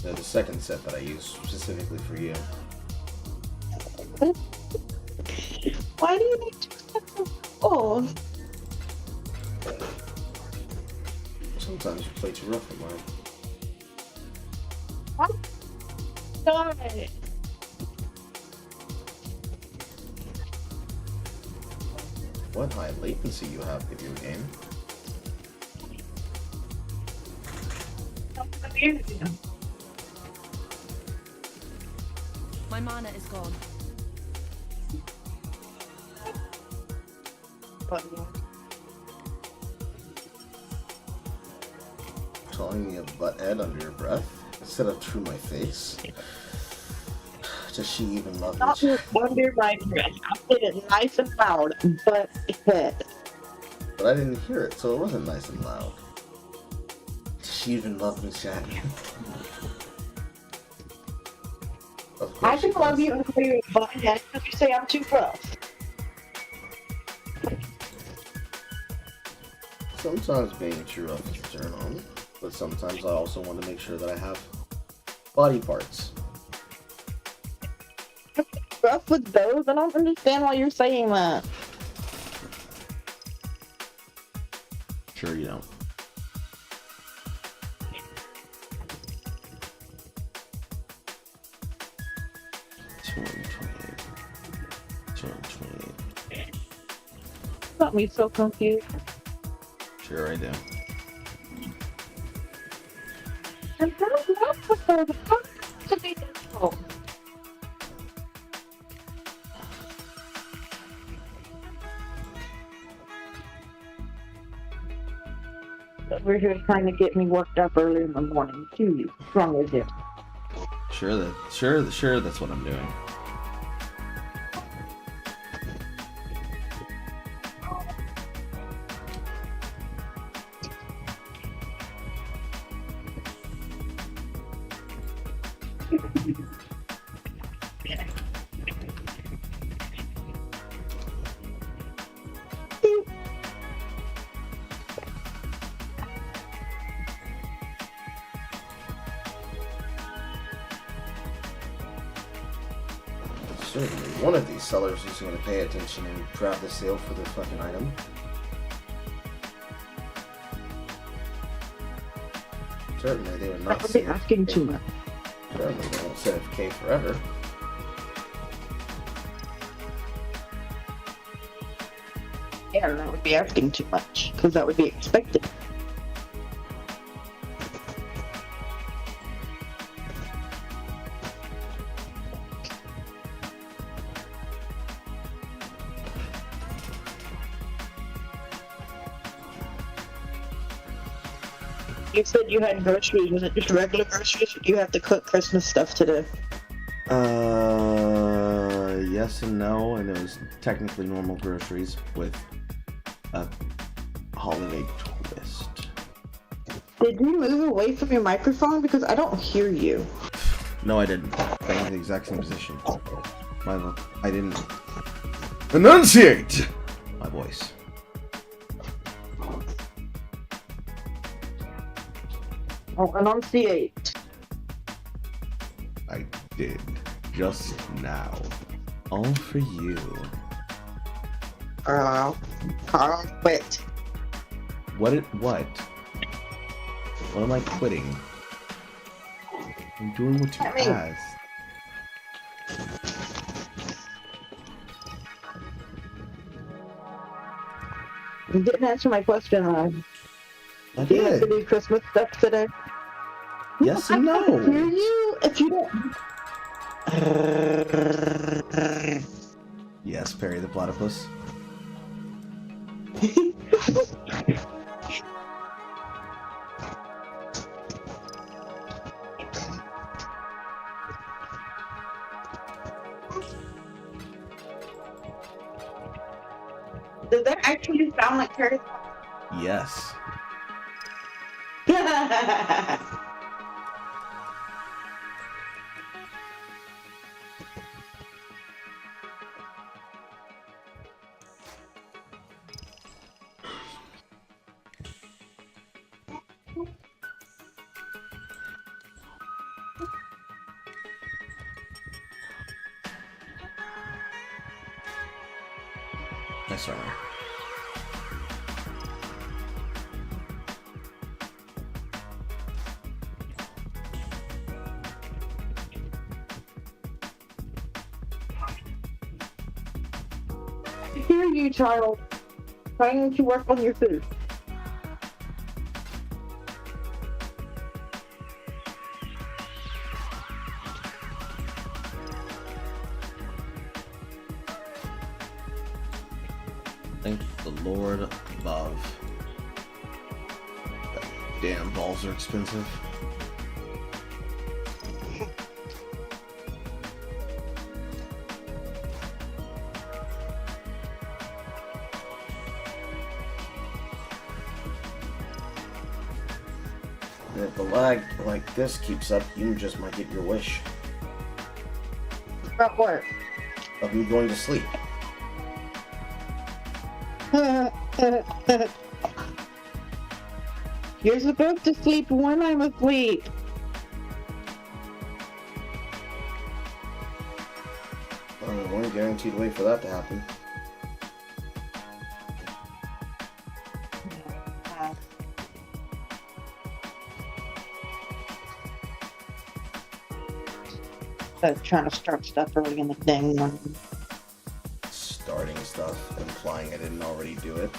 A: There's a second set that I use specifically for you.
E: Why do you need 2 sets of balls?
A: Sometimes you play too rough with mine.
E: What? God.
A: What high latency you have, video game.
B: My mana is gone.
A: Calling me a butthead under your breath instead of through my face. Does she even love
E: Not
A: me?
E: under my breath. I said it nice and loud, but head.
A: But I didn't hear it, so it wasn't nice and loud. Does she even love me, chat? Of course
E: I can
A: she
E: love
A: does.
E: you and call you a butthead because you say I'm too rough.
A: Sometimes being too rough is a turn on, but sometimes I also want to make sure that I have body parts.
E: Rough with those? I don't understand why you're saying that.
A: Sure you don't.
E: Got me so confused.
A: Sure I do.
E: And how's rough with those? How to be difficult? Over here trying to get me worked up early in the morning. Too strong as you.
A: Sure that's what I'm doing. Certainly, one of these sellers is going to pay attention and grab the sale for their fucking item. Certainly, they would not
E: That would be
A: save
E: asking
A: K.
E: too much.
A: Certainly, they won't save K forever.
E: Yeah, that would be asking too much, because that would be expected. you said you had groceries. Was it just regular groceries, or do you have to cook Christmas stuff today?
A: Yes and no, and it was technically normal groceries with a holiday twist.
E: Did you move away from your microphone? Because I don't hear you.
A: No, I didn't. I'm in the exact same position. I didn't enunciate my voice.
E: Oh, enunciate.
A: I did. Just now. All for you.
E: Carl quit.
A: What? What am I quitting? I'm doing what you asked.
E: You didn't answer my question.
A: I
E: Do you have to
A: did.
E: do Christmas stuff today?
A: Yes and
E: I can't hear
A: no.
E: you if you don't.
A: Yes, Perry the Platypus.
E: Does that actually sound like Curtis?
A: Yes. Nice armor.
E: I hear you, child. Trying to work on your food.
A: Thank the Lord above. Damn, balls are expensive. And if the lag like this keeps up, you just might get your wish
E: About what?
A: of me going to sleep.
E: You're supposed to sleep when I'm asleep.
A: There's one guaranteed way for that to happen.
E: Trying to start stuff early in the dang morning.
A: Starting stuff, implying I didn't already do it.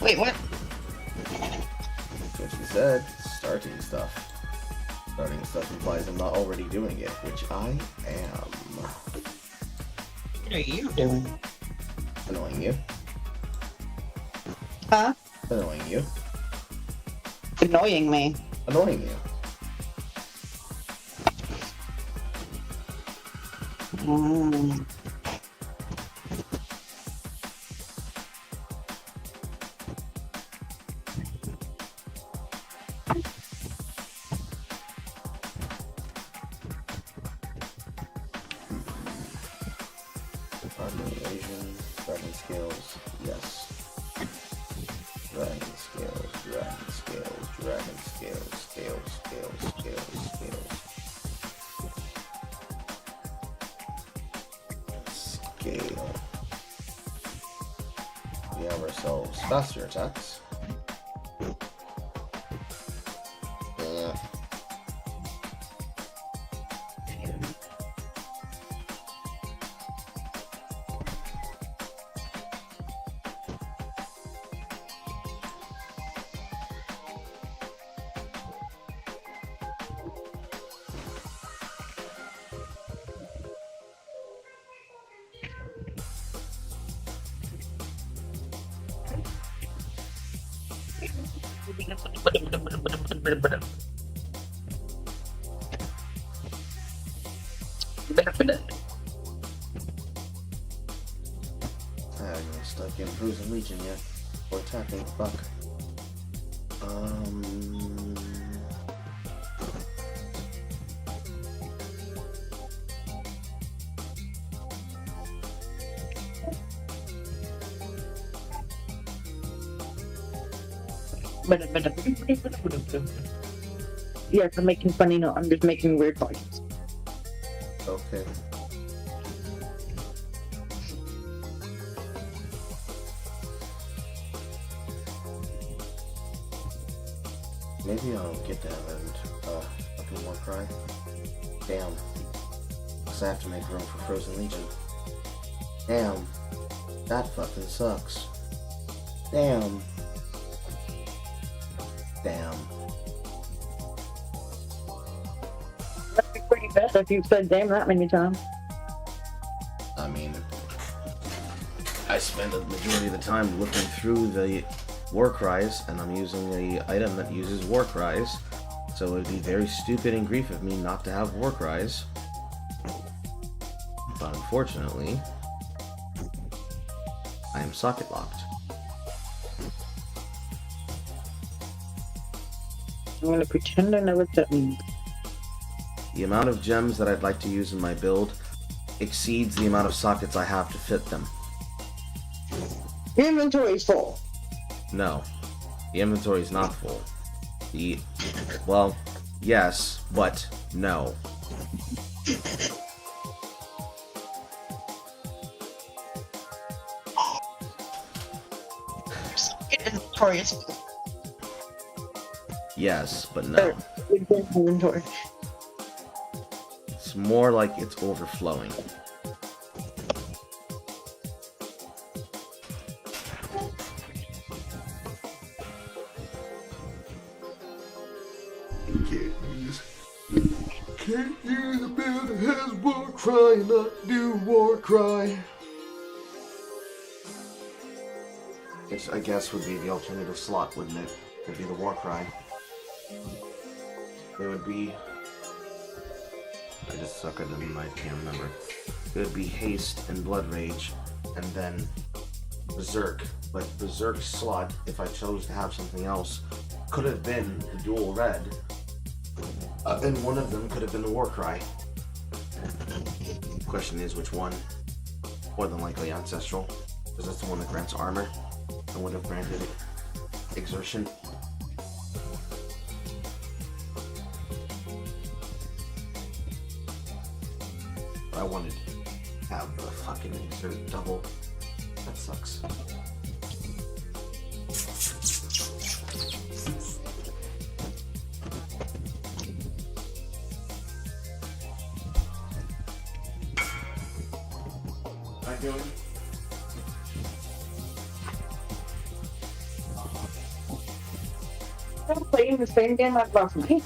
E: Wait, what?
A: That's what she said. Starting stuff. Starting stuff implies I'm not already doing it, which I am.
E: What are you doing?
A: Annoying you.
E: Huh?
A: Annoying you.
E: Annoying me.
A: Annoying you.
E: Mm.
A: Asian, dragon scales, yes. Dragon scales, dragon scales, dragon scales, scales. Scale. We have ourselves faster attacks. Yeah. I'm gonna start getting Frozen Legion yet. Or attacking, fuck.
E: Yes, I'm making funny no, I'm just making weird noises.
A: Okay. Maybe I'll get that and fucking more cry. Damn. Because I have to make room for Frozen Legion. Damn. That fucking sucks. Damn. Damn.
E: That'd be pretty bad if you said damn that many times.
A: I mean, I spend the majority of the time looking through the war cries, and I'm using the item that uses war cries, so it would be very stupid and grief of me not to have war cries. But unfortunately, I am socket locked.
E: I'm gonna pretend I know what that means.
A: The amount of gems that I'd like to use in my build exceeds the amount of sockets I have to fit them.
E: Your inventory's full.
A: No, the inventory is not full. Well, yes, but no.
E: Your inventory is full.
A: Yes, but no.
E: Inventory.
A: It's more like it's overflowing. Can't use a build that has war cry and not do war cry. Which I guess would be the alternative slot, wouldn't it? Would be the war cry. It would be... I just suck at them, I can't remember. It would be Haste and Blood Rage, and then Berserk. But Berserk's slot, if I chose to have something else, could have been the dual red. And one of them could have been the war cry. The question is which one? More than likely Ancestral, because that's the one that grants armor and would have granted exertion. But I wanted to have the fucking exert double. That sucks. Doing?
E: I'm playing the same game I've lost my hand.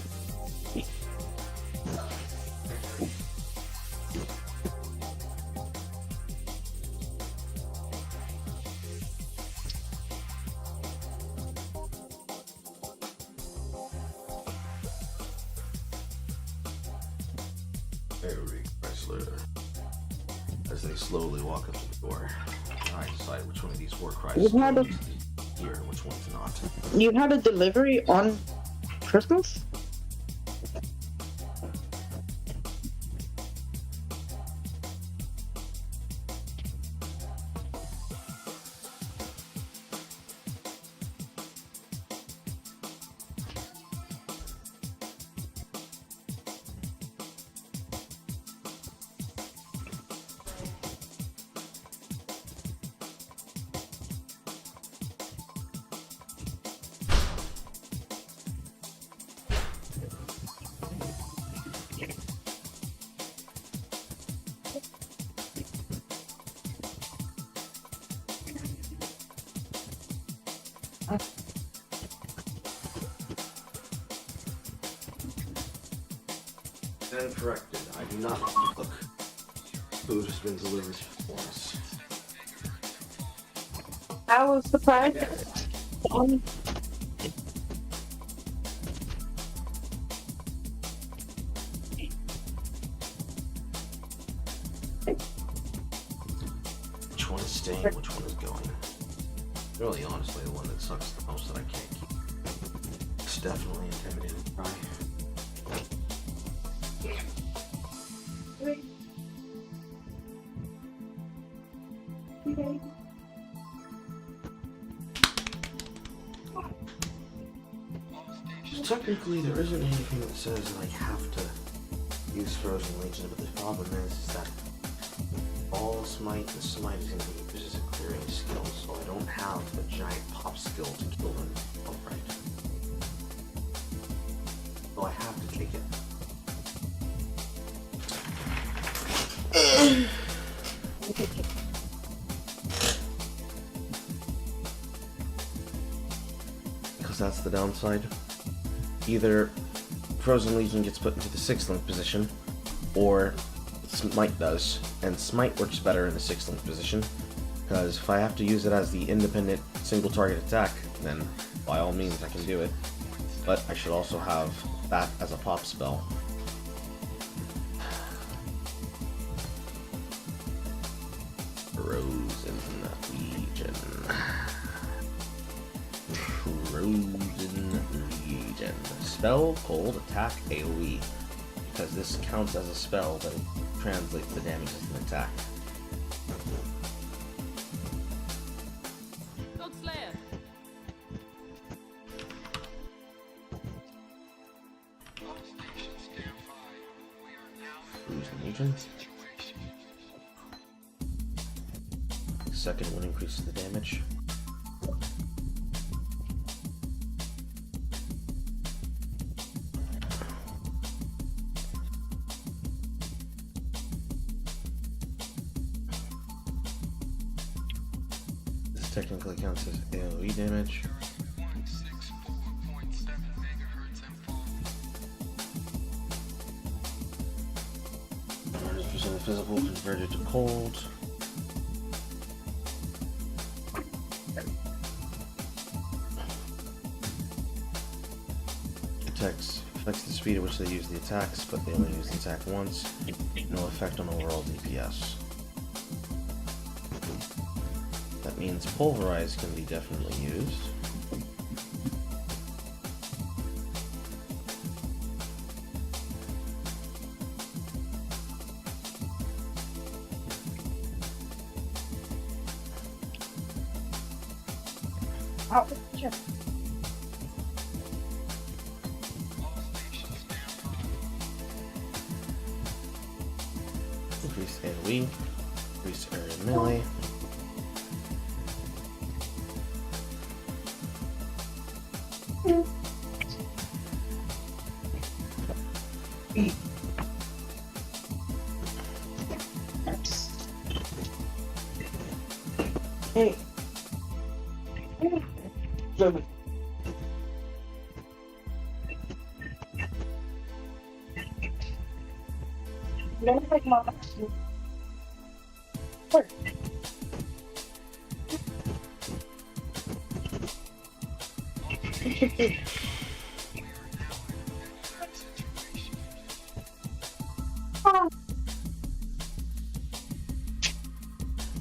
A: Eric Chrysler. As they slowly walk up to the door, I decide which one of these war cries is
E: had a-
A: here and which one's not.
E: You had a delivery on Christmas?
A: And corrected, I do not look. Food has been delivered for us.
E: I was surprised.
A: one is staying, which one is going. Really, honestly, the one that sucks the most that I can't keep. It's definitely intimidating to try. Technically, there isn't anything that says that I have to use Frozen Legion, but the problem is that all Smite, the Smite is going to be used as a clearing skill, so I don't have a giant pop skill to kill them outright. So I have to take it. Because that's the downside. Either Frozen Legion gets put into the 6th link position, or Smite does, and Smite works better in the 6th link position, because if I have to use it as the independent single target attack, then by all means I can do it, but I should also have that as a pop spell. Frozen Legion. Frozen Legion. Spell, cold, attack, AoE. Because this counts as a spell, but it translates the damage as an attack.
D: Dog Slayer.
A: Frozen Legion. Second one increases the damage. This technically counts as AoE damage. 100% of physical converted to cold. Affects the speed at which they use the attacks, but they only use the attack once. No effect on overall DPS. That means Pulverize can be definitely used.
E: Oh, sure.
A: Increase AoE, increase area melee.
E: Hey. So, don't take my Where?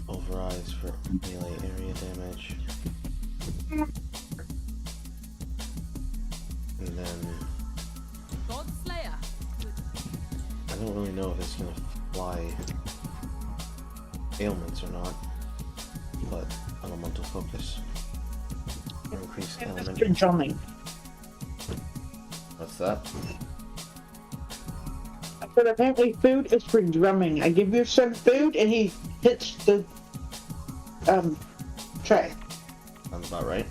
A: Overrise for melee area damage. And then
D: God Slayer.
A: I don't really know if it's gonna fly ailments or not, but elemental focus. Increased element.
E: Mr. Drumming.
A: What's that?
E: But apparently food is for drumming. I give your son food and he hits the tray.
A: Sounds about right.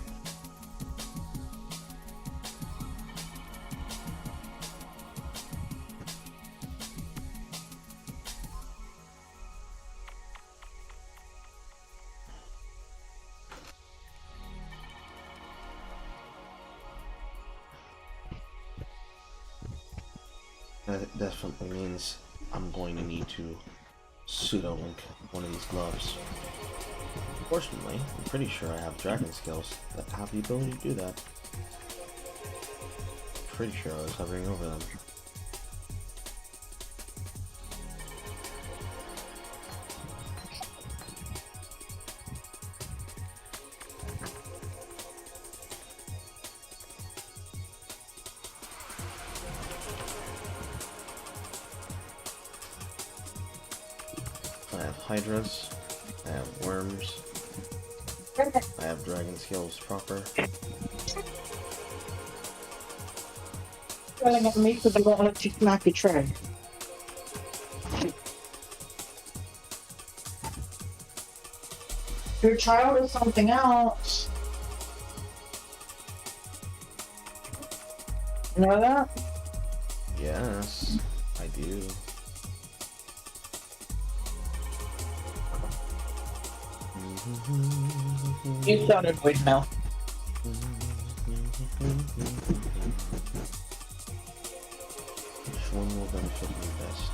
A: That definitely means I'm going to need to pseudo-link one of these gloves. Fortunately, I'm pretty sure I have dragon skills that have the ability to do that. Pretty sure I was hovering over them. hydras. I have worms. I have dragon scales proper.
E: Yelling at me because I won't let you smack your tray. Your child is something else. You know that?
A: Yes, I do.
E: You sound annoyed now.
A: Which one will benefit me best?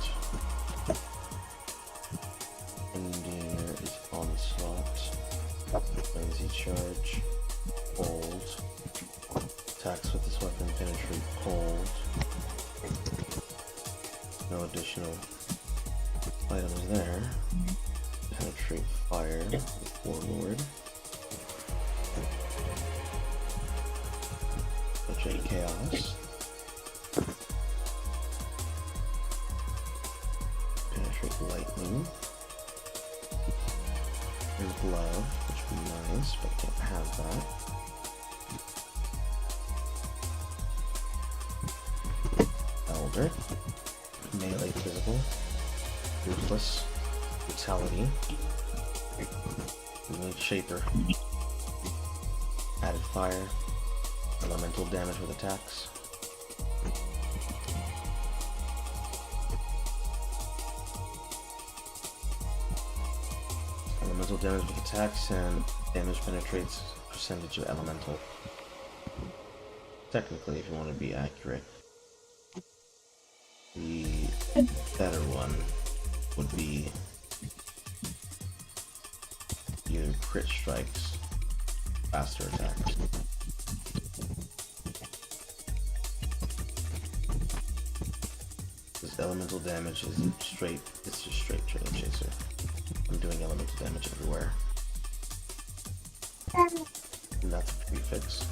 A: Engineer is onslaught. Frenzy charge. Hold. Attacks with this weapon penetrate cold. No additional items there. Penetrate fire with Warlord. Penetrate chaos. Penetrate lightning. And glove, which would be nice, but I can't have that. Elder. Melee physical. Ruthless. Brutality. We need Shaper. Added fire. Elemental damage with attacks. Elemental damage with attacks and damage penetrates percentage of elemental. Technically, if you want to be accurate. The better one would be either crit strikes, faster attacks. This elemental damage is straight, it's just straight Trail Chaser. I'm doing elemental damage everywhere. And that's a prefix.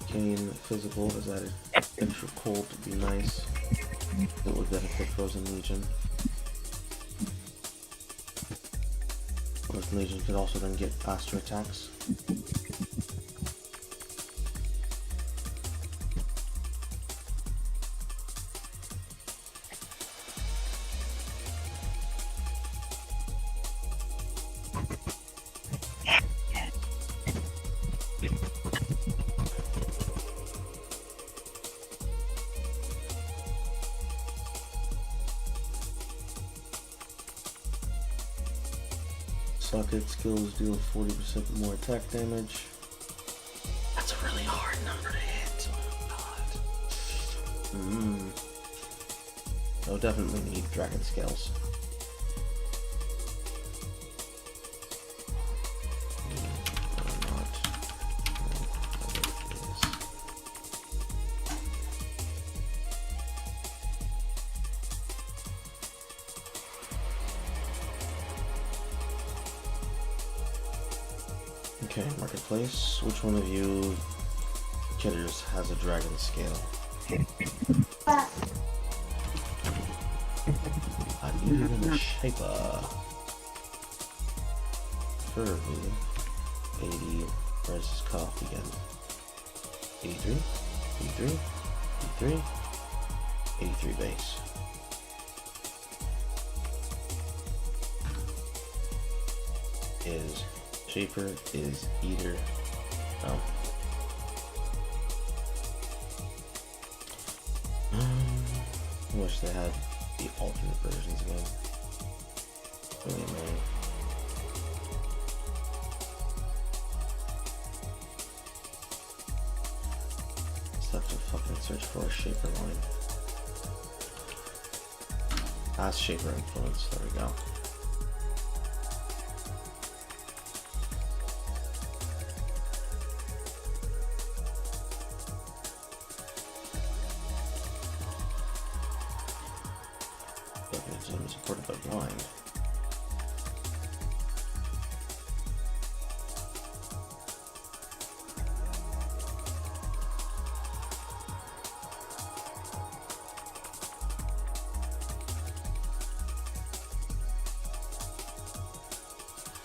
A: Cane physical is added extra cold to be nice. It would benefit Frozen Legion. Frozen Legion could also then get faster attacks. Socket skills deal 40% more attack damage. That's a really hard number to hit. Oh god. I'll definitely need dragon scales. Okay, marketplace. Which one of you kidders has a dragon scale? I need it in the shaper. Preferably 80. Where's his cutoff again? 83, 83, 83, 83 base. Is Shaper is Eater. Oh. I wish they had the alternate versions again. Really annoying. Just have to fucking search for a Shaper line. As Shaper influence. There we go. Supported by blind.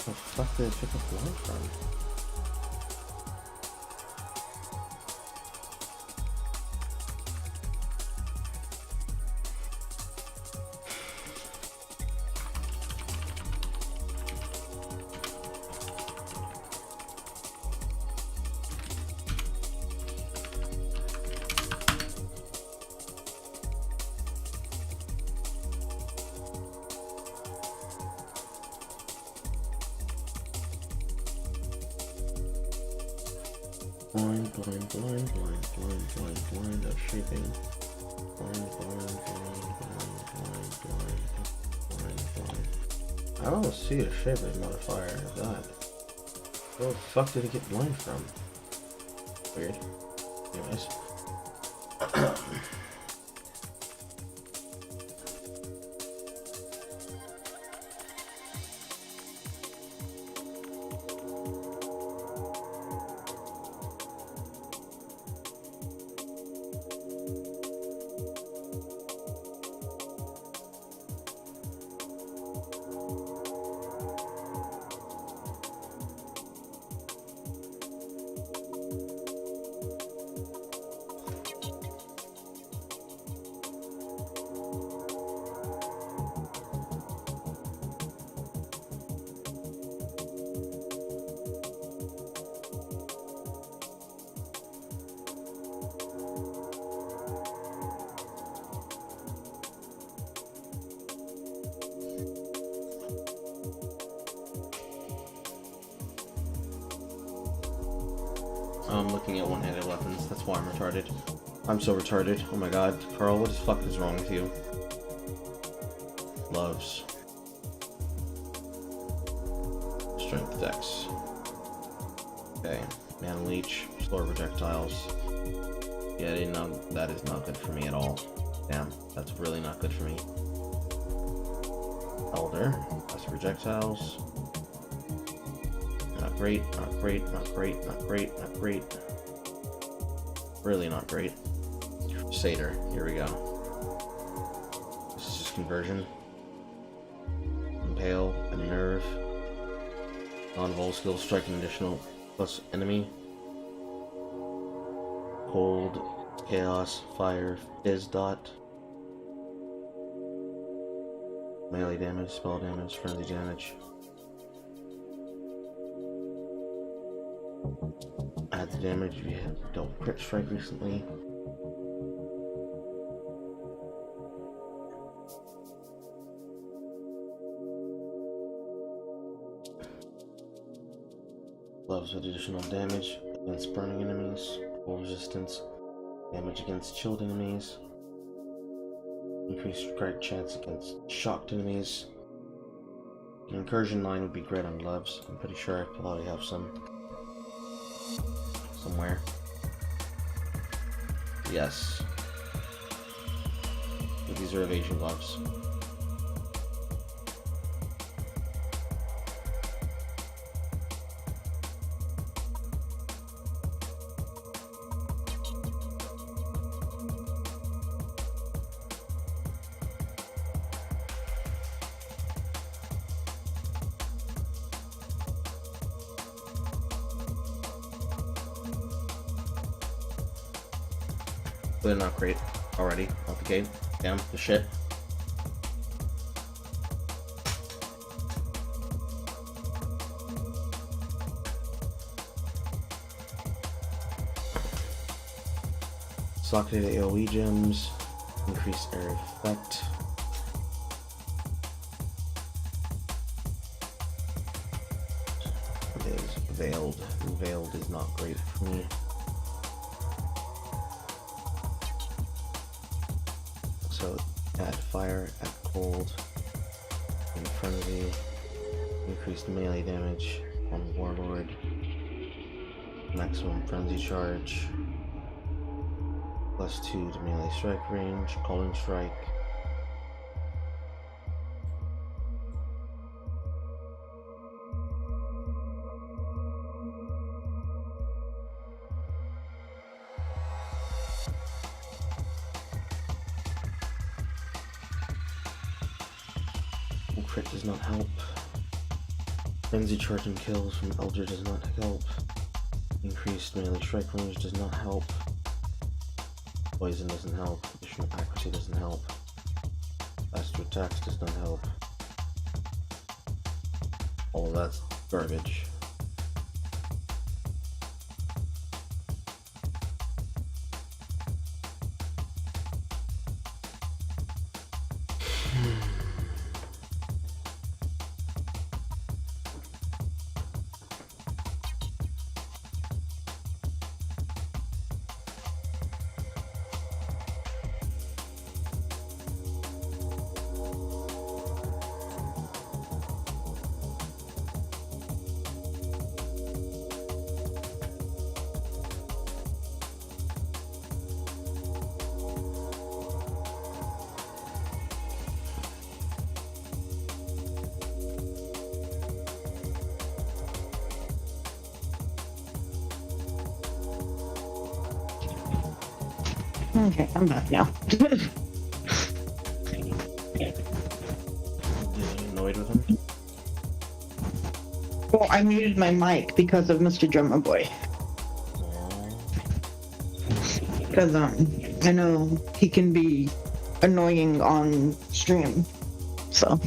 A: The fuck did I pick up blind from? Blind of shaping. Blind. I don't see a shaping modifier. God. Where the fuck did it get blind from? Weird. Anyways. I'm looking at one-handed weapons. That's why I'm retarded. I'm so retarded. Oh my god. Carl, what the fuck is wrong with you? Gloves. Strength dex. Okay. Mana leech. Slower projectiles. Yeah, that is not good for me at all. Damn. That's really not good for me. Elder. That's projectiles. Not great, not great, not great, not great, not great. Really not great. Crusader, here we go. This is just conversion. Impale, unnerve. Non-vol skill, strike an additional plus enemy. Cold, chaos, fire, fizz dot. Melee damage, spell damage, frenzy damage. Add the damage if you have dealt crit strike recently. Gloves with additional damage against burning enemies, cold resistance, damage against chilled enemies, increased strike chance against shocked enemies. An incursion line would be great on gloves. I'm pretty sure I probably have some somewhere. Yes. But these are evasion gloves. They're not great already. Out the gate. Damn, the shit. Socketed AoE gems. Increased area effect. It is veiled. Veiled is not great for me. So add fire, add cold, in frenzy, increased melee damage on warlord, maximum frenzy charge, +2 to melee strike range, calling strike. Crit does not help. Frenzy charging kills from Elder does not help. Increased melee strike range does not help. Poison doesn't help. Additional accuracy doesn't help. Faster attacks does not help. All of that's garbage.
E: Okay, I'm back now.
A: Are you annoyed with him?
E: Well, I muted my mic because of Mr. Drummer Boy. Because I know he can be annoying on stream. So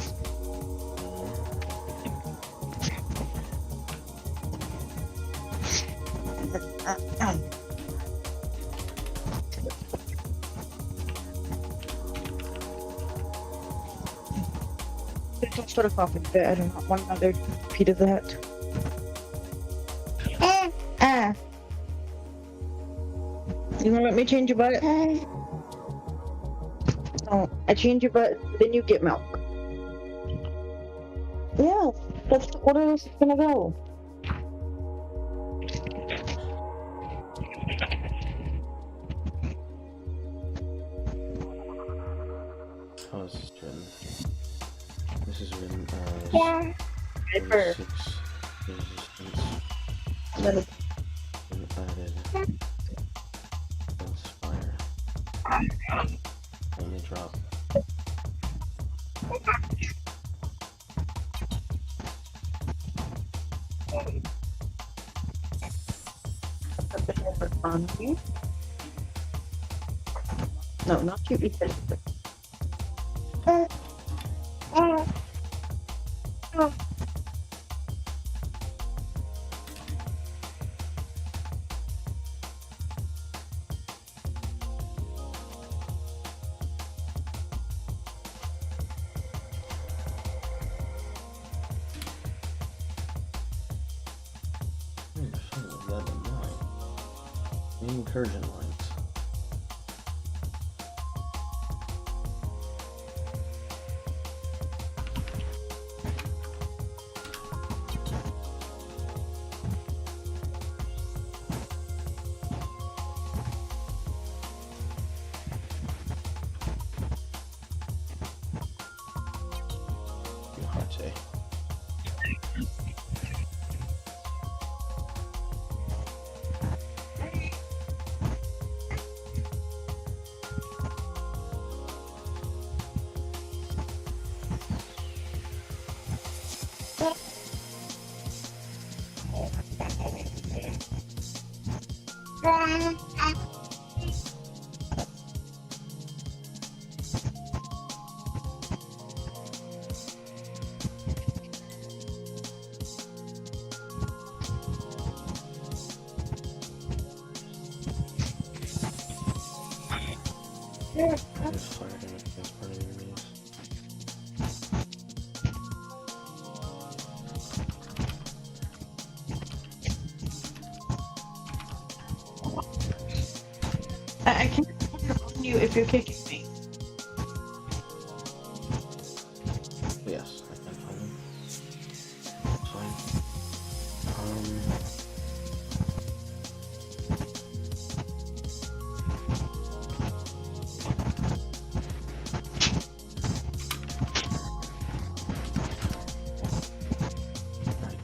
E: don't start off with that. I do not want another repeat of that. You wanna let me change your butt? No, I change your butt, then you get milk. Yeah, that's the order this is gonna go.
A: How is this written? This is written as
E: Viper.
A: 46 resistance.
E: That is-
A: And added inspire. Only drop.
E: On you. No, not you, Ethan.
A: Incursion lines. Hard to say. Just fire damage against part of your enemies.
E: I can't on you if you're kicking me.
A: Yes, I can find them. It's fine.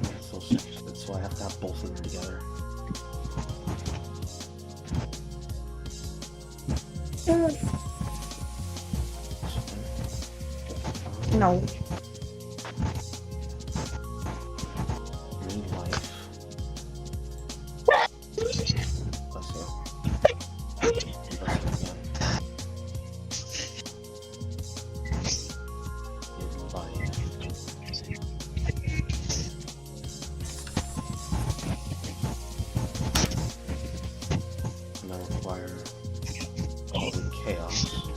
A: That's so sick. That's why I have to have both of them together.
E: No.
A: require chaos.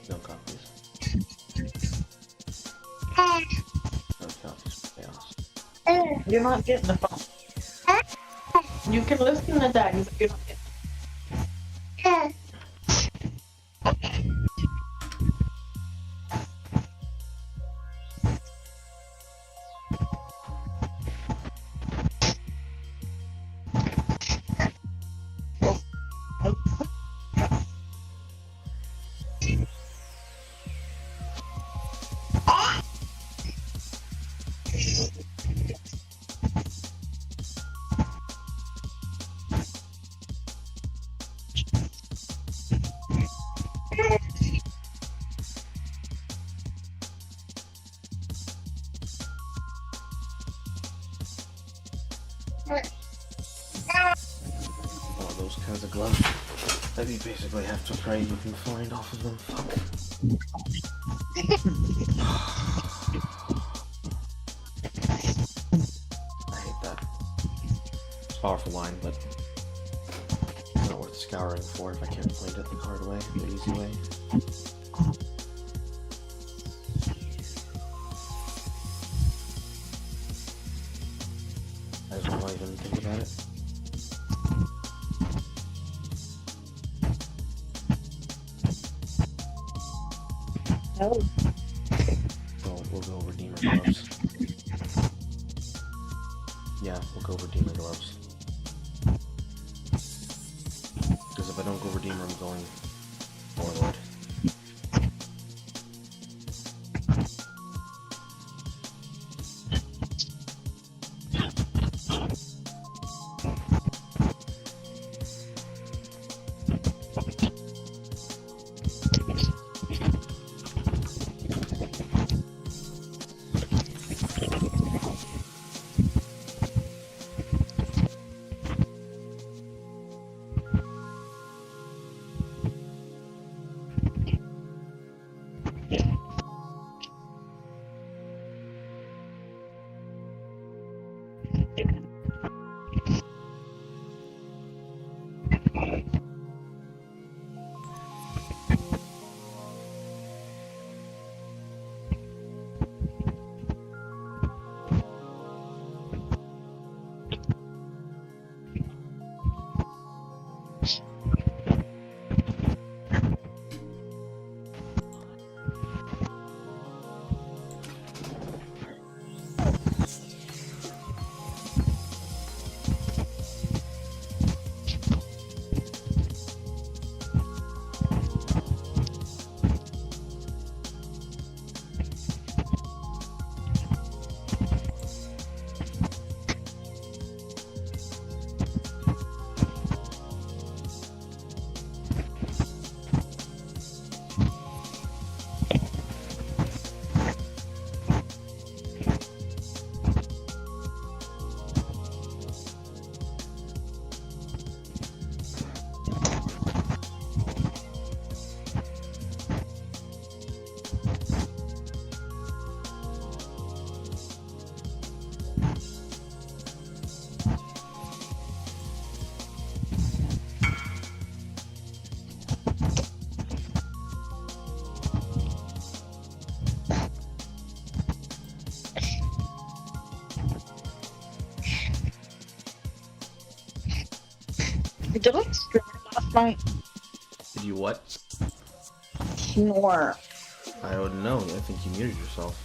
A: No copies. No copies for chaos.
E: You're not getting the phone. You can listen to that. You're not getting
A: All those kinds of gloves that you basically have to pray you can find off of them. Fuck. I hate that. It's a powerful line, but it's not worth scouring for if I can't find it the hard way, the easy way. I just don't even think about it.
E: no.
A: We'll go over Redeemer gloves. Yeah, we'll go Redeemer gloves. Because if I don't go Redeemer, I'm going Warlord.
E: Did I snore last night?
A: Did you what?
E: Snore.
A: I don't know. I think you muted yourself.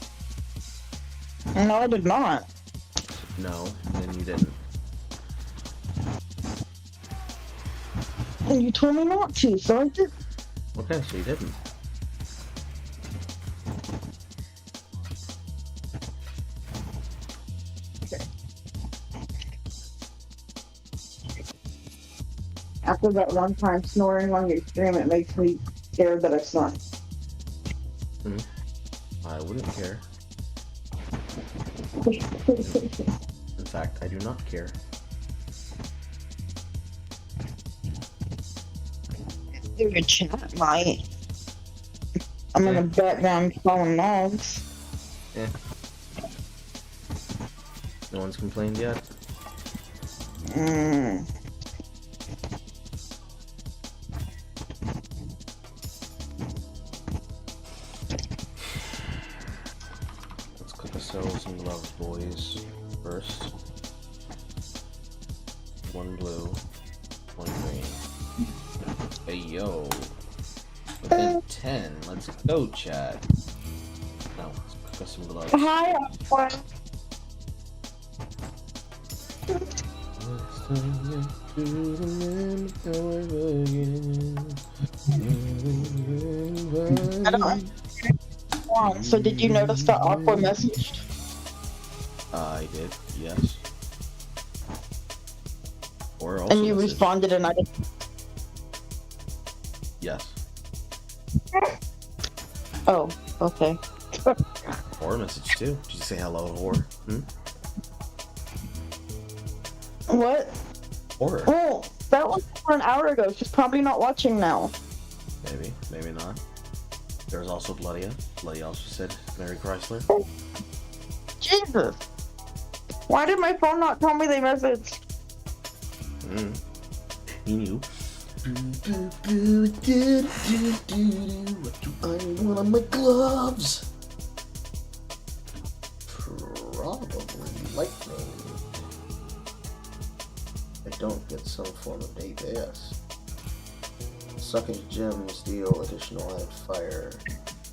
E: No, I did not.
A: No, then you didn't.
E: And you told me not to, so I did.
A: Okay, so you didn't.
E: After that one time snoring on your stream, it makes me scared that I snore.
A: I wouldn't care. In fact, I do not care.
E: In your chat, might. I'm in the background calling logs.
A: Eh. No one's complained yet? Let's cook ourselves some gloves, boys. First. 1 blue, 1 green. Hey, yo. Within 10. Let's go, Chad. Now, let's cook us some gloves.
E: Hi, everyone. I don't. So did you notice the Aqua message?
A: I did, yes. Or also
E: And you
A: message.
E: responded and I didn't.
A: Yes.
E: Oh, okay.
A: Or message too. Did you say hello, whore?
E: What?
A: Or
E: Oh, that was over an hour ago. She's probably not watching now.
A: maybe, maybe not. There's also Bloodia. Bloody also said Mary Chrysler.
E: Jesus. Why did my phone not tell me they messaged?
A: He knew. What do I want on my gloves? Probably lightning. I don't get some form of DPS. Sucking gems deal additional added fire.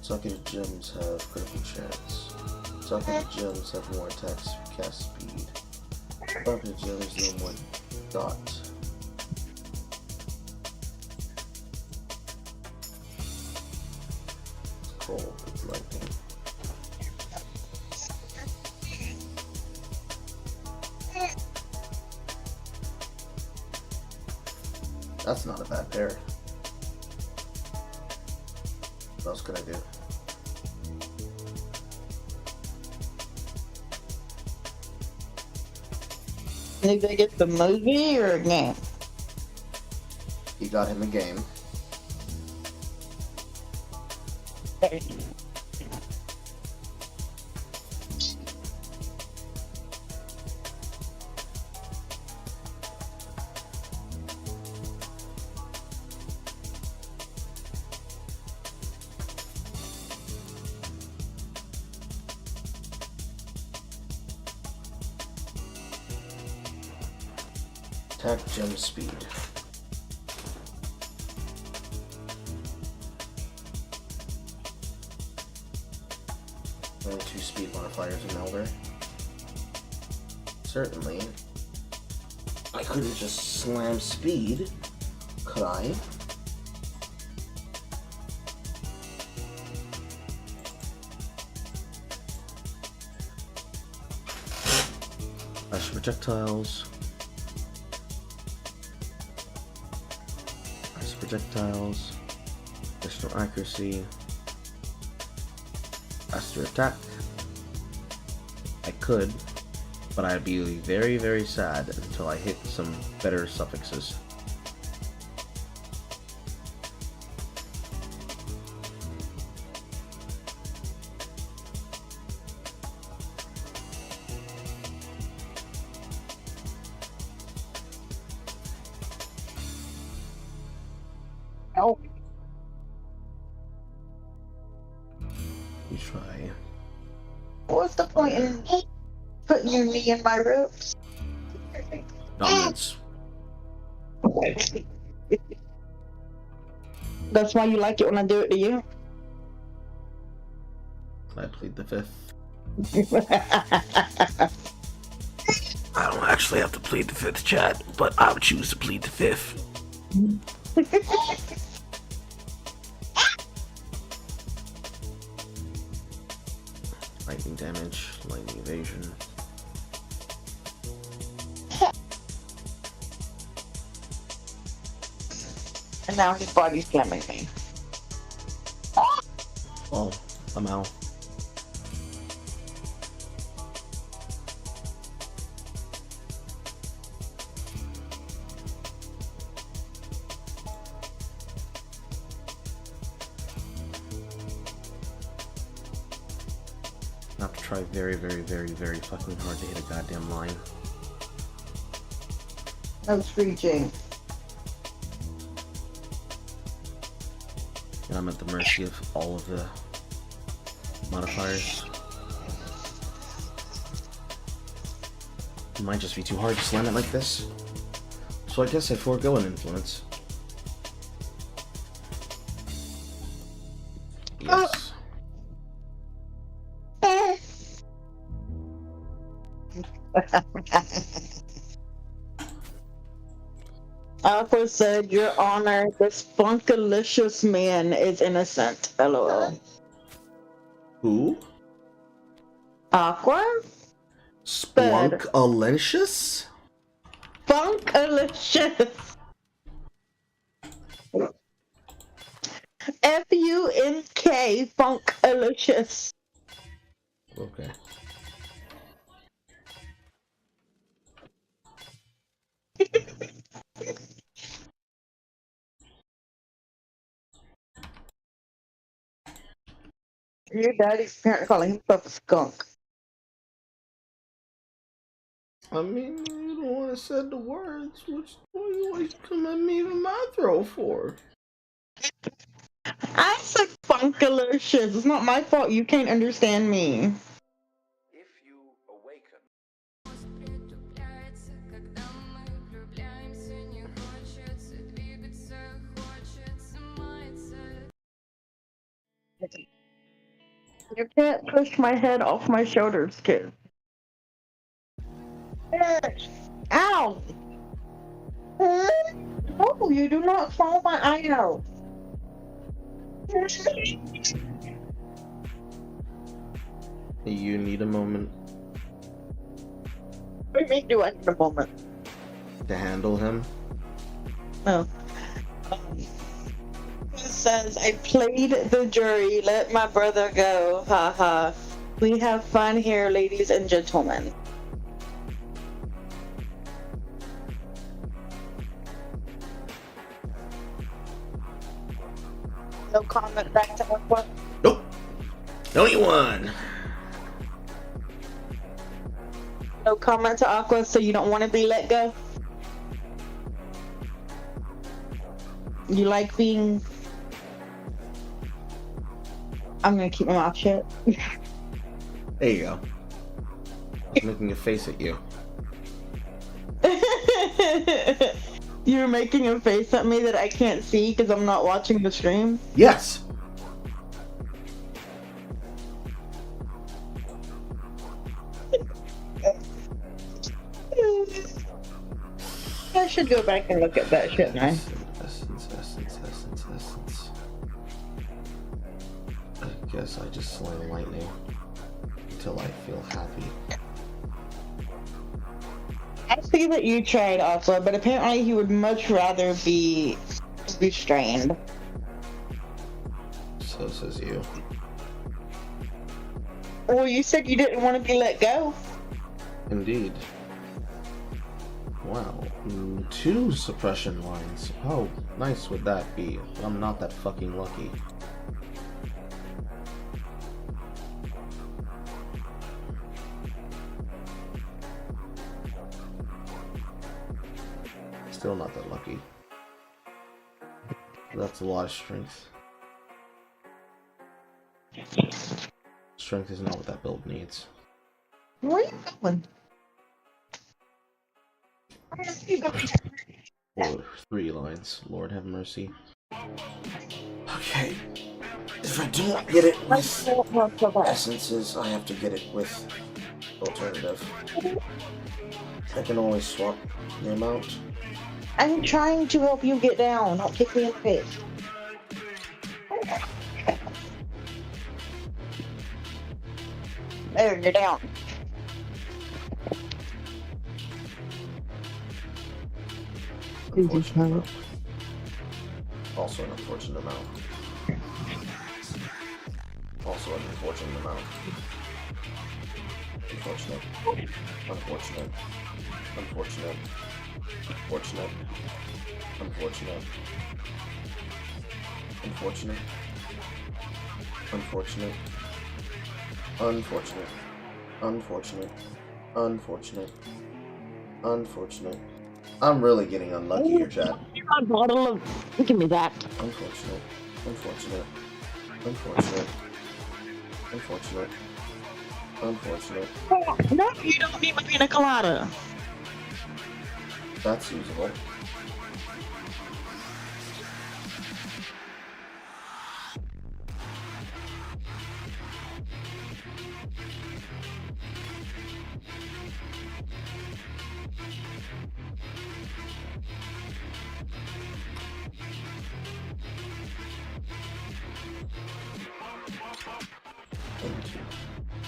A: Sucking gems have critical chance. Sucking gems have more attack cast speed. Sucking gems deal more dot. It's cold, it's lightning. That's not a bad pair. What else could I do?
E: Did they get the movie or a game?
A: He got him a game. Attack gem speed. Only 2 speed modifiers in Elder. Certainly. I couldn't just slam speed, could I? Lash projectiles. Projectiles, additional accuracy, faster attack. I could, but I'd be very, very sad until I hit some better suffixes.
E: Oh.
A: You try.
E: What's the point in putting your knee in my ribs?
A: Dominance.
E: That's why you like it when I do it to you?
A: I plead the 5th. I don't actually have to plead the 5th, chat, but I would choose to plead the 5th. Lightning damage, lightning evasion.
E: And now his body's slamming me.
A: Oh, I'm out. have to try very, very, very, very fucking hard to hit a goddamn line.
E: No screeching.
A: And I'm at the mercy of all of the modifiers. It might just be too hard to slam it like this. So I guess I forego an influence. Yes.
E: Aqua said, Your Honor, this funkalicious man is innocent. LOL.
A: Who?
E: Aqua?
A: Splunkalicious?
E: Funkalicious. F-U-N-K, funkalicious.
A: Okay.
E: Your daddy's apparently calling himself a skunk.
A: I mean, you don't want to say the words. What you always come at me with my throat for?
E: I said funkalicious. It's not my fault you can't understand me.
F: If you awaken,
E: You can't push my head off my shoulders, kid. Ow! No, you do not fall my eye out.
A: You need a moment
E: What do you mean, do I need a moment?
A: to handle him.
E: No. It says, I played the jury, let my brother go. Ha ha. We have fun here, ladies and gentlemen. No comment back to Aqua.
A: Nope. Only one.
E: No comment to Aqua, so you don't want to be let go? You like being... I'm gonna keep my mouth shut.
A: There you go. I was making a face at you.
E: You're making a face at me that I can't see because I'm not watching the stream?
A: Yes.
E: I should go back and look at that, shouldn't I?
A: Essence. I guess I just slay lightning until I feel happy.
E: I see that you tried Aqua, but apparently he would much rather be restrained.
A: So says you.
E: Well, you said you didn't want to be let go.
A: Indeed. Wow. 2 suppression lines. How nice would that be? I'm not that fucking lucky. Still not that lucky. That's a lot of strength. Strength is not what that build needs.
E: Where are you going? Where are you going?
A: Or 3 lines. Lord have mercy. Okay. If I don't get it with essences, I have to get it with alternative. I can always swap the amount.
E: I'm trying to help you get down. Don't kick me in the face. There, you're down.
A: Unfortunate amount. Also an unfortunate amount. Also an unfortunate amount. Unfortunate. Unfortunate. Unfortunate. Unfortunate. Unfortunate. Unfortunate. Unfortunate. Unfortunate. Unfortunate. Unfortunate. Unfortunate. I'm really getting unlucky here, Chad.
E: A bottle of. Give me that.
A: Unfortunate. Unfortunate. Unfortunate. Unfortunate. Unfortunate.
E: No, you don't need my pina colada.
A: That's usable.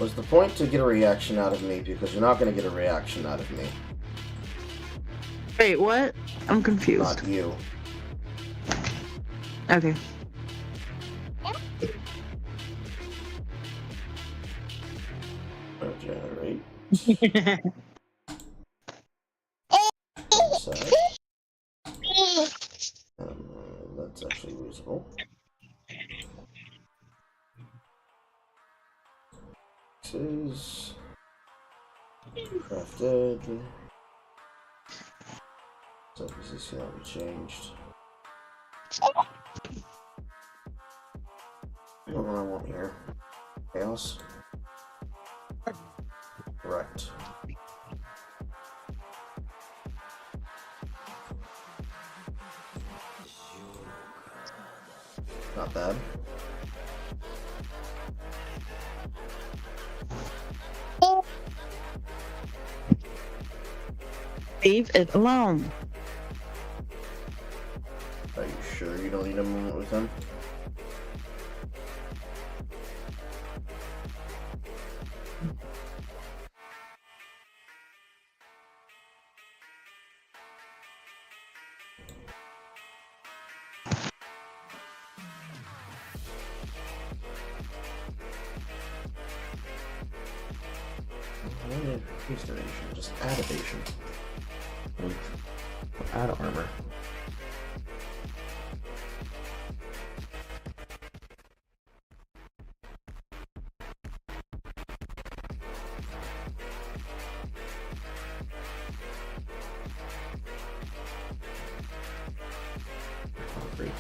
A: Was the point to get a reaction out of me? Because you're not going to get a reaction out of me.
E: Wait, what? I'm confused.
A: Not you.
E: Okay.
A: Regenerate. That's actually usable. This is crafted. So this cannot be changed. What do I want here? Chaos? Correct. Not bad.
E: Leave it alone.
A: Are you sure you don't need a moment with him? Increase duration, just add evasion. Add armor. Great.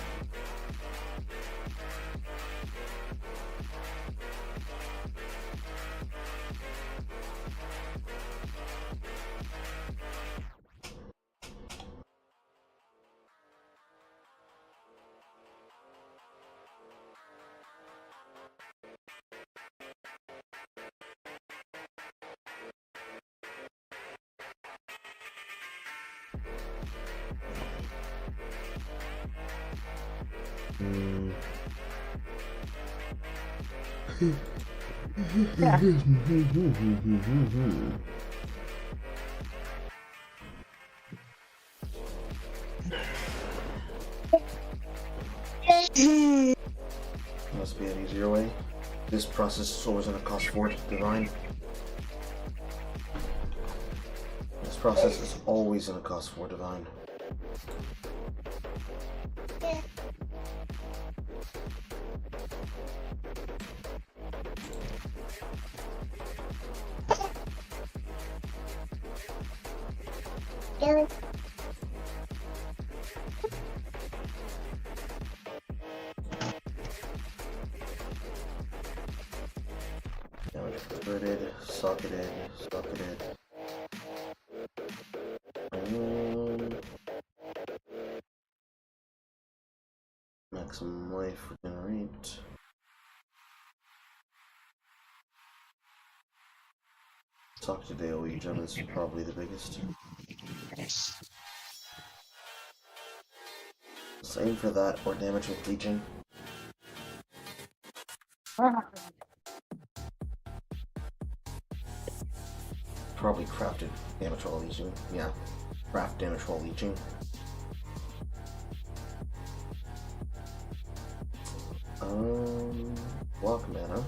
A: Must be an easier way. This process is always going to cost 4 divine. This process is always going to cost 4 divine. Damage converted, socketed, socketed. Maximum life regenerate. Socketed AoE gem is probably the biggest. Same for that, or damage with leeching. Probably crafted damage while leeching. Yeah, craft damage while leeching. Block mana.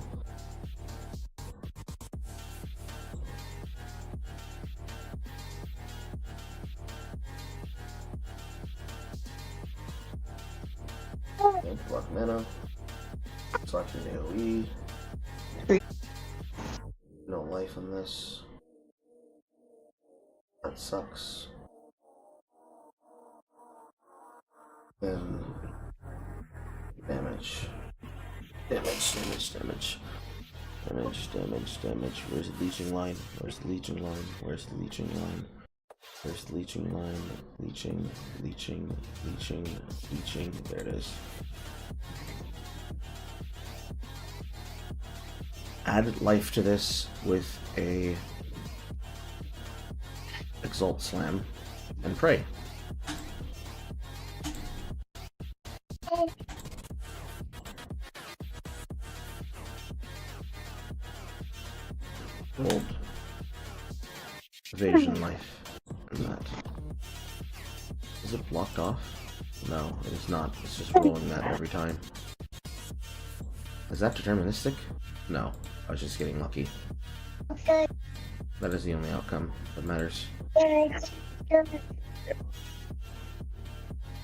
A: Okay, block mana. Select an AoE. No life on this. That sucks. Then damage. Damage. Where's the leeching line? Where's the leeching line? Where's the leeching line? Where's the leeching line? Leeching. There it is. Add life to this with a Exalt Slam and pray. Gold. Evasion life. And that. Is it blocked off? No, it is not. It's just rolling that every time. Is that deterministic? No, I was just getting lucky.
E: Okay.
A: That is the only outcome that matters.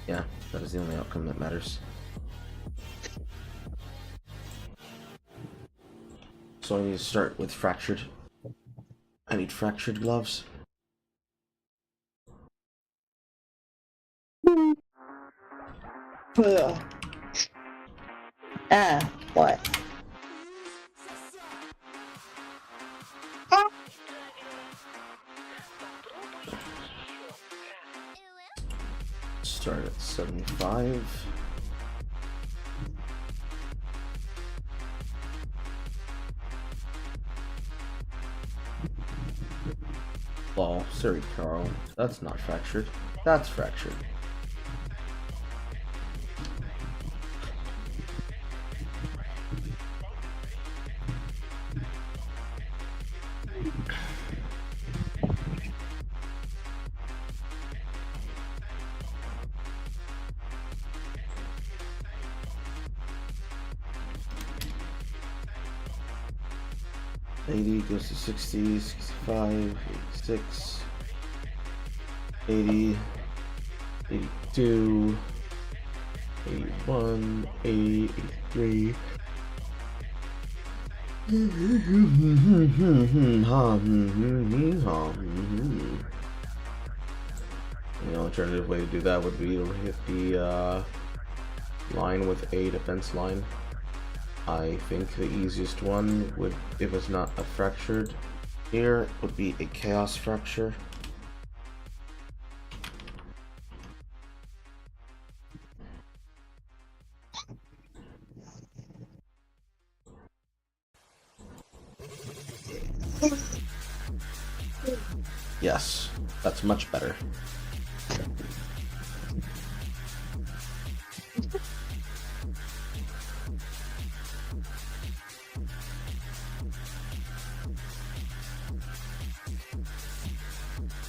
A: Yeah, that is the only outcome that matters. So I need to start with fractured. I need fractured gloves.
E: What?
A: Start at 75. Well, sorry, Carl. That's not fractured. That's fractured. Goes to 60, 65, 86, 80, 82, 81, 80, 83. The alternative way to do that would be to hit the line with a defense line. I think the easiest one would, if it's not a fractured here, would be a chaos fracture. Yes, that's much better.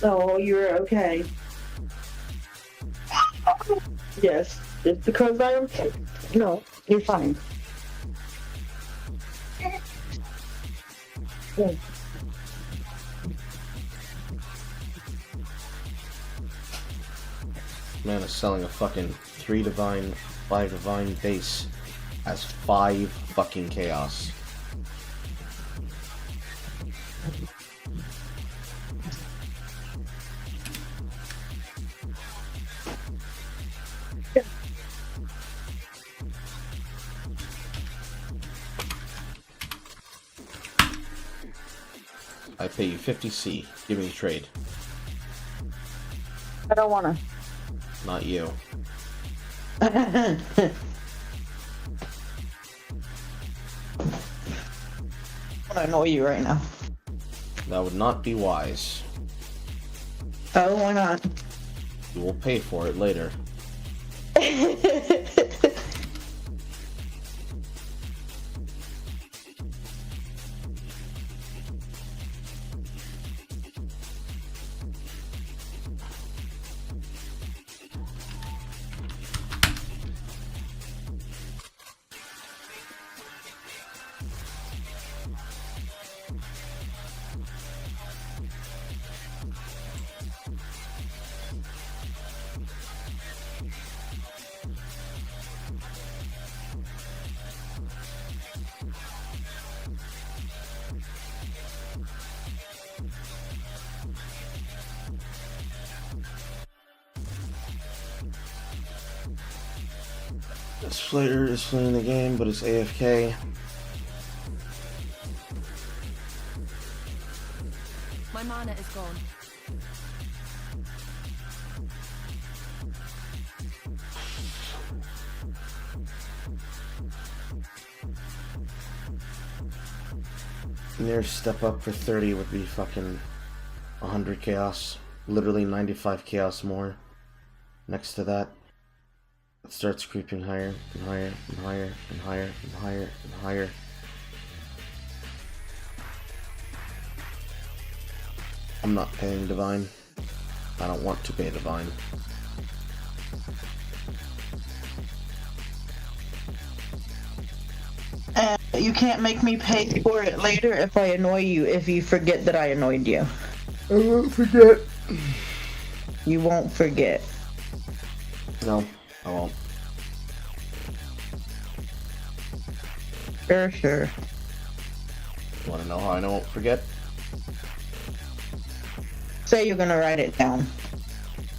E: Oh, you're okay. Yes, just because I'm... No, you're fine. Yeah.
A: Man is selling a fucking 3 divine, 5 divine base as 5 fucking chaos. I pay you 50C. Give me a trade.
E: I don't wanna.
A: Not you.
E: I annoy you right now.
A: That would not be wise.
E: Oh, why not?
A: You will pay for it later. This player is playing the game, but it's AFK.
D: My mana is gone.
A: Near step up for 30 would be fucking 100 chaos. Literally 95 chaos more. Next to that, it starts creeping higher and higher and higher and higher and higher and higher. I'm not paying Divine. I don't want to pay Divine.
E: And you can't make me pay for it later if I annoy you, if you forget that I annoyed you.
A: I won't forget.
E: You won't forget.
A: No, I won't.
E: Sure.
A: Want to know how I won't forget?
E: Say you're gonna write it down.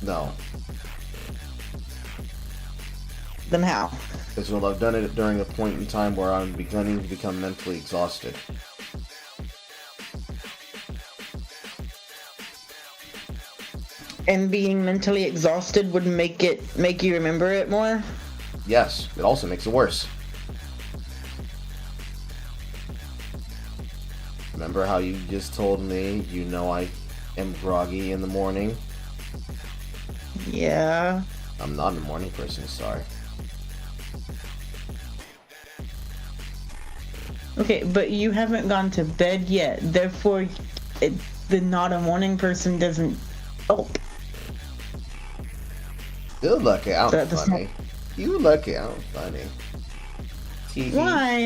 A: No.
E: Then how?
A: Because well, I've done it during a point in time where I'm beginning to become mentally exhausted.
E: And being mentally exhausted would make you remember it more?
A: Yes, it also makes it worse. Remember how you just told me you know I am groggy in the morning?
E: Yeah.
A: I'm not a morning person, sorry.
E: Okay, but you haven't gone to bed yet. Therefore, the not a morning person doesn't help.
A: You lucky I'm
E: That's
A: funny.
E: not-
A: You lucky I'm funny. TV.
E: Why?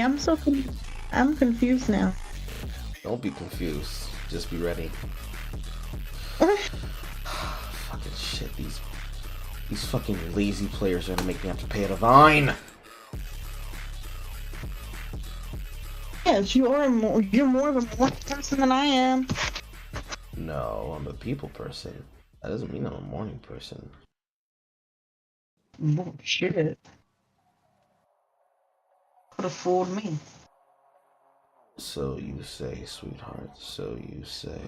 E: I'm confused now.
A: Don't be confused. Just be ready. Fucking shit, these fucking lazy players are gonna make me have to pay a Divine.
E: Yes, you're more of a morning person than I am.
A: No, I'm a people person. That doesn't mean I'm a morning person.
E: Bullshit. Could have fooled me.
A: So you say, sweetheart. So you say.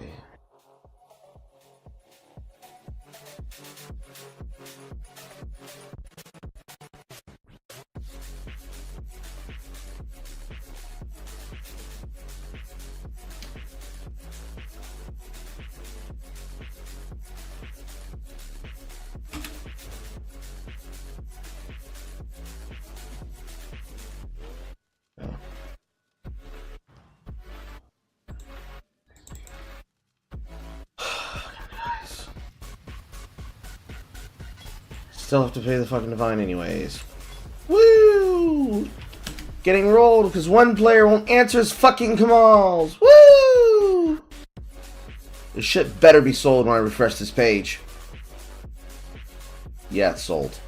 A: Still have to pay the fucking Divine anyways. Woo! Getting rolled because one player won't answer his fucking commands. Woo! This shit better be sold when I refresh this page. Yeah, it's sold.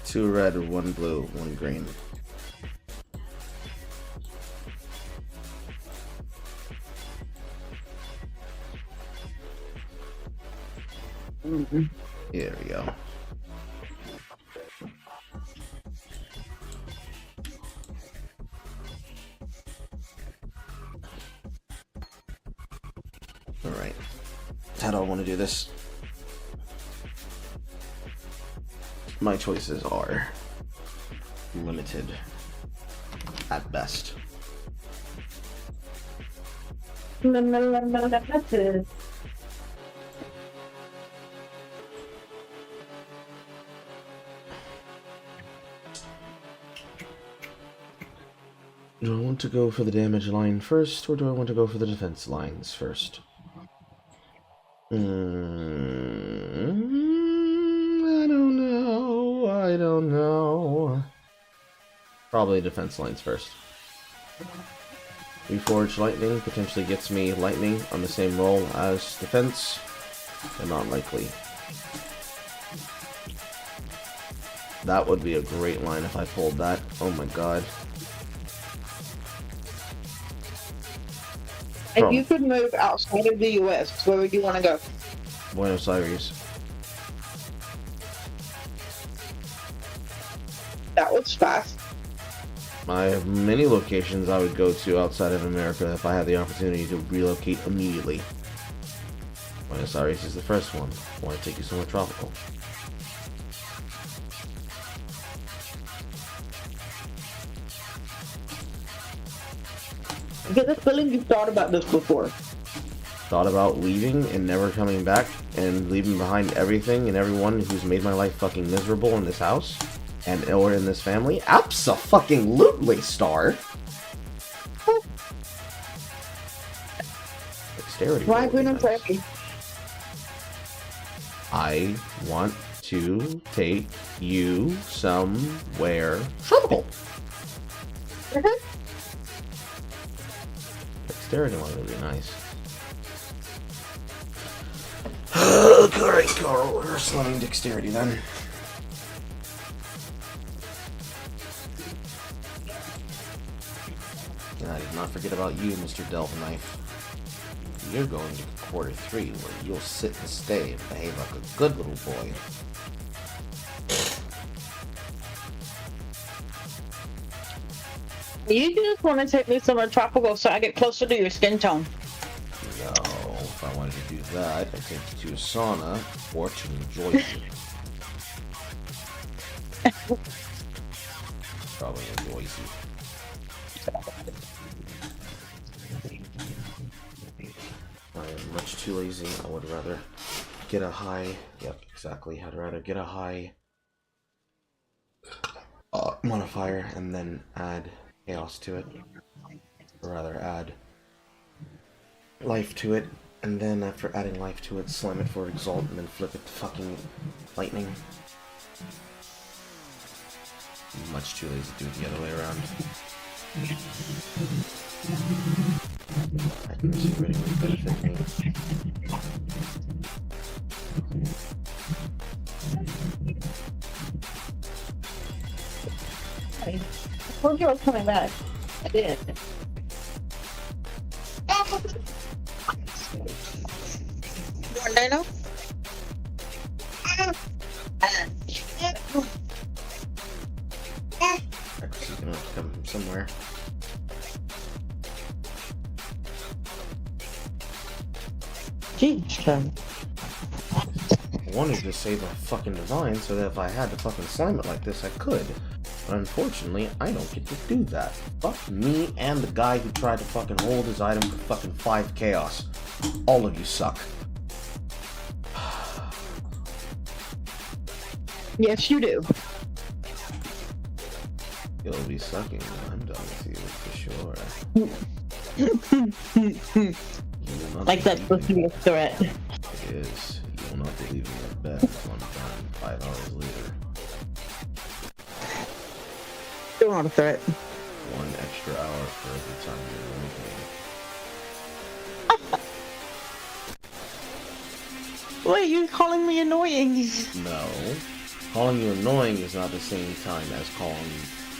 A: Two red, one blue, one green. Here we go. Alright. How do I want to do this? My choices are limited at best. Do I want to go for the damage line first, or do I want to go for the defense lines first? I don't know. Probably defense lines first. Reforged Lightning potentially gets me Lightning on the same roll as Defense, but not likely. That would be a great line if I pulled that. Oh my god.
E: If you could move outside of the US, where would you want to go?
A: Buenos Aires.
E: That was fast.
A: I have many locations I would go to outside of America if I had the opportunity to relocate immediately. Buenos Aires is the first one. I want to take you somewhere tropical.
E: I get the feeling you've thought about this before.
A: Thought about leaving and never coming back and leaving behind everything and everyone who's made my life fucking miserable in this house and or in this family? Abso-fucking-lutely, Star! Dexterity.
E: Why
A: would be
E: Bruno Preppy?
A: I want to take you somewhere tropical. Dexterity one would be nice. Alright, Carl, we're slamming dexterity then. And I did not forget about you, Mr. Delve Knife. You're going to quarter 3, where you'll sit and stay and behave like a good little boy.
E: You just want to take me somewhere tropical so I get closer to your skin tone.
A: No, if I wanted to do that, I'd take you to a sauna or to enjoy you. Probably enjoy you. I am much too lazy. I would rather get a high. Yep, exactly. I'd rather get a high modifier and then add chaos to it. Or rather, add life to it, and then after adding life to it, slam it for exalt, and then flip it to fucking lightning. Much too lazy to do it the other way around. I can see really would benefit me.
E: I told you I was coming back. I did. You want Dino?
A: Actually, gonna have to come from somewhere.
E: Jeez,
A: I wanted to save a fucking divine so that if I had to fucking slam it like this, I could. But unfortunately, I don't get to do that. Fuck me and the guy who tried to fucking hold his item for fucking 5 chaos. All of you suck.
E: yes, you do.
A: You'll be sucking when I'm done with you, for sure.
E: Like that's supposed to be a threat.
A: It is. You will not believe me at best when I'm done 5 hours later.
E: Still not a threat.
A: 1 extra hour for every time you're with me.
E: Wait, you're calling me annoying.
A: No. Calling you annoying is not the same time as calling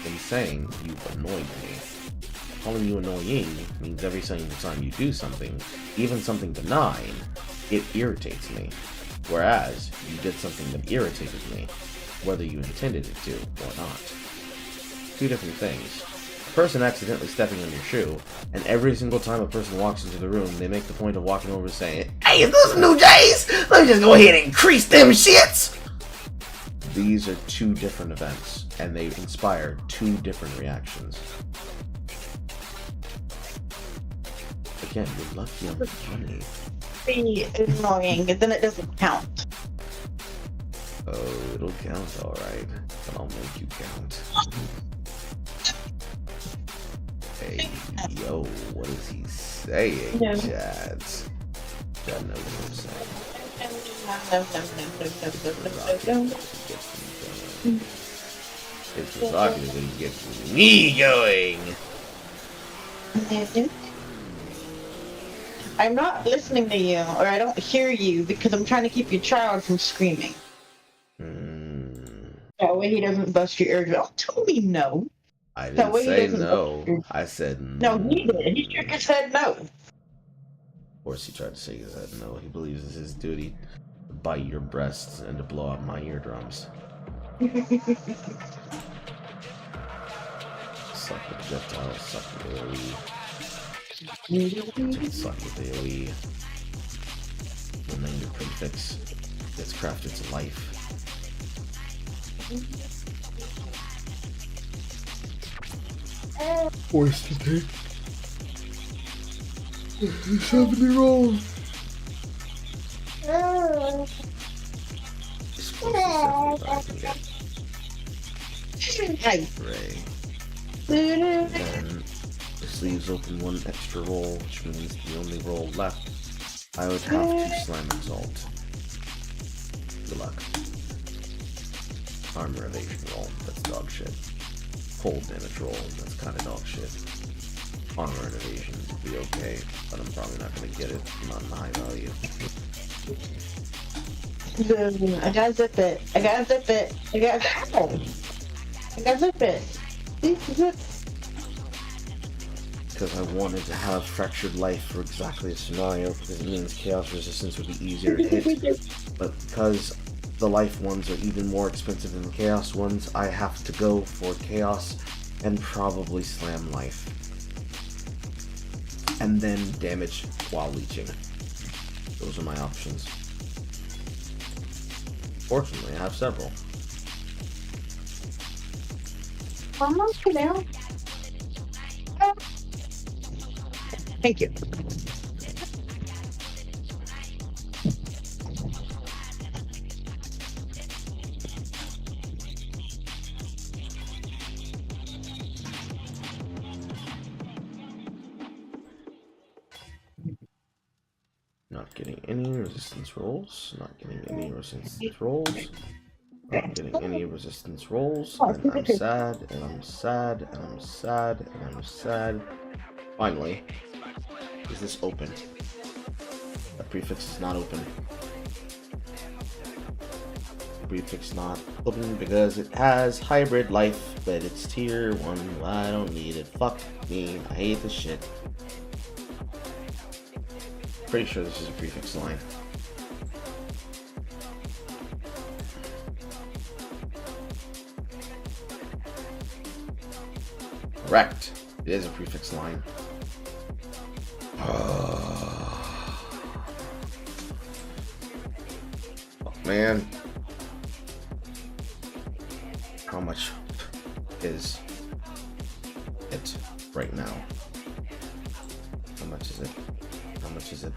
A: and saying you annoyed me. Calling you annoying means every single time you do something, even something benign, it irritates me. Whereas, you did something that irritated me, whether you intended it to or not. 2 different things. A person accidentally stepping on your shoe, and every single time a person walks into the room, they make the point of walking over saying, "Hey, is those new J's? Let me just go ahead and increase them shits!" These are 2 different events, and they inspire 2 different reactions. Again, you're lucky I'm funny.
E: Be annoying, and then it doesn't count.
A: Oh, it'll count alright, but I'll make you count. Hey, yo, what is he saying,
E: No.
A: Chad? Chad knows what I'm saying. It's obvious that he gets me going.
E: I'm not listening to you, or I don't hear you because I'm trying to keep your child from screaming. That way he doesn't bust your eardrum. Don't tell me no.
A: I
E: That
A: didn't
E: way he
A: say
E: doesn't
A: no.
E: bust your...
A: I said
E: No, he did. He shook his head no.
A: Of course he tried to shake his head no. He believes it's his duty to bite your breasts and to blow out my eardrums. Suck with projectile, suck with AoE. Suck with AoE. And then your prefix gets crafted to life. Forced to take 70 rolls. As close to 75 I can get. Hooray. Then this leaves open one extra roll, which means the only roll left, I would have to slam Exalt. Good luck. Armor evasion roll, that's dog shit. Cold damage roll, that's kinda dog shit. Armor and evasion would be okay, but I'm probably not gonna get it, not in high value.
E: I gotta zip it. I gotta zip it. I gotta zip it. Zip.
A: Because I wanted to have Fractured Life for exactly a scenario, because it means Chaos Resistance would be easier to hit. But because the Life ones are even more expensive than the Chaos ones, I have to go for Chaos and probably slam Life. And then damage while leeching. Those are my options. Fortunately, I have several.
E: Thank you.
A: Not getting any resistance rolls. Not getting any resistance rolls. Not getting any resistance rolls. And I'm sad, and I'm sad, and I'm sad, and I'm sad. Finally, is this open? That prefix is not open. The prefix not open because it has hybrid life, but it's tier 1. I don't need it. Fuck me. I hate this shit. Pretty sure this is a prefix line. Correct. It is a prefix line. Oh, man. How much is it right now? How much is it? How much is it?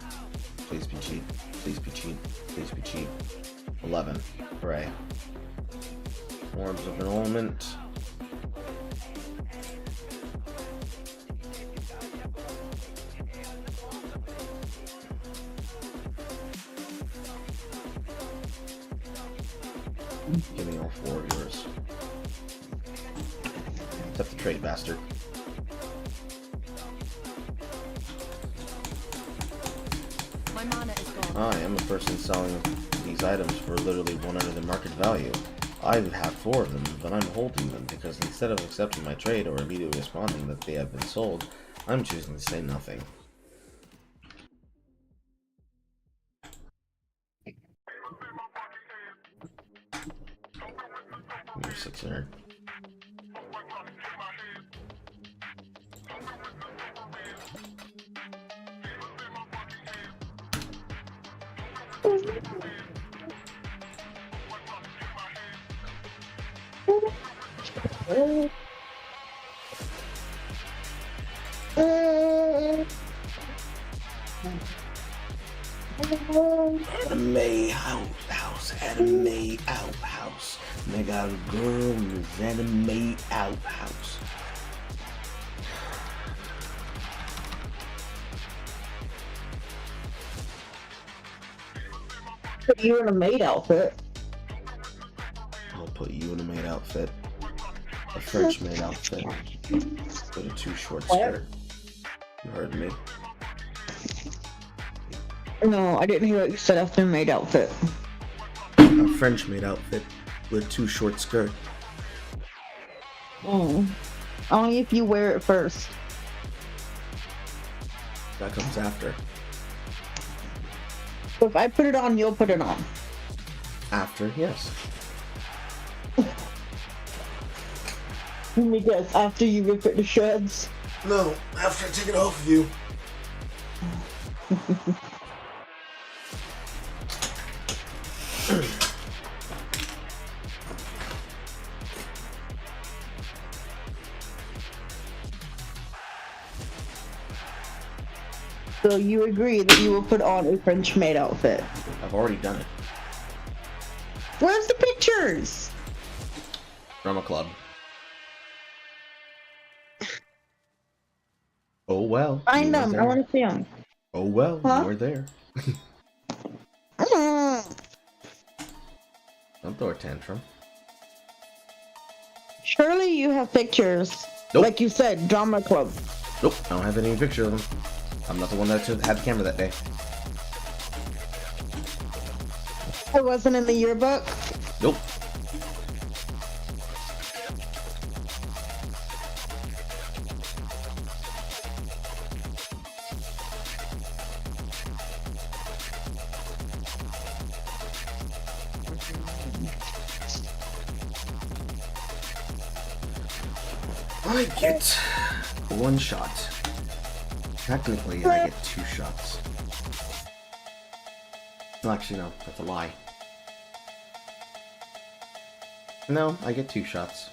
A: Please be cheap. Please be cheap. Please be cheap. 11. Hooray. Orbs of Enrollment. Give me all 4 of yours. Except the trade, bastard.
D: My mana is gone.
A: I am a person selling these items for literally 1 under the market value. I have 4 of them, but I'm holding them because instead of accepting my trade or immediately responding that they have been sold, I'm choosing to say nothing. You're 600. Anime outhouse, anime outhouse. And I got a girl in this anime outhouse.
E: Put you in a maid outfit.
A: I'll put you in a maid outfit. A French maid outfit. With a too short skirt. You heard me.
E: No, I didn't hear what you said after maid outfit.
A: A French maid outfit with 2 short skirt.
E: Only if you wear it first.
A: That comes after.
E: So if I put it on, you'll put it on.
A: After, yes.
E: Let me guess, after you rip it to shreds?
A: No, after I take it off of you.
E: So you agree that you will put on a French maid outfit?
A: I've already done it.
E: Where's the pictures?
A: Drama club. Oh well.
E: Find
A: you were
E: them.
A: there.
E: I want to see them.
A: Oh well,
E: Huh?
A: you were there. Don't throw a tantrum.
E: Surely you have pictures.
A: Nope.
E: Like you said, drama club.
A: Nope, I don't have any picture of them. I'm not the one that had the camera that day.
E: It wasn't in the yearbook.
A: Nope. I get 1 shot. Technically, I get 2 shots. No, actually, no. That's a lie. No, I get 2 shots.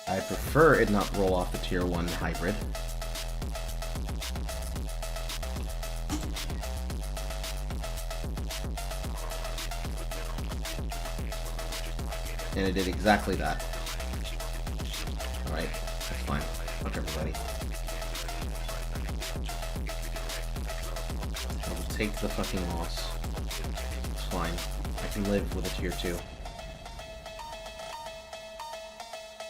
A: I prefer it not roll off the tier 1 hybrid. And it did exactly that. Alright, that's fine. Fuck everybody. I will take the fucking loss. It's fine. I can live with a tier 2.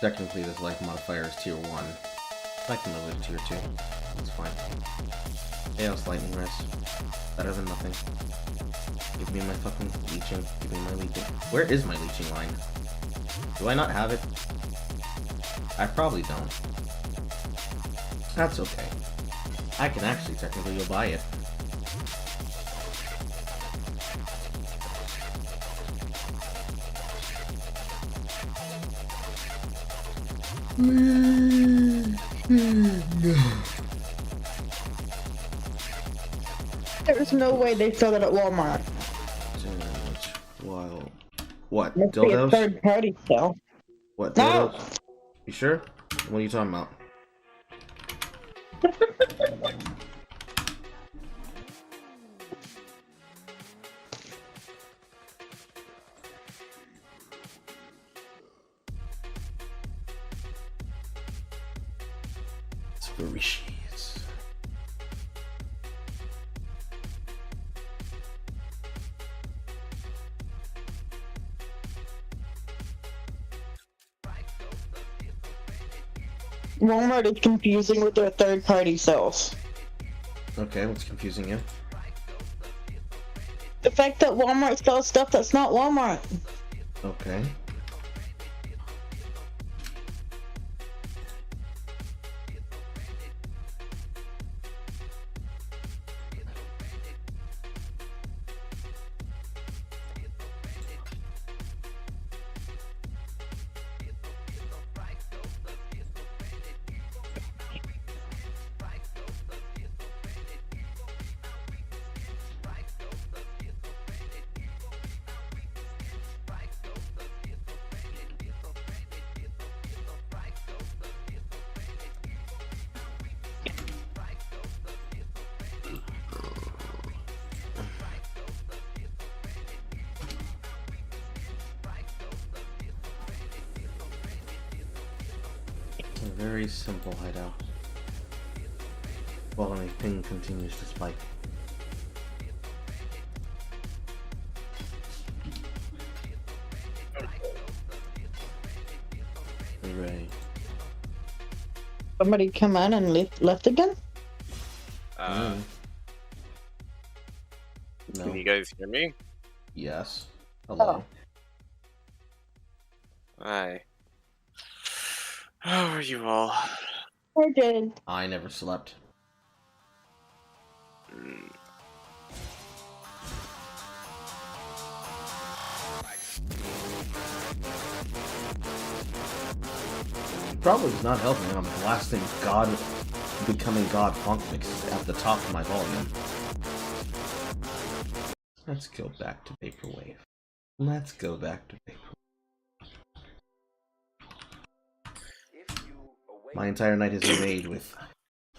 A: Technically, this life modifier is tier 1. I can live with tier 2. That's fine. Chaos Lightning Rest. Better than nothing. Give me my fucking leeching. Give me my leeching. Where is my leeching line? Do I not have it? I probably don't. That's okay. I can actually technically go buy it.
E: There's no way they sell it at Walmart.
A: Wow. What?
E: Must be a
A: Dildos?
E: third party sale.
A: What?
E: No.
A: Dildos? You sure? What are you talking about? It's very cheese.
E: Walmart is confusing with their third party sales.
A: Okay, what's confusing you?
E: The fact that Walmart sells stuff that's not Walmart.
A: Okay. A very simple hideout. While my ping continues to spike. Hooray.
E: Somebody come in and left again?
A: No.
G: Can you guys hear me?
A: Yes. Hello.
G: Hi. How are you all?
E: We're good.
A: I never slept.
G: Mm,
A: Probably is not helping when I'm blasting God, becoming God funk mixes at the top of my volume. Let's go back to Vaporwave. Let's go back to Vaporwave.
F: If you awaken,
A: My entire night has been made with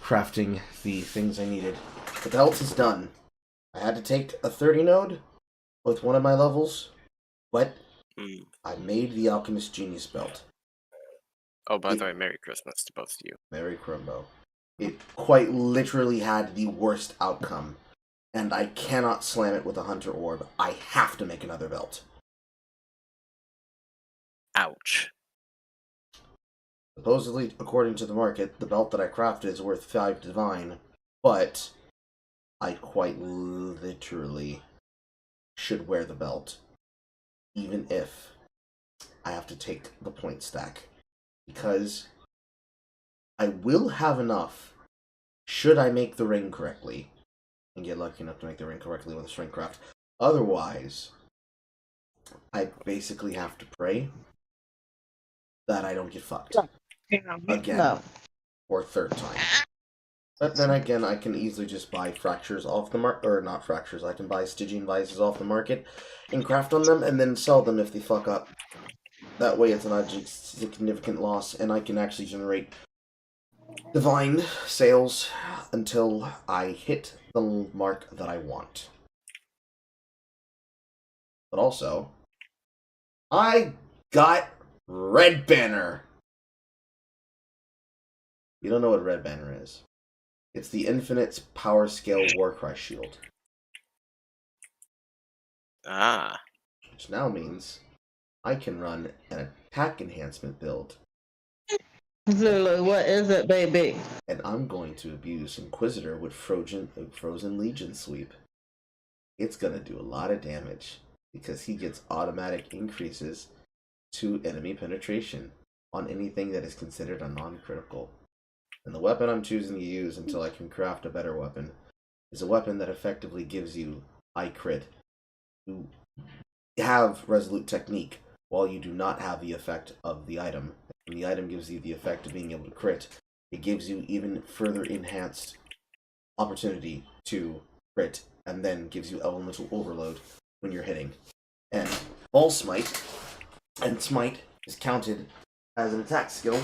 A: crafting the things I needed. The belt is done. I had to take a 30 node with one of my levels, but
G: mm.
A: I made the Alchemist Genius belt.
G: Oh, by the way, Merry Christmas to both of you.
A: Merry Crimbo. It quite literally had the worst outcome, and I cannot slam it with a Hunter Orb. I have to make another belt.
G: Ouch.
A: Supposedly, according to the market, the belt that I crafted is worth 5 divine, but I quite literally should wear the belt, even if I have to take the point stack, because I will have enough should I make the ring correctly, and get lucky enough to make the ring correctly with a strength craft. Otherwise, I basically have to pray that I don't get fucked again,
E: No.
A: or third time. But then again, I can easily just buy fractures off the market, or not fractures, I can buy Stygian vices off the market and craft on them and then sell them if they fuck up. That way it's not a significant loss, and I can actually generate divine sales until I hit the mark that I want. But also, I got Red Banner! You don't know what Red Banner is. It's the Infinite Power Scale Warcry Shield.
G: Ah.
A: Which now means I can run an attack enhancement build.
E: Zulu, what is it, baby?
A: And I'm going to abuse Inquisitor with Frozen Legion Sweep. It's going to do a lot of damage, because he gets automatic increases to enemy penetration on anything that is considered a non-critical. And the weapon I'm choosing to use until I can craft a better weapon is a weapon that effectively gives you high crit. You have Resolute Technique while you do not have the effect of the item. When the item gives you the effect of being able to crit, it gives you even further enhanced opportunity to crit, and then gives you elemental overload when you're hitting. And Ball Smite and Smite is counted as an attack skill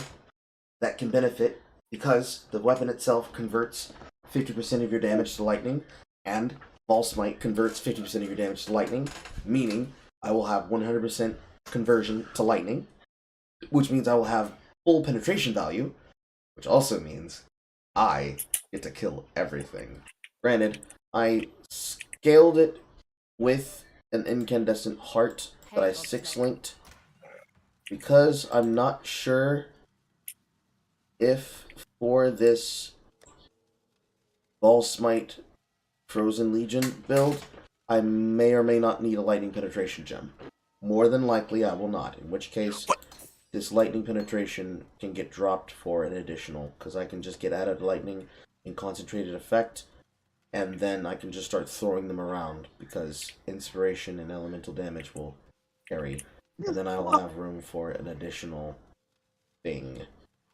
A: that can benefit because the weapon itself converts 50% of your damage to lightning, and Ball Smite converts 50% of your damage to lightning, meaning I will have 100% conversion to lightning, which means I will have full penetration value, which also means I get to kill everything. Granted, I scaled it with an incandescent heart that I 6-linked because I'm not sure if for this Ball Smite Frozen Legion build, I may or may not need a lightning penetration gem. More than likely I will not, in which case this lightning penetration can get dropped for an additional, because I can just get added lightning in concentrated effect, and then I can just start throwing them around, because inspiration and elemental damage will carry, and then I will have room for an additional thing.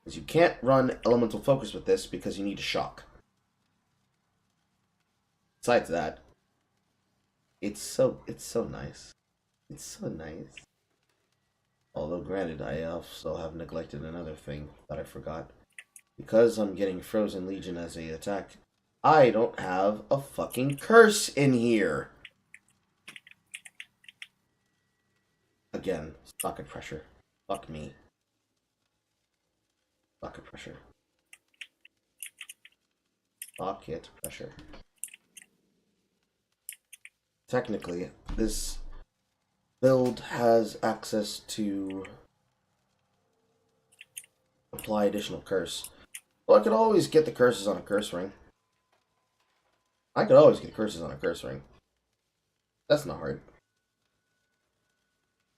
A: Because you can't run elemental focus with this because you need a shock. Besides that, it's so nice. It's so nice. Although granted, I also have neglected another thing that I forgot. Because I'm getting Frozen Legion as a attack, I don't have a fucking curse in here! Again, socket pressure. Fuck me. Socket pressure. Socket pressure. Technically, this build has access to apply additional curse. Well, I could always get the curses on a curse ring. I could always get curses on a curse ring. That's not hard.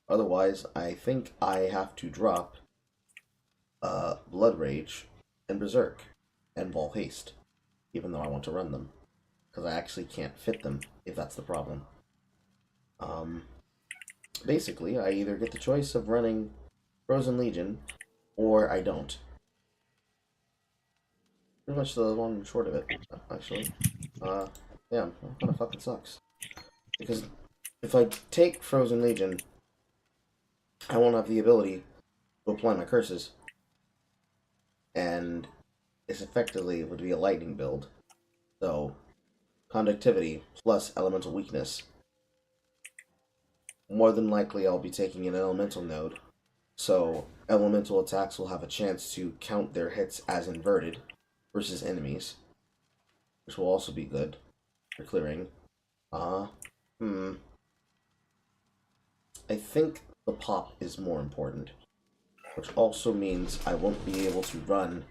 A: Otherwise, I think I have to drop Blood Rage and Berserk and Vol Haste, even though I want to run them, because I actually can't fit them if that's the problem. Basically, I either get the choice of running Frozen Legion, or I don't. Pretty much the long and short of it, actually. Yeah, that kind of fucking sucks. Because if I take Frozen Legion, I won't have the ability to apply my curses. And it's effectively would be a lightning build. So, conductivity plus elemental weakness. More than likely, I'll be taking an elemental node. So, elemental attacks will have a chance to count their hits as inverted versus enemies, which will also be good for clearing. I think the pop is more important, which also means I won't be able to run.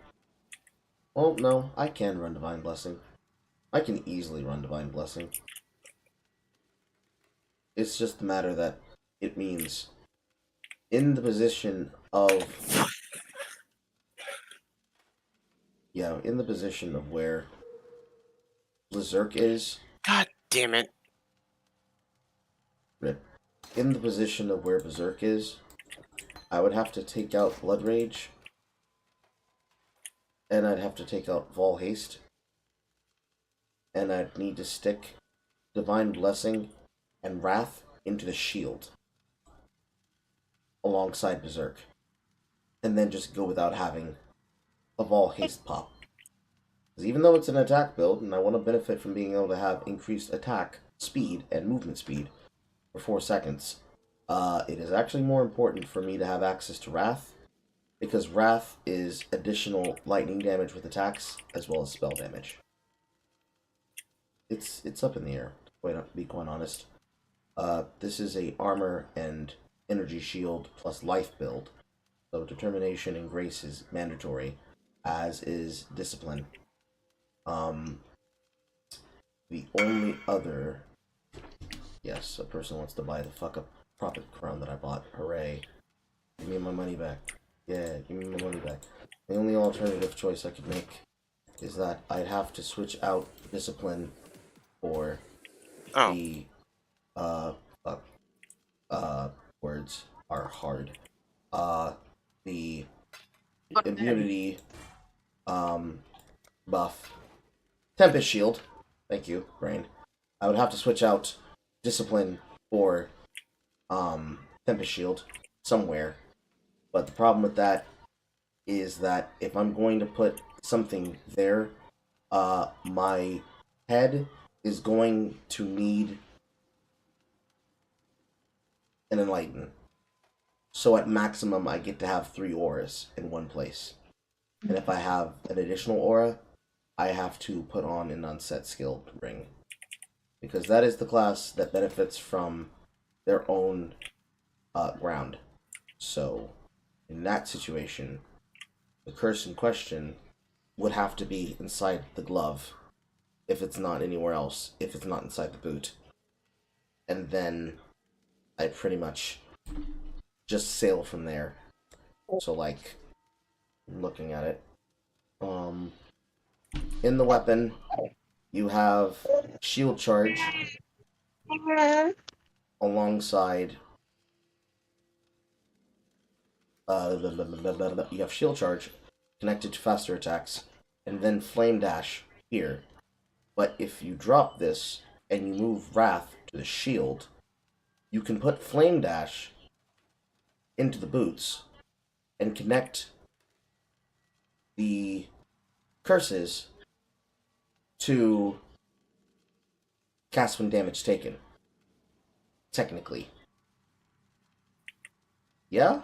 A: Well, no, I can run Divine Blessing. I can easily run Divine Blessing. It's just a matter that it means in the position of in the position of where Berserk is.
G: God damn it.
A: Rip. In the position of where Berserk is, I would have to take out Blood Rage, and I'd have to take out Vol Haste, and I'd need to stick Divine Blessing and Wrath into the shield alongside Berserk, and then just go without having a Vol Haste pop. Because even though it's an attack build, and I want to benefit from being able to have increased attack speed and movement speed for 4 seconds, it is actually more important for me to have access to Wrath, because Wrath is additional lightning damage with attacks, as well as spell damage. It's up in the air, to be quite honest. This is a armor and energy shield plus life build, so determination and grace is mandatory, as is discipline. The only other... Yes, a person wants to buy the fuck up Prophet Crown that I bought. Hooray. Give me my money back. Yeah, give me my money back. The only alternative choice I could make is that I'd have to switch out discipline for the words are hard. The immunity buff. Tempest Shield. Thank you, brain. I would have to switch out discipline for Tempest Shield somewhere. But the problem with that is that if I'm going to put something there, my head is going to need an Enlighten. So at maximum, I get to have 3 auras in one place. And if I have an additional aura, I have to put on an unset skill ring. Because that is the class that benefits from their own ground. So, in that situation, the curse in question would have to be inside the glove, if it's not anywhere else, if it's not inside the boot. And then I pretty much just sail from there. So, like, looking at it, in the weapon, you have shield charge alongside you have shield charge connected to faster attacks, and then flame dash here. But if you drop this and you move Wrath to the shield, you can put flame dash into the boots and connect the curses to cast when damage taken. Technically. Yeah?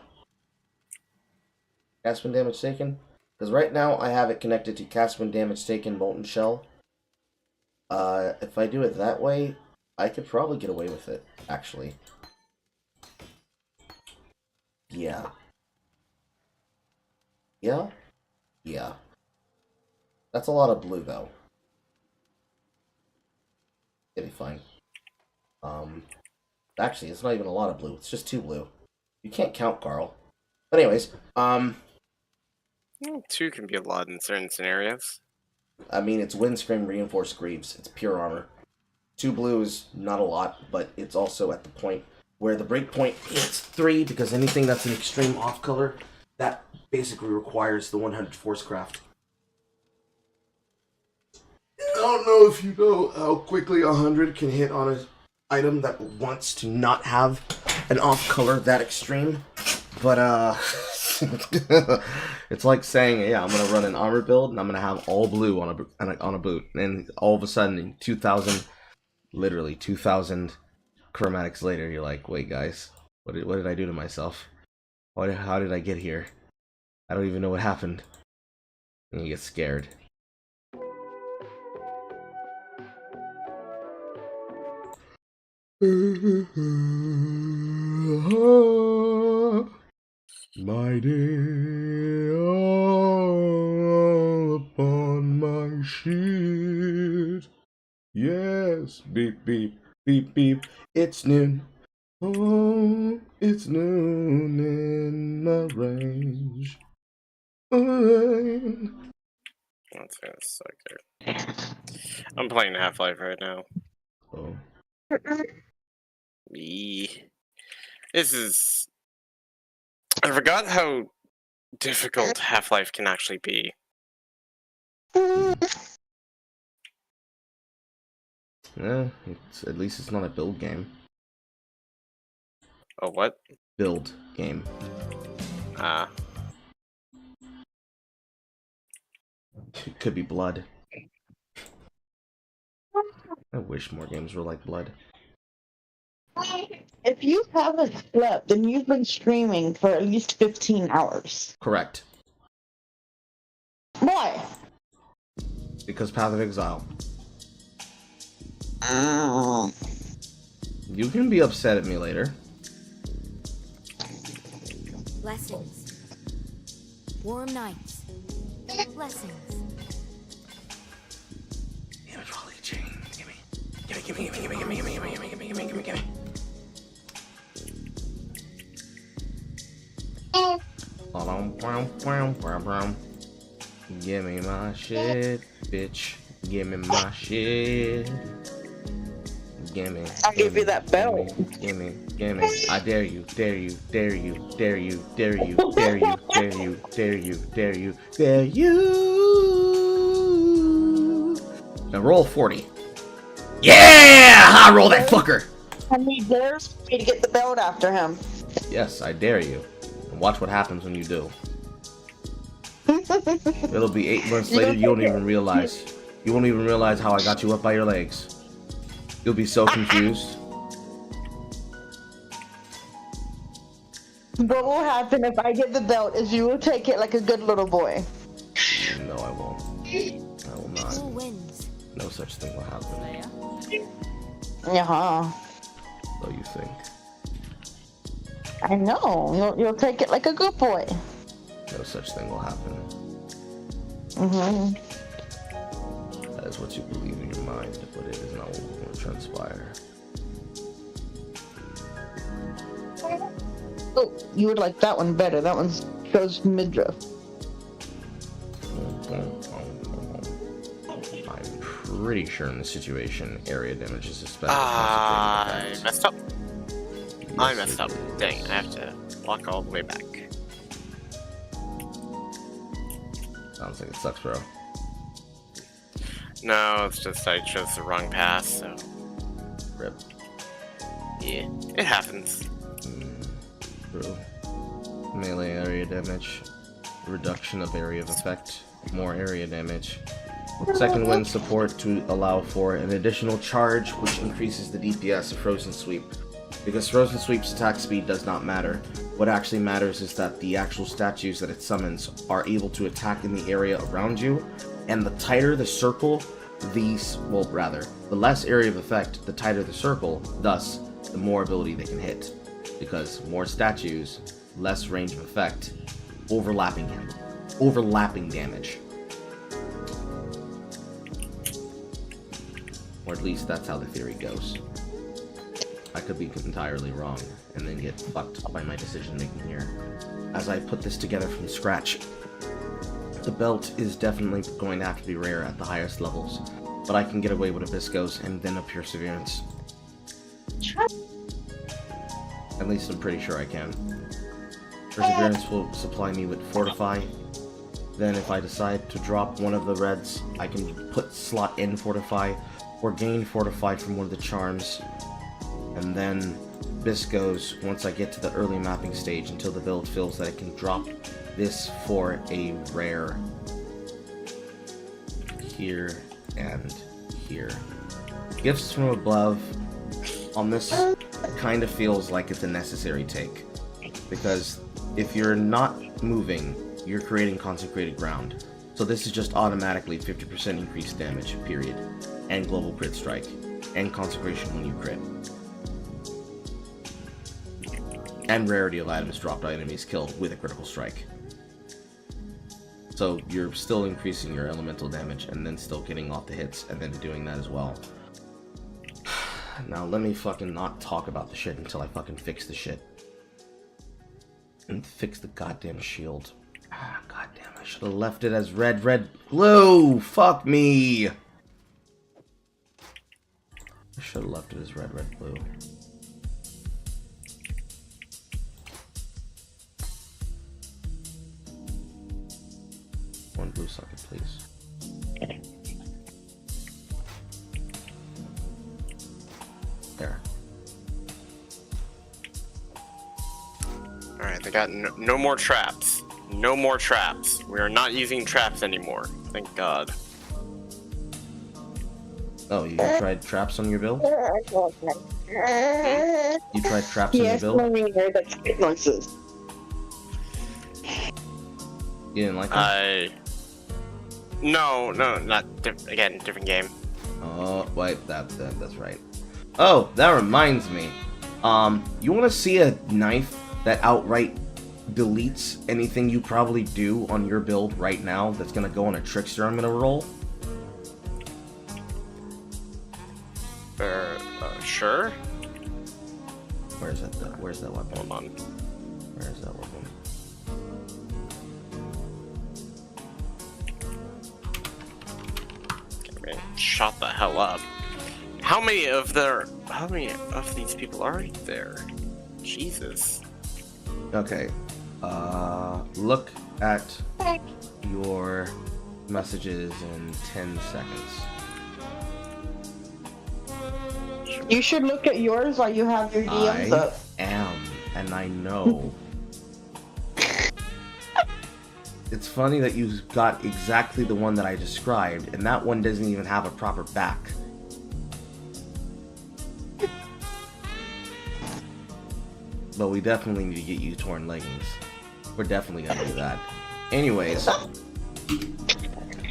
A: Cast when damage taken? Because right now I have it connected to cast when damage taken Molten Shell. If I do it that way, I could probably get away with it, actually. Yeah. Yeah? Yeah. That's a lot of blue, though. It'll be fine. Actually, it's not even a lot of blue. It's just 2 blue. You can't count, Carl. But anyways,
G: 2 can be a lot in certain scenarios.
A: I mean, it's Windscream Reinforced Greaves. It's pure armor. 2 blue is not a lot, but it's also at the point where the breakpoint hits 3, because anything that's an extreme off color, that basically requires the 100 Forcecraft. I don't know if you know how quickly 100 can hit on an item that wants to not have an off color that extreme, but it's like saying, yeah, I'm gonna run an armor build and I'm gonna have all blue on a boot, and all of a sudden in 2,000, literally 2,000 chromatics later, you're like, wait, guys, what did I do to myself? How did I get here? I don't even know what happened. And you get scared. My day all upon my sheet. Yes, beep, beep, beep, beep. It's noon. Oh, it's noon in my range.
G: That's gonna suck there. I'm playing Half-Life right now.
A: Oh.
G: This is... I forgot how difficult Half-Life can actually be.
A: Yeah, at least it's not a build game.
G: Oh, what?
A: Build game. It could be Blood. I wish more games were like Blood.
E: If you haven't slept, then you've been streaming for at least 15 hours.
A: Correct.
E: Why?
A: Because Path of Exile. You can be upset at me later.
B: Blessings. Warm nights. Blessings.
A: Give me trolley chain. Gimme. Give me my shit, bitch. Give me my shit. Gimme.
E: I'll give you that belt.
A: Gimme. I dare you. Dare you. Now roll 40. Yeah! I roll that fucker!
E: And he dares me to get the belt after him.
A: Yes, I dare you. And watch what happens when you do. It'll be 8 months later, you won't even realize. You won't even realize how I got you up by your legs. You'll be so confused.
E: What will happen if I get the belt is you will take it like a good little boy.
A: No, I won't. I will not.
B: Who wins?
A: No such thing will happen.
E: Yeah.
A: So you think.
E: I know. You'll take it like a good boy.
A: No such thing will happen. That is what you believe in your mind, but it is not what will transpire.
E: Oh, you would like that one better. That one shows midriff.
A: I'm pretty sure in this situation, area damage is especially
G: I messed up.
A: Yes,
G: I messed up.
A: it is.
G: Dang, I have to walk all the way back.
A: Sounds like it sucks, bro.
G: No, it's just I chose the wrong path, so...
A: Rip.
G: Yeah, it happens.
A: True. Melee area damage. Reduction of area of effect. More area damage. Second wind support to allow for an additional charge, which increases the DPS of Frozen Sweep. Because Frozen Sweep's attack speed does not matter. What actually matters is that the actual statues that it summons are able to attack in the area around you, and the tighter the circle, the less area of effect, the tighter the circle, thus, the more ability they can hit. Because more statues, less range of effect, overlapping damage. Or at least that's how the theory goes. I could be entirely wrong, and then get fucked by my decision making here. As I put this together from scratch, the belt is definitely going to have to be rare at the highest levels, but I can get away with a Viscose and then a Perseverance. At least I'm pretty sure I can. Perseverance will supply me with Fortify. Then if I decide to drop one of the reds, I can put slot in Fortify, or gain Fortify from one of the charms. And then Viscose once I get to the early mapping stage until the build feels that I can drop this for a rare here and here. Gifts from above on this kind of feels like it's a necessary take, because if you're not moving, you're creating consecrated ground. So this is just automatically 50% increased damage, period, and global crit strike, and consecration when you crit. And rarity of items dropped by enemies killed with a critical strike. So you're still increasing your elemental damage and then still getting off the hits and then doing that as well. Now let me fucking not talk about the shit until I fucking fix the shit. And fix the goddamn shield. Ah, goddamn, I should have left it as red, blue! Fuck me! I should have left it as red, blue. One blue socket, please. There.
G: Alright, they got no more traps. No more traps. We are not using traps anymore. Thank God.
A: Oh, you tried traps on your build? You tried traps on your build? You didn't like them?
G: No, not again, different game.
A: Oh, wait, that's right. Oh, that reminds me. You want to see a knife that outright deletes anything you probably do on your build right now that's gonna go on a trickster I'm gonna roll?
G: Sure.
A: Where's that weapon?
G: Hold on.
A: Where's that weapon?
G: Okay, shot the hell up. How many of these people are there? Jesus.
A: Okay. Look at your messages in 10 seconds.
E: You should look at yours while you have your DMs up.
A: I am, and I know. It's funny that you got exactly the one that I described, and that one doesn't even have a proper back. But we definitely need to get you torn leggings. We're definitely gonna do that. Anyways.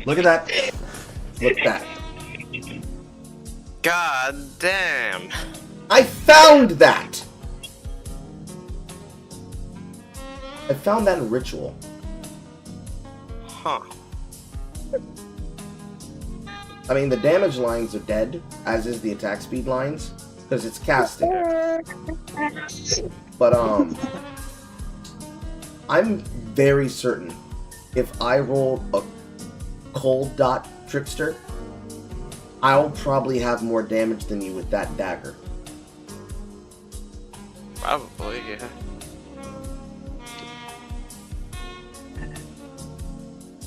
A: Look at that. Look at that.
G: God damn.
A: I found that! I found that in Ritual.
G: Huh.
A: I mean, the damage lines are dead, as is the attack speed lines, because it's casting. But, I'm very certain if I roll a cold dot trickster, I'll probably have more damage than you with that dagger.
G: Probably, yeah.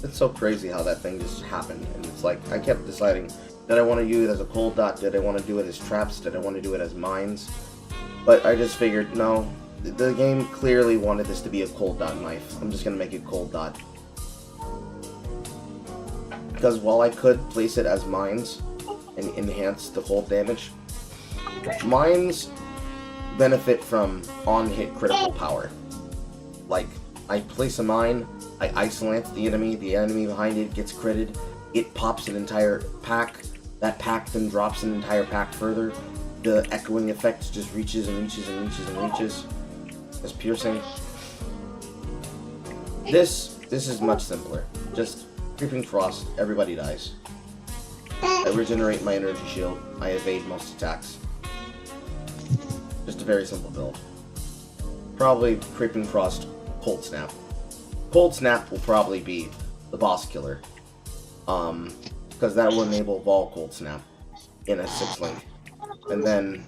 A: It's so crazy how that thing just happened, and it's like, I kept deciding, did I want to do it as a cold dot, did I want to do it as traps, did I want to do it as mines? But I just figured, no, the game clearly wanted this to be a cold dot knife. I'm just going to make it cold dot. Because while I could place it as mines and enhance the cold damage, mines benefit from on-hit critical power. Like, I place a mine, I isolate the enemy behind it gets critted, it pops an entire pack, that pack then drops an entire pack further, the echoing effect just reaches and reaches and reaches and reaches. It's piercing. This is much simpler. Just Creeping Frost, everybody dies. At regenerate my energy shield. I evade most attacks. Just a very simple build. Probably Creeping Frost, Cold Snap. Cold Snap will probably be the boss killer. Because that will enable Vol Cold Snap in a 6-link. And then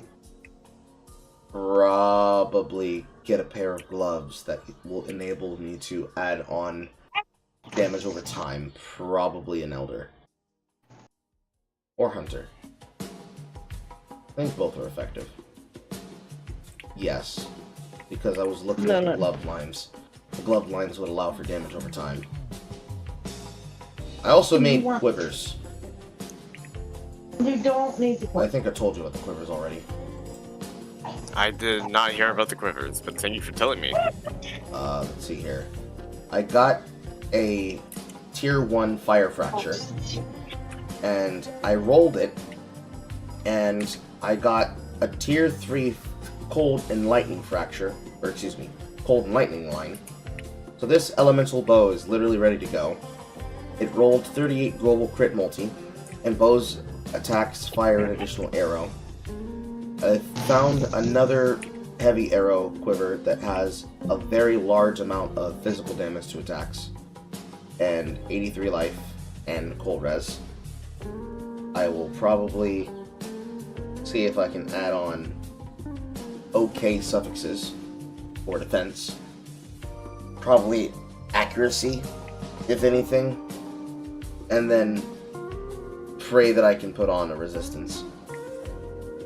A: probably get a pair of gloves that will enable me to add on damage over time. Probably an Elder. Or Hunter. I think both are effective. Yes. Because I was looking at the glove lines. The glove lines would allow for damage over time. I also made quivers.
E: You don't need to.
A: I think I told you about the quivers already.
G: I did not hear about the quivers, but thank you for telling me.
A: Let's see here. I got a tier 1 fire fracture. And I rolled it. And I got a tier 3 cold and lightning fracture. Or excuse me, cold and lightning line. So this elemental bow is literally ready to go. It rolled 38 global crit multi. And bows attacks fire an additional arrow. I found another heavy arrow quiver that has a very large amount of physical damage to attacks. And 83 life and cold res. I will probably see if I can add on okay suffixes for defense. Probably accuracy, if anything. And then pray that I can put on a resistance.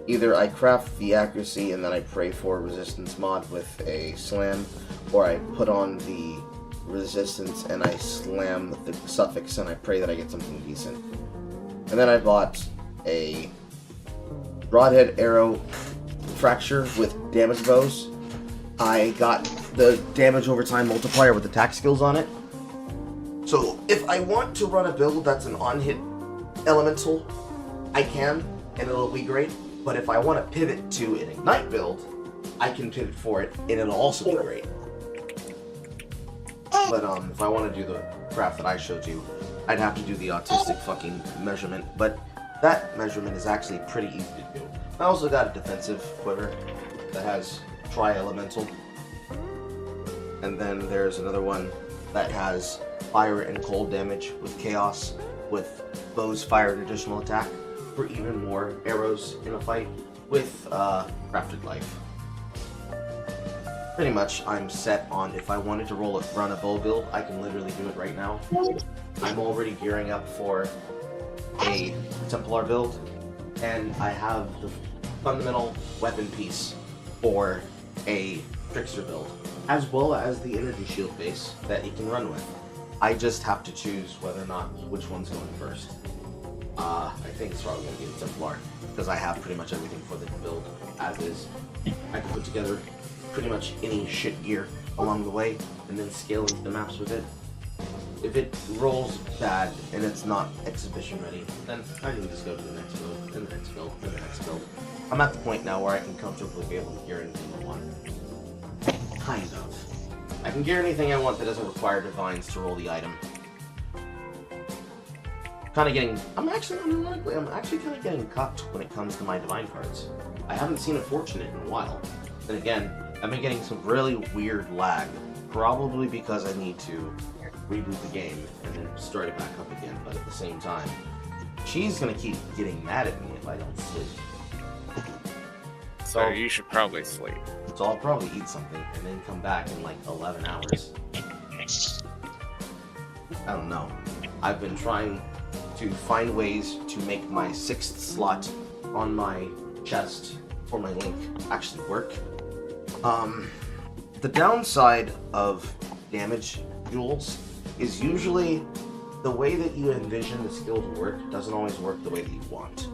A: Either I craft the accuracy and then I pray for a resistance mod with a slam, or I put on the resistance and I slam the suffix and I pray that I get something decent. And then I bought a broadhead arrow fracture with damage bows. I got the damage over time multiplier with attack skills on it. So if I want to run a build that's an on-hit elemental, I can, and it'll be great. But if I want to pivot to an Ignite build, I can pivot for it, and it'll also be great. But if I want to do the craft that I showed you, I'd have to do the autistic fucking measurement. But that measurement is actually pretty easy to do. I also got a defensive quiver that has tri-elemental. And then there's another one that has fire and cold damage with chaos, with bows fire an additional attack for even more arrows in a fight, with crafted life. Pretty much I'm set on, if I wanted to run a bow build, I can literally do it right now. I'm already gearing up for a Templar build, and I have the fundamental weapon piece for a Trickster build, as well as the energy shield base that it can run with. I just have to choose whether or not which one's going first. I think it's probably going to be the Templar, because I have pretty much everything for the build as is. I can put together pretty much any shit gear along the way, and then scale into the maps with it. If it rolls bad and it's not exhibition ready, then I can just go to the next build, and the next build, and the next build. I'm at the point now where I can comfortably be able to gear anything I want. Kind of. I can gear anything I want that doesn't require divines to roll the item. I'm actually kind of getting cucked when it comes to my divine cards. I haven't seen a fortunate in a while. Then again, I've been getting some really weird lag, probably because I need to reboot the game and then start it back up again, but at the same time, she's gonna keep getting mad at me if I don't sleep.
G: So you should probably sleep.
A: So I'll probably eat something and then come back in like 11 hours. I don't know. I've been trying to find ways to make my 6th slot on my chest for my link actually work. The downside of damage duels is usually the way that you envision the skill to work doesn't always work the way that you want.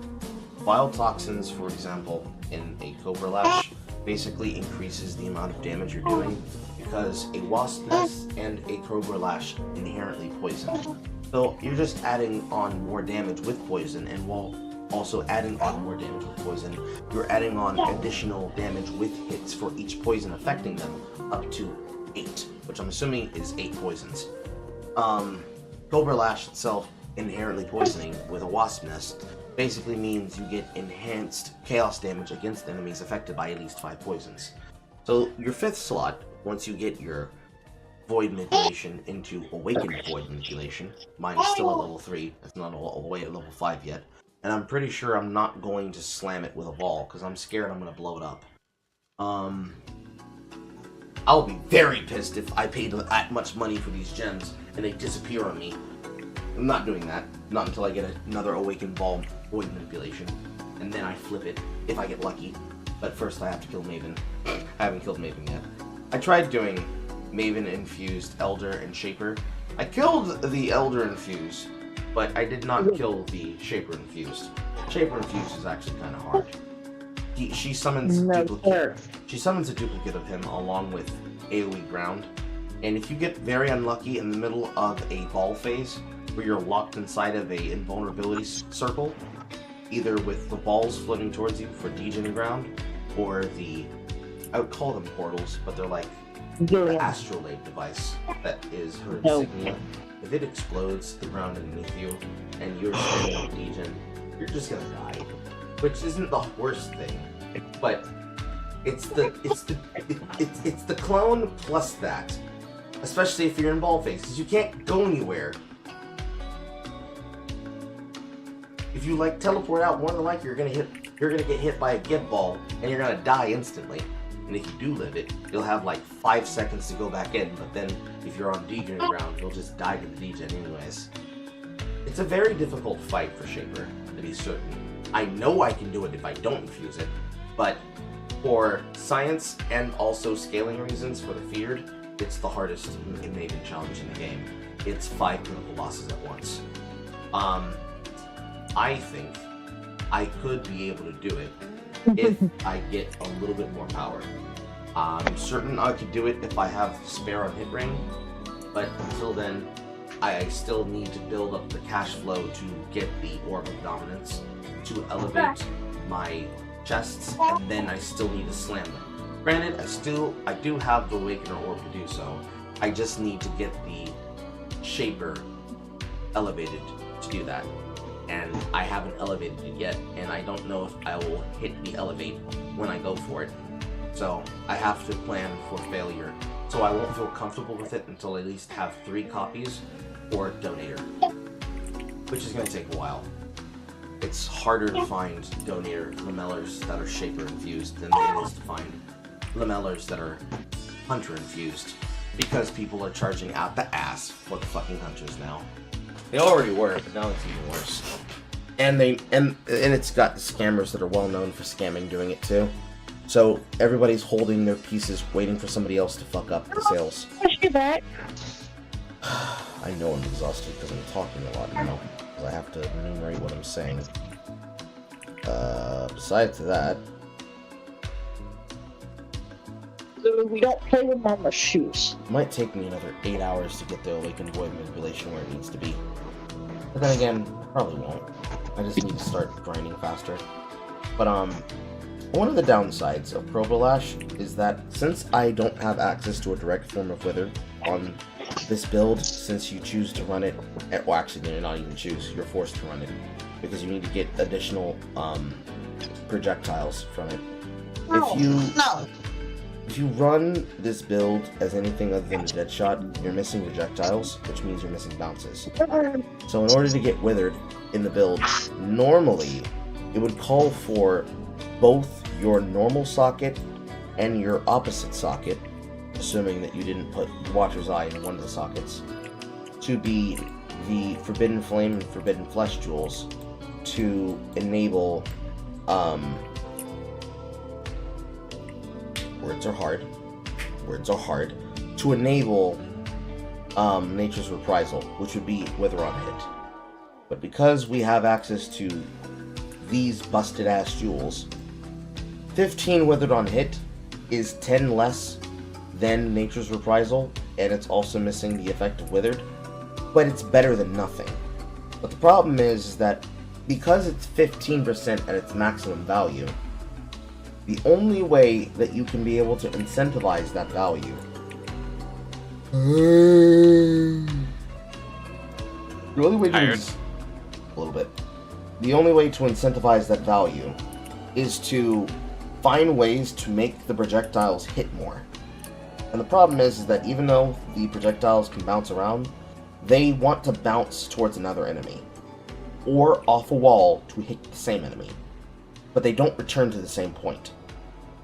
A: Vile Toxins, for example, in a Cobra Lash, basically increases the amount of damage you're doing because a Wasp Nest and a Cobra Lash inherently poison. So you're just adding on more damage with poison, and while also adding on more damage with poison, you're adding on additional damage with hits for each poison affecting them, up to 8, which I'm assuming is 8 poisons. Cobra Lash itself inherently poisoning with a Wasp Nest basically means you get enhanced chaos damage against enemies affected by at least 5 poisons. So your 5th slot, once you get your Void Manipulation into Awakened Void Manipulation, mine is still at level 3, it's not all the way at level 5 yet, and I'm pretty sure I'm not going to slam it with a ball, because I'm scared I'm going to blow it up. I'll be very pissed if I paid that much money for these gems, and they disappear on me. I'm not doing that, not until I get another Awakened Ball Void Manipulation, and then I flip it, if I get lucky. But first I have to kill Maven. I haven't killed Maven yet. I tried doing Maven Infused, Elder, and Shaper. I killed the Elder Infused, but I did not kill the Shaper Infused. Shaper Infused is actually kind of hard. She summons She summons a duplicate of him along with AoE Ground, and if you get very unlucky in the middle of a ball phase, where you're locked inside of a invulnerability circle, either with the balls floating towards you for Degen and Ground, or I would call them portals, but they're like the astrolabe device that is her insignia. If it explodes the ground underneath you, and you're standing on Degen, you're just gonna die. Which isn't the worst thing, but it's the clone plus that. Especially if you're in ball phase, because you can't go anywhere. If you like teleport out, more than likely you're gonna get hit by a get ball and you're gonna die instantly. And if you do live it, you'll have like 5 seconds to go back in, but then if you're on Degen ground, you'll just die to the Degen anyways. It's a very difficult fight for Shaper, to be certain. I know I can do it if I don't infuse it, but for science and also scaling reasons for the feared, it's the hardest Maven challenge in the game. It's 5 critical bosses at once. I think I could be able to do it if I get a little bit more power. I'm certain I could do it if I have spare on hit ring, but until then, I still need to build up the cash flow to get the Orb of Dominance to elevate my chests, and then I still need to slam them. Granted, I do have the Awakener Orb to do so. I just need to get the Shaper elevated to do that. And I haven't elevated it yet, and I don't know if I will hit the elevate when I go for it. So I have to plan for failure. So I won't feel comfortable with it until I at least have 3 copies or Donator, which is going to take a while. It's harder to find Donator lamellars that are Shaper infused than it is to find lamellars that are Hunter infused, because people are charging out the ass for the fucking Hunters now. They already were, but now it's even worse. And it's got the scammers that are well known for scamming doing it too. So everybody's holding their pieces, waiting for somebody else to fuck up the sales. I know I'm exhausted because I'm talking a lot now, because I have to enumerate what I'm saying. Besides that,
E: we don't play with Mama's shoes.
A: it might take me another 8 hours to get the Awakened Void Manipulation where it needs to be. But then again, probably won't. I just need to start grinding faster. But one of the downsides of Cobra Lash is that since I don't have access to a direct form of Wither on this build, since you choose to run it, well actually you're not even choose, you're forced to run it, because you need to get additional projectiles from it. If you run this build as anything other than a Deadshot, you're missing projectiles, which means you're missing bounces. So in order to get Withered in the build, normally it would call for both your normal socket and your opposite socket, assuming that you didn't put Watcher's Eye in one of the sockets, to be the Forbidden Flame and Forbidden Flesh jewels to enable words are hard, to enable Nature's Reprisal, which would be Wither on hit. But because we have access to these busted ass jewels, 15 Withered on hit is 10 less than Nature's Reprisal, and it's also missing the effect of Withered, but it's better than nothing. But the problem is that because it's 15% at its maximum value, the only way that you can be able to incentivize that value the only way to a little bit. the only way to incentivize that value is to find ways to make the projectiles hit more. And the problem is that even though the projectiles can bounce around, they want to bounce towards another enemy, or off a wall to hit the same enemy, but they don't return to the same point.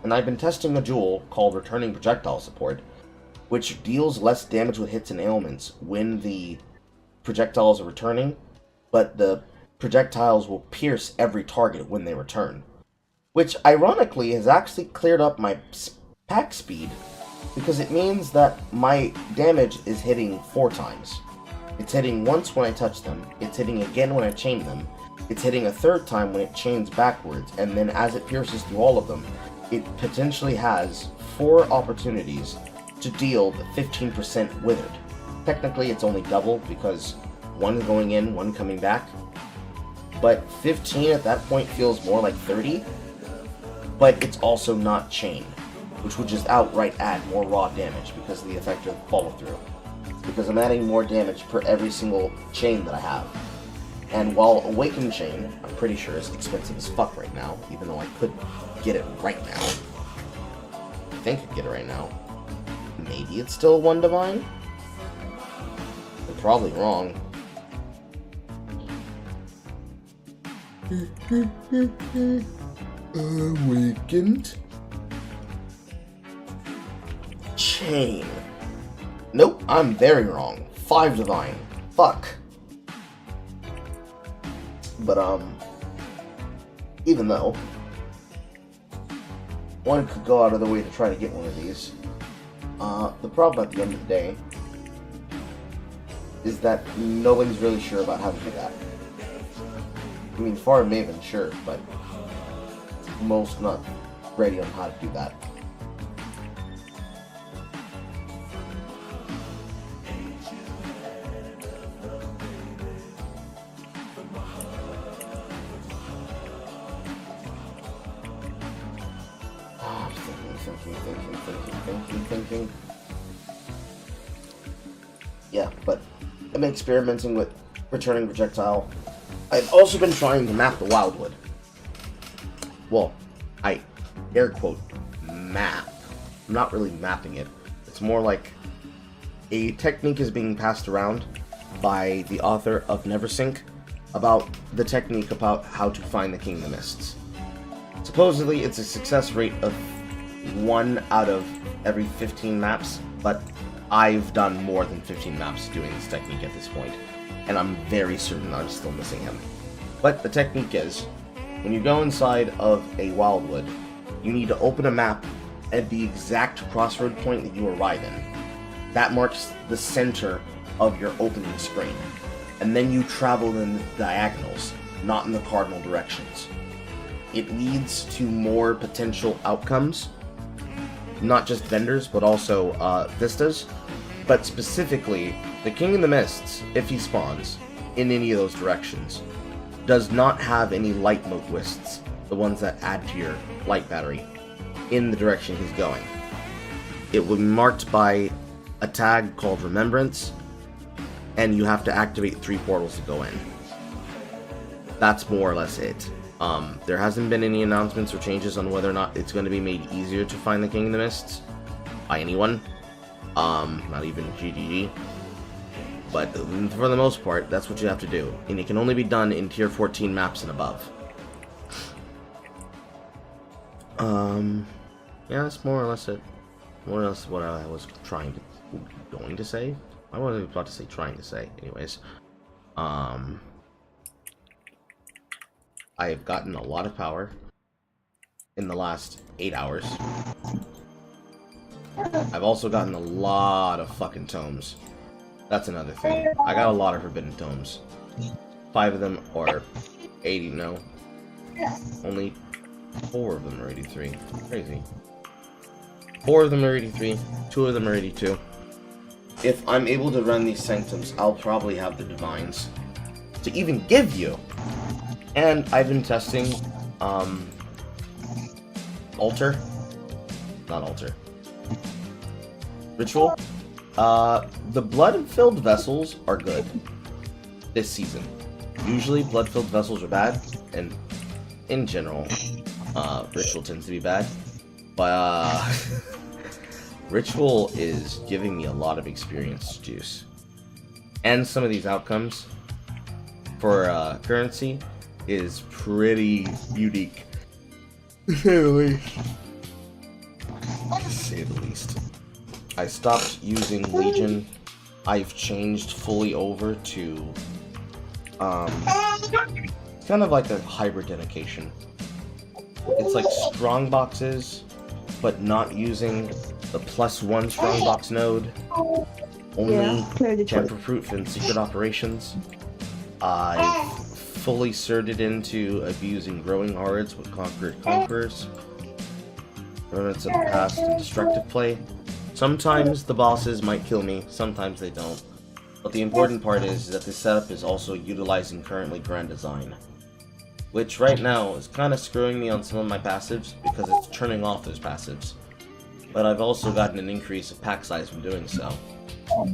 A: And I've been testing a jewel called Returning Projectile Support, which deals less damage with hits and ailments when the projectiles are returning, but the projectiles will pierce every target when they return. Which, ironically, has actually cleared up my pack speed, because it means that my damage is hitting 4 times. It's hitting once when I touch them, it's hitting again when I chain them, it's hitting a 3rd time when it chains backwards, and then as it pierces through all of them, it potentially has 4 opportunities to deal the 15% withered. Technically it's only double, because 1 going in, 1 coming back, but 15 at that point feels more like 30, but it's also not chained, which would just outright add more raw damage because of the effect of follow-through. Because I'm adding more damage per every single chain that I have. And while Awakened Chain, I'm pretty sure is expensive as fuck right now, even though I could get it right now. I think I could get it right now. Maybe it's still 1 divine? I'm probably wrong. Awakened Chain. Nope, I'm very wrong. 5 divine. Fuck. But, even though one could go out of the way to try to get one of these, the problem at the end of the day is that nobody's really sure about how to do that. I mean, Far and Maven, sure, but most not ready on how to do that. Thinking. Yeah, but I've been experimenting with Returning Projectile. I've also been trying to map the Wildwood. Well, I air quote map. I'm not really mapping it. It's more like a technique is being passed around by the author of Neversink about the technique about how to find the King of the Mists. Supposedly, it's a success rate of 1 out of every 15 maps, but I've done more than 15 maps doing this technique at this point, and I'm very certain I'm still missing him. But the technique is, when you go inside of a Wildwood, you need to open a map at the exact crossroad point that you arrive in. That marks the center of your opening screen, and then you travel in the diagonals, not in the cardinal directions. It leads to more potential outcomes, not just vendors, but also vistas. But specifically, the King of the Mists, if he spawns in any of those directions, does not have any light mode wisps, the ones that add to your light battery, in the direction he's going. It will be marked by a tag called Remembrance, and you have to activate 3 portals to go in. That's more or less it. There hasn't been any announcements or changes on whether or not it's going to be made easier to find the King of the Mists by anyone. Not even GGG. But for the most part, that's what you have to do. And it can only be done in tier 14 maps and above. Yeah, that's more or less it. More or less what I was going to say. I wasn't about to say trying to say, anyways. I've gotten a lot of power in the last 8 hours. I've also gotten a lot of fucking tomes. That's another thing. I got a lot of forbidden tomes. 5 of them are 80, no. Only 4 of them are 83. Crazy. 4 of them are 83, 2 of them are 82. If I'm able to run these sanctums, I'll probably have the divines to even give you. And I've been testing, Altar. Not Altar. Ritual. The blood-filled vessels are good this season. Usually, blood-filled vessels are bad, and in general, ritual tends to be bad. But ritual is giving me a lot of experience juice, and some of these outcomes for currency is pretty unique, to say the least. To say the least. I stopped using Legion. I've changed fully over to it's kind of like a hybrid dedication. It's like strong boxes, but not using the +1 strongbox node. Only Temper Proof and Secret Operations. I've fully certed into abusing Growing Hearts with Conquered Conquerors. Remnants of the past and destructive play. Sometimes the bosses might kill me, sometimes they don't. But the important part is that this setup is also utilizing currently Grand Design, which right now is kind of screwing me on some of my passives because it's turning off those passives. But I've also gotten an increase of pack size from doing so.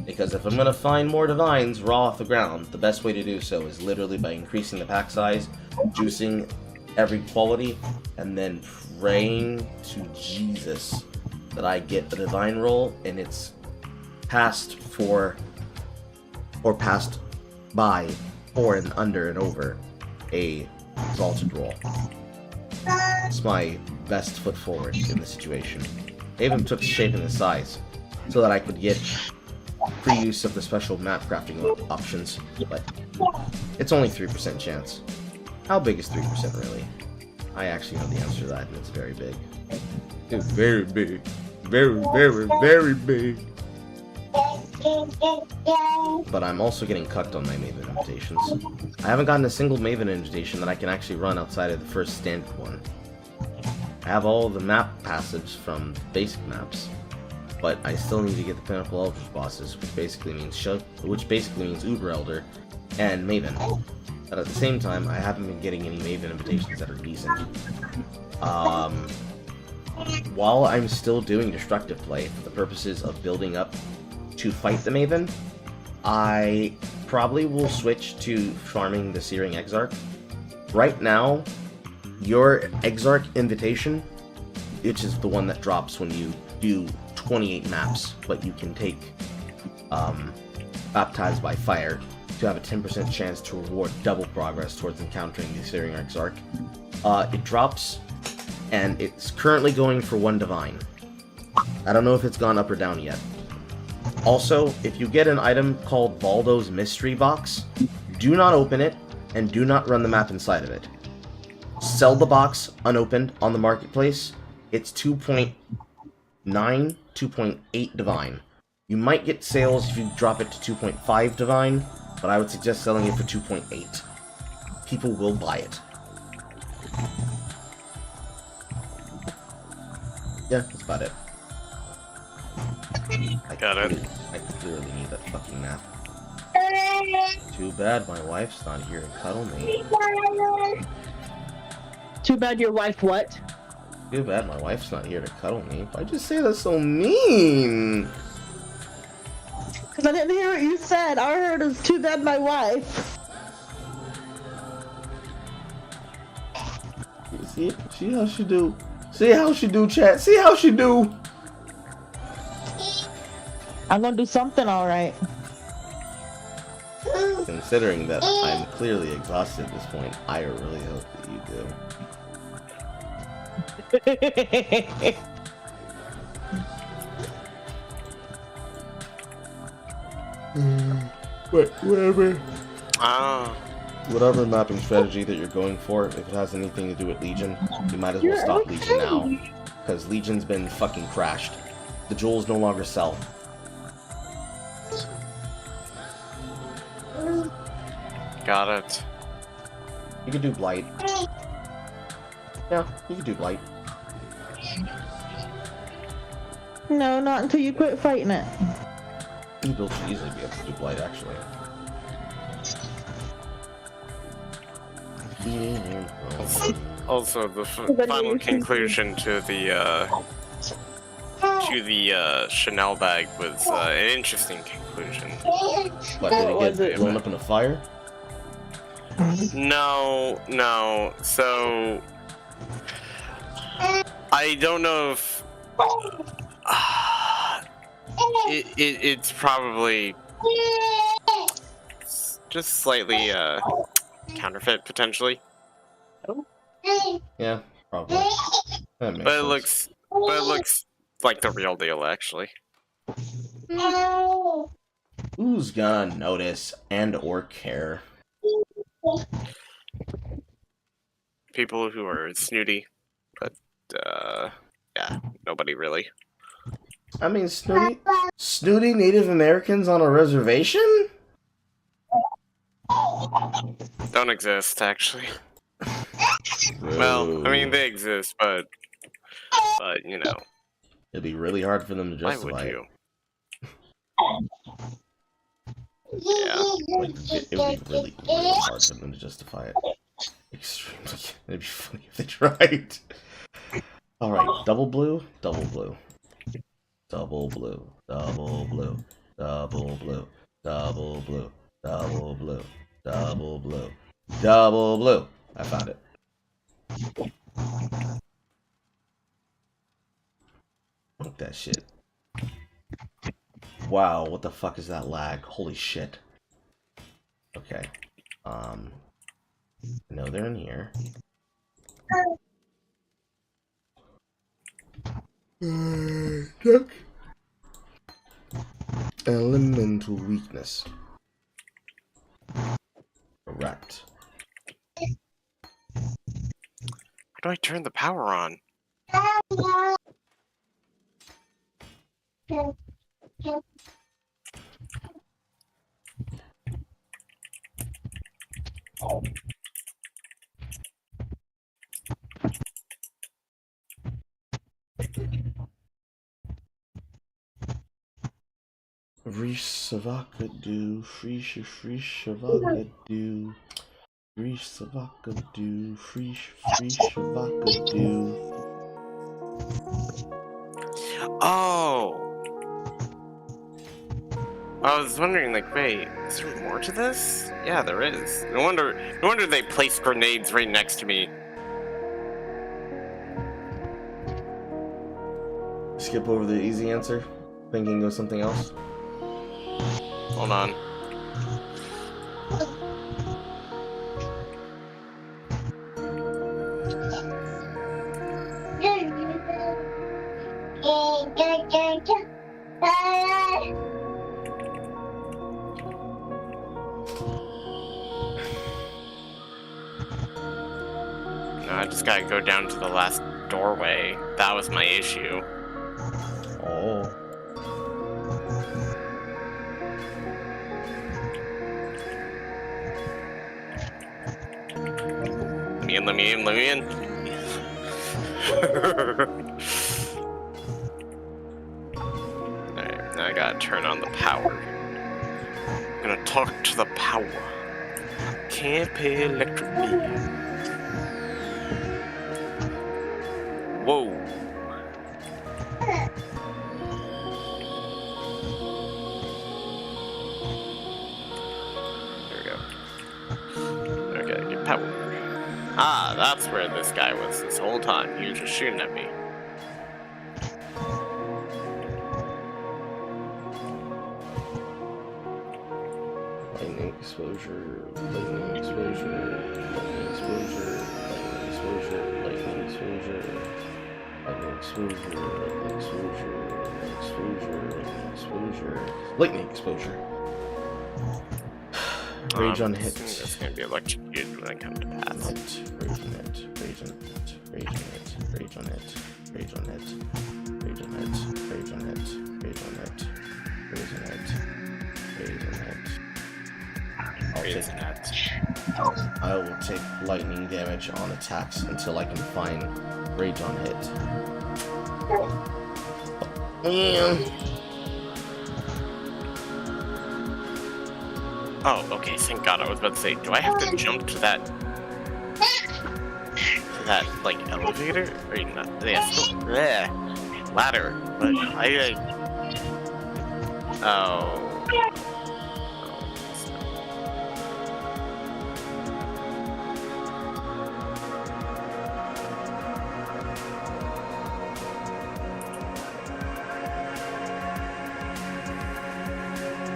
A: Because if I'm going to find more divines raw off the ground, the best way to do so is literally by increasing the pack size, juicing every quality, and then praying to Jesus that I get a divine roll and it's passed for, or passed by, or and under and over a exalted roll. It's my best foot forward in the situation. I even took shape in the size so that I could get free use of the special map crafting options, but it's only 3% chance. How big is 3% really? I actually know the answer to that, and it's very big. It's very big. Very, very, very big. But I'm also getting cucked on my Maven invitations. I haven't gotten a single Maven invitation that I can actually run outside of the first standard one. I have all the map passives from basic maps, but I still need to get the Pinnacle Eldritch bosses, which basically means Uber Elder and Maven. But at the same time, I haven't been getting any Maven invitations that are decent. While I'm still doing destructive play for the purposes of building up to fight the Maven, I probably will switch to farming the Searing Exarch. Right now, your Exarch invitation, which is the one that drops when you do 28 maps, but you can take Baptized by Fire to have a 10% chance to reward double progress towards encountering the Searing Exarch. It drops, and it's currently going for 1 divine. I don't know if it's gone up or down yet. Also, if you get an item called Baldo's Mystery Box, do not open it, and do not run the map inside of it. Sell the box unopened on the marketplace. It's 2.9, 2.8 divine. You might get sales if you drop it to 2.5 divine, but I would suggest selling it for 2.8. People will buy it. Yeah, that's about it. I clearly need that fucking nap. Too bad my wife's not here to cuddle me.
E: Too bad your wife what?
A: Too bad my wife's not here to cuddle me. Why'd you say that's so mean?
E: Because I didn't hear what you said. All I heard is too bad my wife.
A: See how she do? See how she do, chat? See how she do?
E: I'm gonna do something alright.
A: Considering that I'm clearly exhausted at this point, I really hope that you do. But whatever. Whatever mapping strategy that you're going for, if it has anything to do with Legion, you might as well stop Legion now. Because Legion's been fucking crashed. The jewels no longer sell.
G: Got it.
A: You can do Blight. Yeah, you can do Blight.
E: No, not until you quit fighting it.
A: You build should easily be able to do Blight, actually.
G: Also, the final conclusion to the Chanel bag was an interesting conclusion.
A: What, did it get blown up in a fire?
G: No. So I don't know if it's probably just slightly counterfeit potentially.
A: Yeah, probably. That makes
G: But
A: sense.
G: it looks like the real deal actually.
A: Who's gonna notice and or care?
G: People who are snooty, but yeah, nobody really.
A: I mean, snooty Native Americans on a reservation?
G: Don't exist actually. Well, I mean they exist, but you know,
A: It'd be really hard for them to
G: why
A: justify
G: would
A: it.
G: you? Yeah.
A: Like, it would be really, really hard for them to justify it. Extremely. It'd be funny if they tried. Alright, double blue, double blue. Double blue, double blue, double blue, double blue, double blue, double blue, double blue. I found it. Fuck that shit. Wow, what the fuck is that lag? Holy shit. Okay. No, they're in here. Check. Elemental weakness. Correct.
G: How do I turn the power on?
A: Savaka free Shavaka do, free Savaka do, free Shavaka do.
G: Oh! I was wondering, like, wait, is there more to this? Yeah, there is. No wonder they placed grenades right next to me.
A: Skip over the easy answer, thinking of something else.
G: Hold on. No, I just gotta go down to the last doorway. That was my issue.
A: Oh.
G: Let me in. Alright, now I gotta turn on the power. I'm gonna talk to the power. Can't pay electric bill. Whoa. There we go. Okay, get power. Ah, that's where this guy was this whole time. He was just shooting at me.
A: Lightning exposure, lightning exposure, lightning exposure, lightning exposure, lightning exposure, lightning exposure, lightning exposure, lightning exposure, lightning exposure. Rage on hit.
G: That's gonna be electrocuted when I come to pass.
A: Rage on it, rage on it, rage on it, rage on it, rage on it, rage on it, rage on it, rage on it, rage on it, rage on it. I will take lightning damage on attacks until I can find rage on hit.
G: Oh, okay, thank God. I was about to say, do I have to jump to that like elevator? Or not? Yeah, ladder. But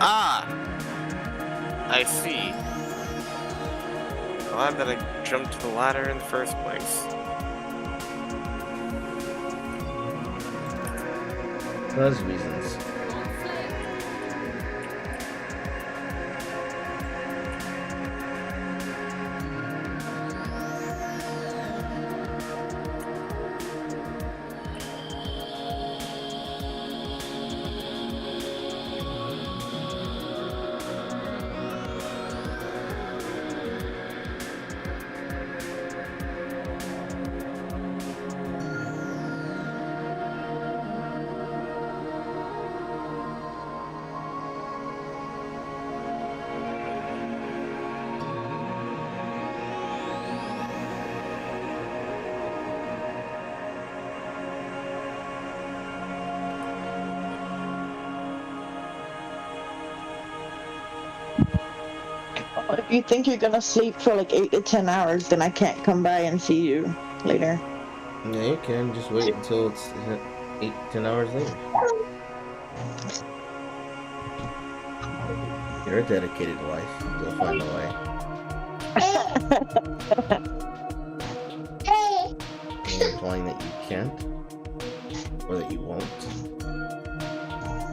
G: Ah! I see. Glad that I jumped to the ladder in the first place.
A: Those reasons.
E: If you think you're gonna sleep for like 8 to 10 hours, then I can't come by and see you later.
A: Yeah, you can just wait until it's 8-10 hours later. You're a dedicated wife. You'll find a way. You're implying that you can't? Or that you won't?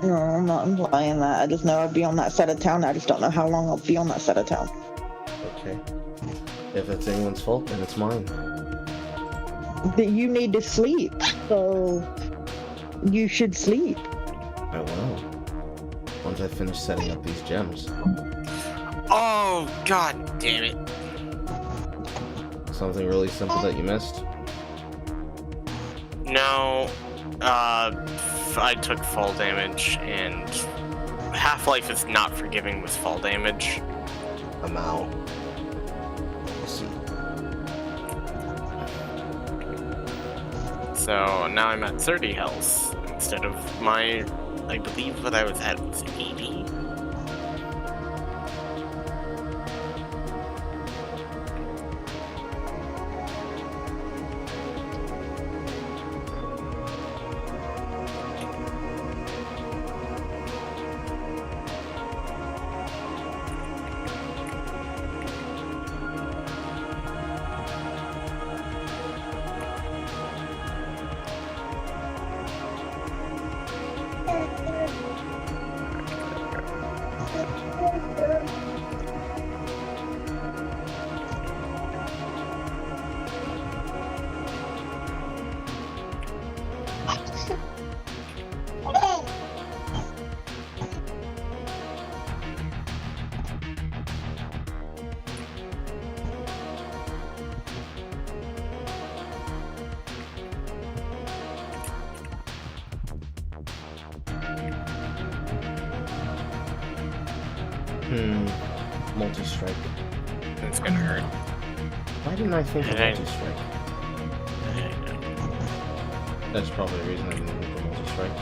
E: No, I'm not implying that. I just know I'd be on that side of town. I just don't know how long I'll be on that side of town.
A: Okay. If it's anyone's fault, then it's mine.
E: That you need to sleep, so you should sleep.
A: I will. Once I finish setting up these gems.
G: Oh, god damn it.
A: Something really simple that you missed?
G: No, I took fall damage, and Half-Life is not forgiving with fall damage.
A: I'm out. Let's see.
G: So now I'm at 30 health instead of my, I believe what I was at was 80.
A: Multi-strike.
G: It's gonna hurt.
A: Why didn't I think of
G: Hey.
A: multi-strike? That's probably the reason I didn't think of multi-strike.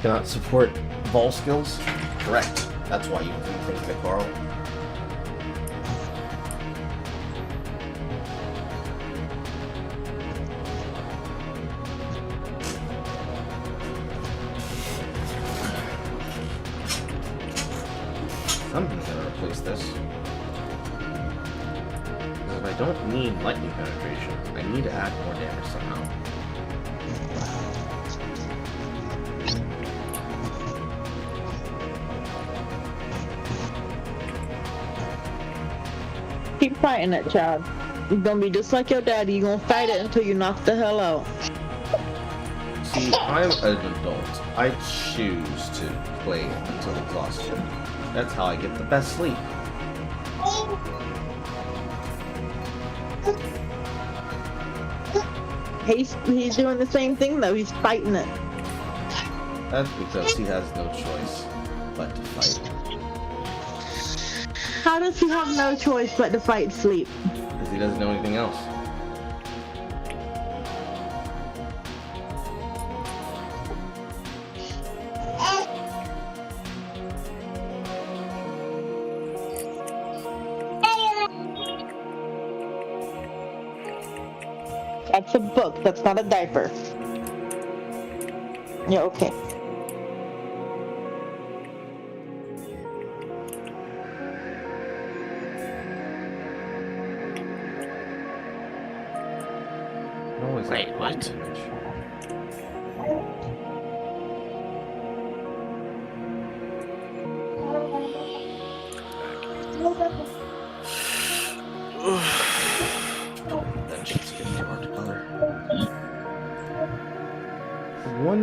A: Cannot support ball skills? Correct. That's why you didn't think of it, Carl. Something's gonna replace this. Because if I don't need lightning penetration, I need to add more damage somehow.
E: Keep fighting it, child. You're gonna be just like your daddy. You're gonna fight it until you knock the hell out.
A: See, I'm an adult. I choose to play until exhaustion. That's how I get the best sleep.
E: He's doing the same thing though. He's fighting it.
A: That's because he has no choice but to fight.
E: How does he have no choice but to fight sleep?
A: Because he doesn't know anything else.
E: That's a book. That's not a diaper. Yeah, okay.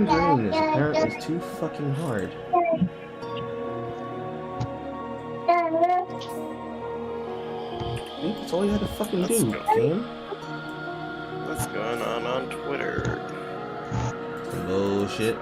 A: one drain is apparently too fucking hard. That's all you had to fucking do, game.
G: What's going on Twitter?
A: Some bullshit.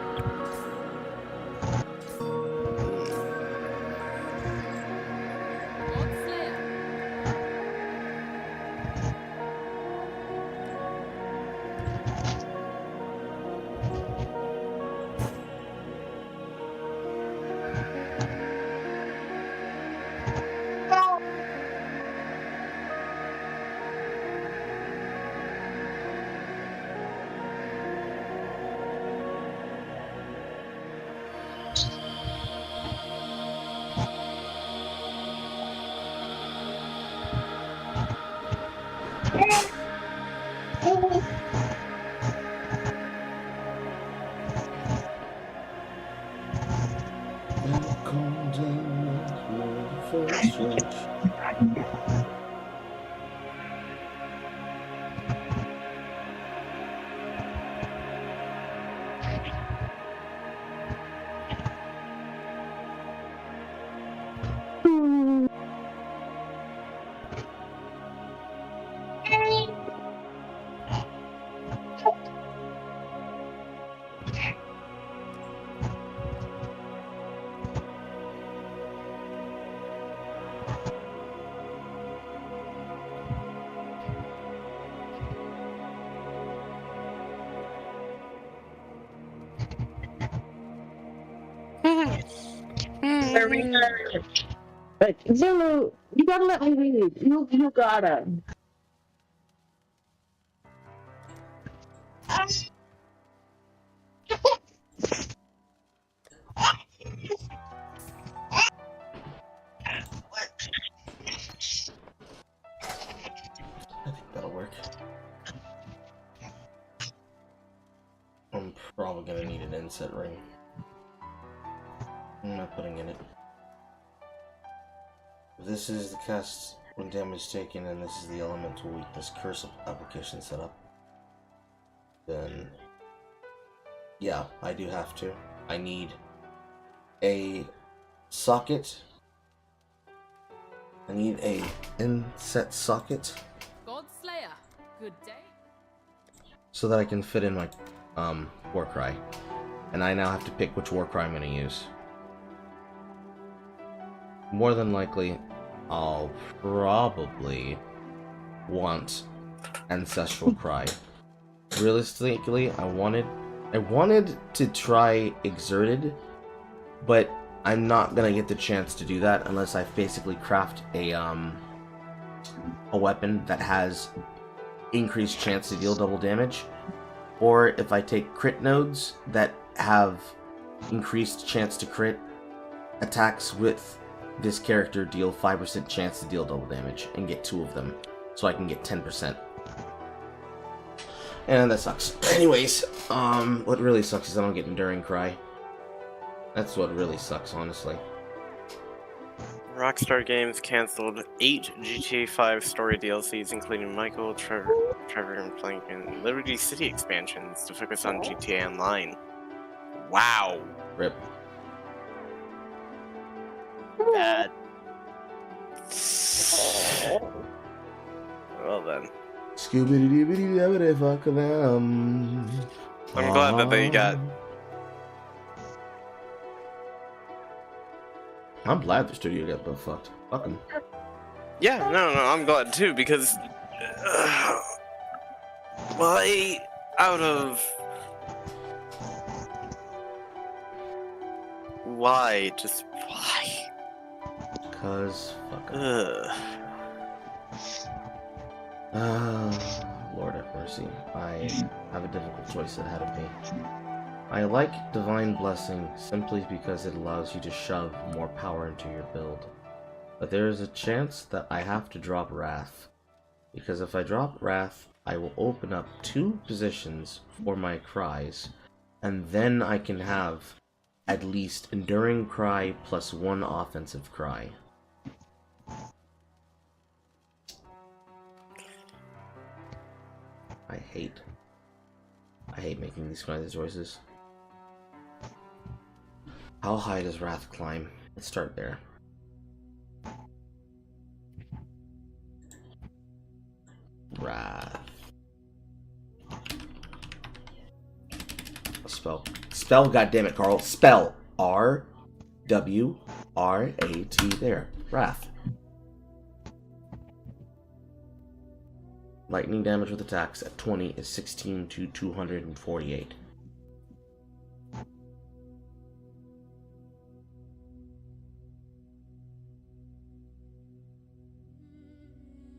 E: But Zulu, you gotta let me read. You gotta.
A: I think that'll work. I'm probably gonna need an inset ring. I'm not putting in it. This is the cast when damage taken, and this is the elemental weakness curse application setup. Then, yeah, I do have to. I need a socket. I need a inset socket.
D: Godslayer, good day.
A: So that I can fit in my war cry. And I now have to pick which war cry I'm going to use. More than likely, I'll probably want Ancestral Cry. Realistically, I wanted to try Exerted, but I'm not gonna get the chance to do that unless I basically craft a weapon that has increased chance to deal double damage, or if I take crit nodes that have increased chance to crit attacks with this character deal 5% chance to deal double damage and get 2 of them, so I can get 10%. And that sucks. Anyways, what really sucks is I don't get Enduring Cry. That's what really sucks, honestly.
G: Rockstar Games canceled 8 GTA 5 story DLCs, including Michael, Trevor, and Plank, and Liberty City expansions to focus on GTA Online. Wow.
A: Rip.
G: Bad. Well then.
A: Scooby-Doo-Doo-Doo, fuck them.
G: I'm glad that they got...
A: I'm glad the studio got butt fucked. Fuck them.
G: Yeah, no, I'm glad too, because... why out of... Why? Just why?
A: Cause fuck 'em. Lord have mercy. I have a difficult choice ahead of me. I like Divine Blessing simply because it allows you to shove more power into your build. But there is a chance that I have to drop Wrath. Because if I drop Wrath, I will open up 2 positions for my cries, and then I can have at least Enduring Cry plus 1 offensive cry. I hate making these kinds of choices. How high does Wrath climb? Let's start there. Wrath. Spell, goddammit, Carl. Spell. R-W-R-A-T. There. Wrath. Lightning damage with attacks at 20 is 16 to 248.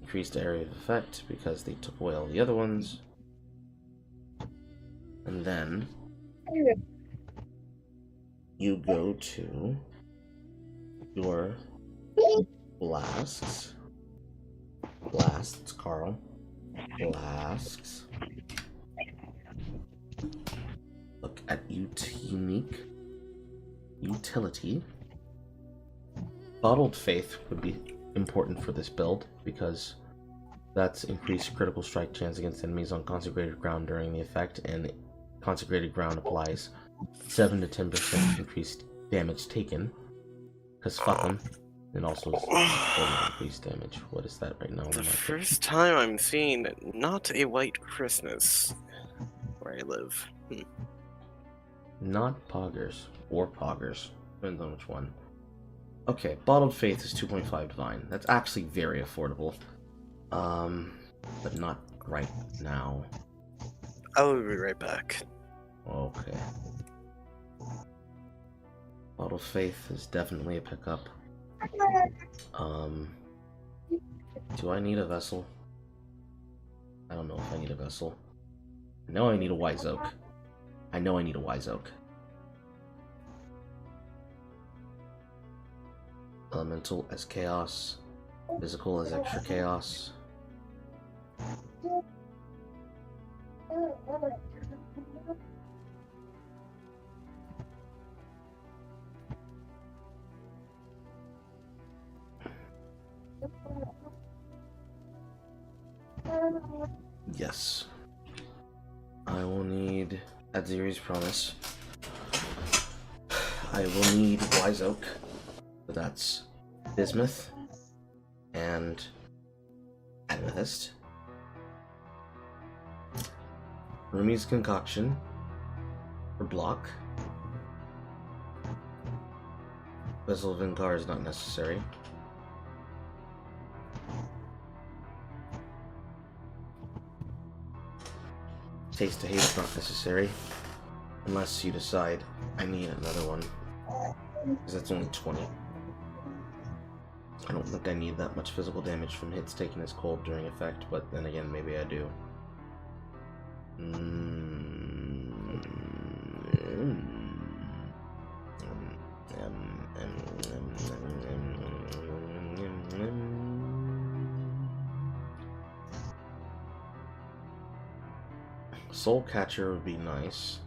A: Increased area of effect because they took away all the other ones. And then you go to your blasts. Blasts, Carl. Blasts. Look at unique utility. Bottled Faith would be important for this build because that's increased critical strike chance against enemies on consecrated ground during the effect, and consecrated ground applies 7 to 10% increased damage taken. Because fuck them. And also increased damage. What is that right now?
G: The first time I'm seeing not a white Christmas where I live.
A: Not poggers. Or poggers. Depends on which one. Okay, Bottled Faith is 2.5 divine. That's actually very affordable. But not right now.
G: I will be right back.
A: Okay. Bottled Faith is definitely a pickup. Do I need a vessel? I don't know if I need a vessel. I know I need a Wise Oak. I know I need a Wise Oak. Elemental as chaos. Physical as extra chaos. Yes. I will need Adziri's Promise. I will need Wise Oak. So that's Bismuth and Amethyst. Rumi's Concoction for block. Vessel of Inkar is not necessary. Taste of Hate is not necessary. Unless you decide I need another one. Because that's only 20. I don't think I need that much physical damage from hits taken as cold during effect, but then again, maybe I do. Soul Catcher would be nice.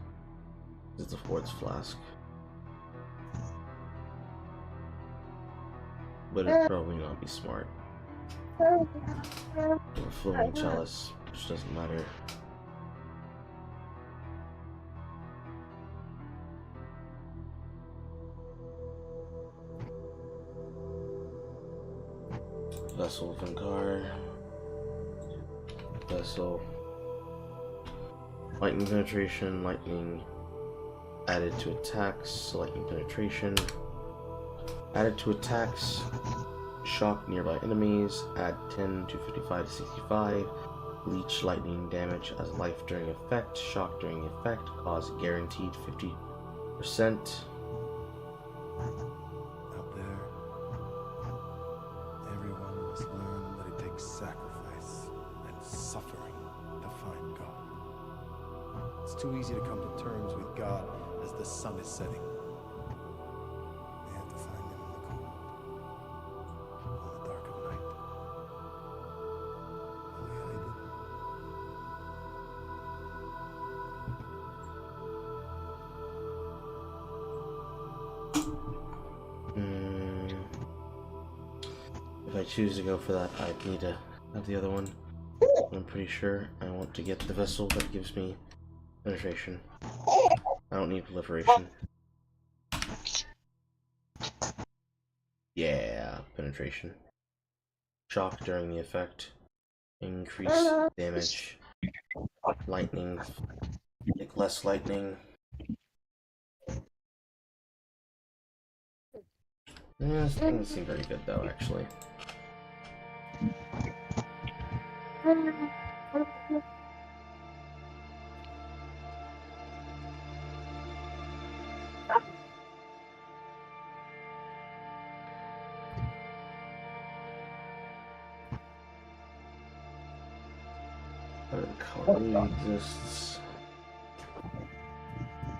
A: It's a Ford's Flask. But it'd probably not be smart. Or Flowing Chalice, which doesn't matter. Vessel of Inkar. Vessel. Lightning Penetration, Lightning added to attacks, Lightning Penetration. Added to attacks, shock nearby enemies, add 10 to 55 to 65, leech lightning damage as life during effect, shock during effect, cause guaranteed 50%.
H: Out there, everyone must learn that it takes sacrifice and suffering to find God. It's too easy to come to terms with God as the sun is setting. They have to find him in the cold, on the dark of night. The way I did.
A: If I choose to go for that, I'd need to have the other one. I'm pretty sure I want to get the vessel that gives me penetration. I don't need proliferation. Yeah, penetration. Shock during the effect. Increase damage. Lightning. Take less lightning. Yeah, this doesn't seem very good though, actually. Currently exists.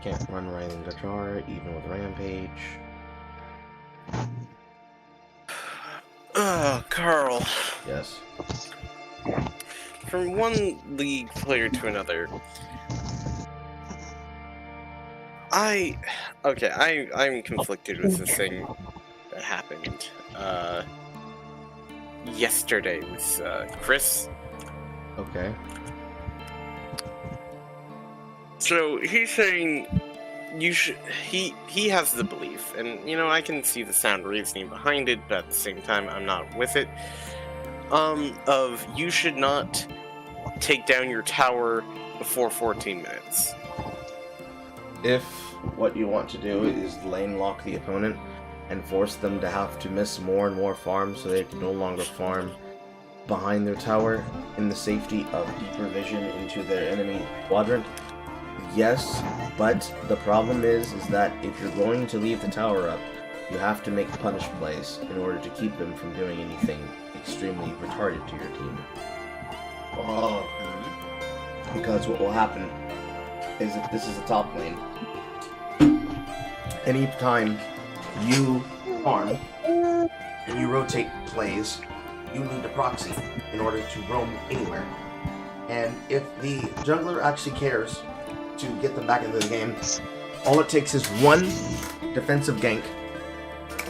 A: Can't run Writhing Guitar, even with Rampage.
G: Carl.
A: Yes.
G: From one league player to another, I'm conflicted with the thing that happened yesterday with Chris.
A: Okay.
G: So he's saying you should. He has the belief, and you know I can see the sound reasoning behind it, but at the same time I'm not with it. Of you should not take down your tower before 14 minutes.
A: If what you want to do is lane lock the opponent and force them to have to miss more and more farms so they can no longer farm behind their tower in the safety of deeper vision into their enemy quadrant, yes, but the problem is that if you're going to leave the tower up, you have to make punish plays in order to keep them from doing anything extremely retarded to your team. Because what will happen is if this is a top lane, anytime you farm and you rotate plays, you need a proxy in order to roam anywhere. And if the jungler actually cares to get them back into the game, all it takes is one defensive gank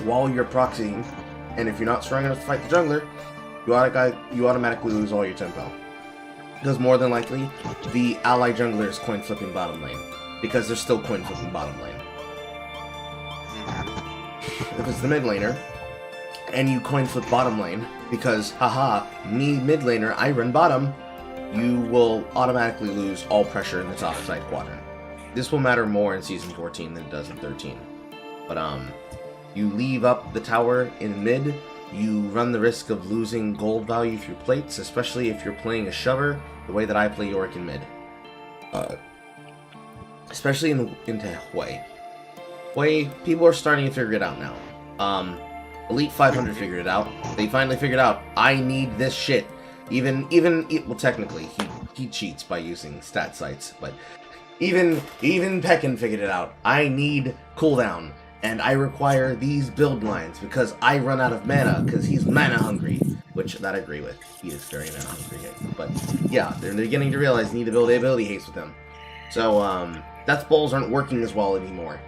A: while you're proxying, and if you're not strong enough to fight the jungler, you automatically lose all your tempo. Because more than likely, the ally jungler is coin flipping bottom lane, because they're still coin flipping bottom lane. If it's the mid laner, and you coin flip bottom lane, because haha, me mid laner, I run bottom, you will automatically lose all pressure in the top side quadrant. This will matter more in Season 14 than it does in 13. But you leave up the tower in mid, you run the risk of losing gold value through plates, especially if you're playing a shover, the way that I play Yorick in mid. Especially into Hui. Hui, people are starting to figure it out now. Elite 500 figured it out. They finally figured out, I need this shit. Well, technically, he cheats by using stat sites, but even Pekin figured it out. I need cooldown, and I require these build lines because I run out of mana because he's mana hungry, which that I agree with. He is very mana hungry, but yeah, they're beginning to realize they need to build ability haste with him. So that spells aren't working as well anymore.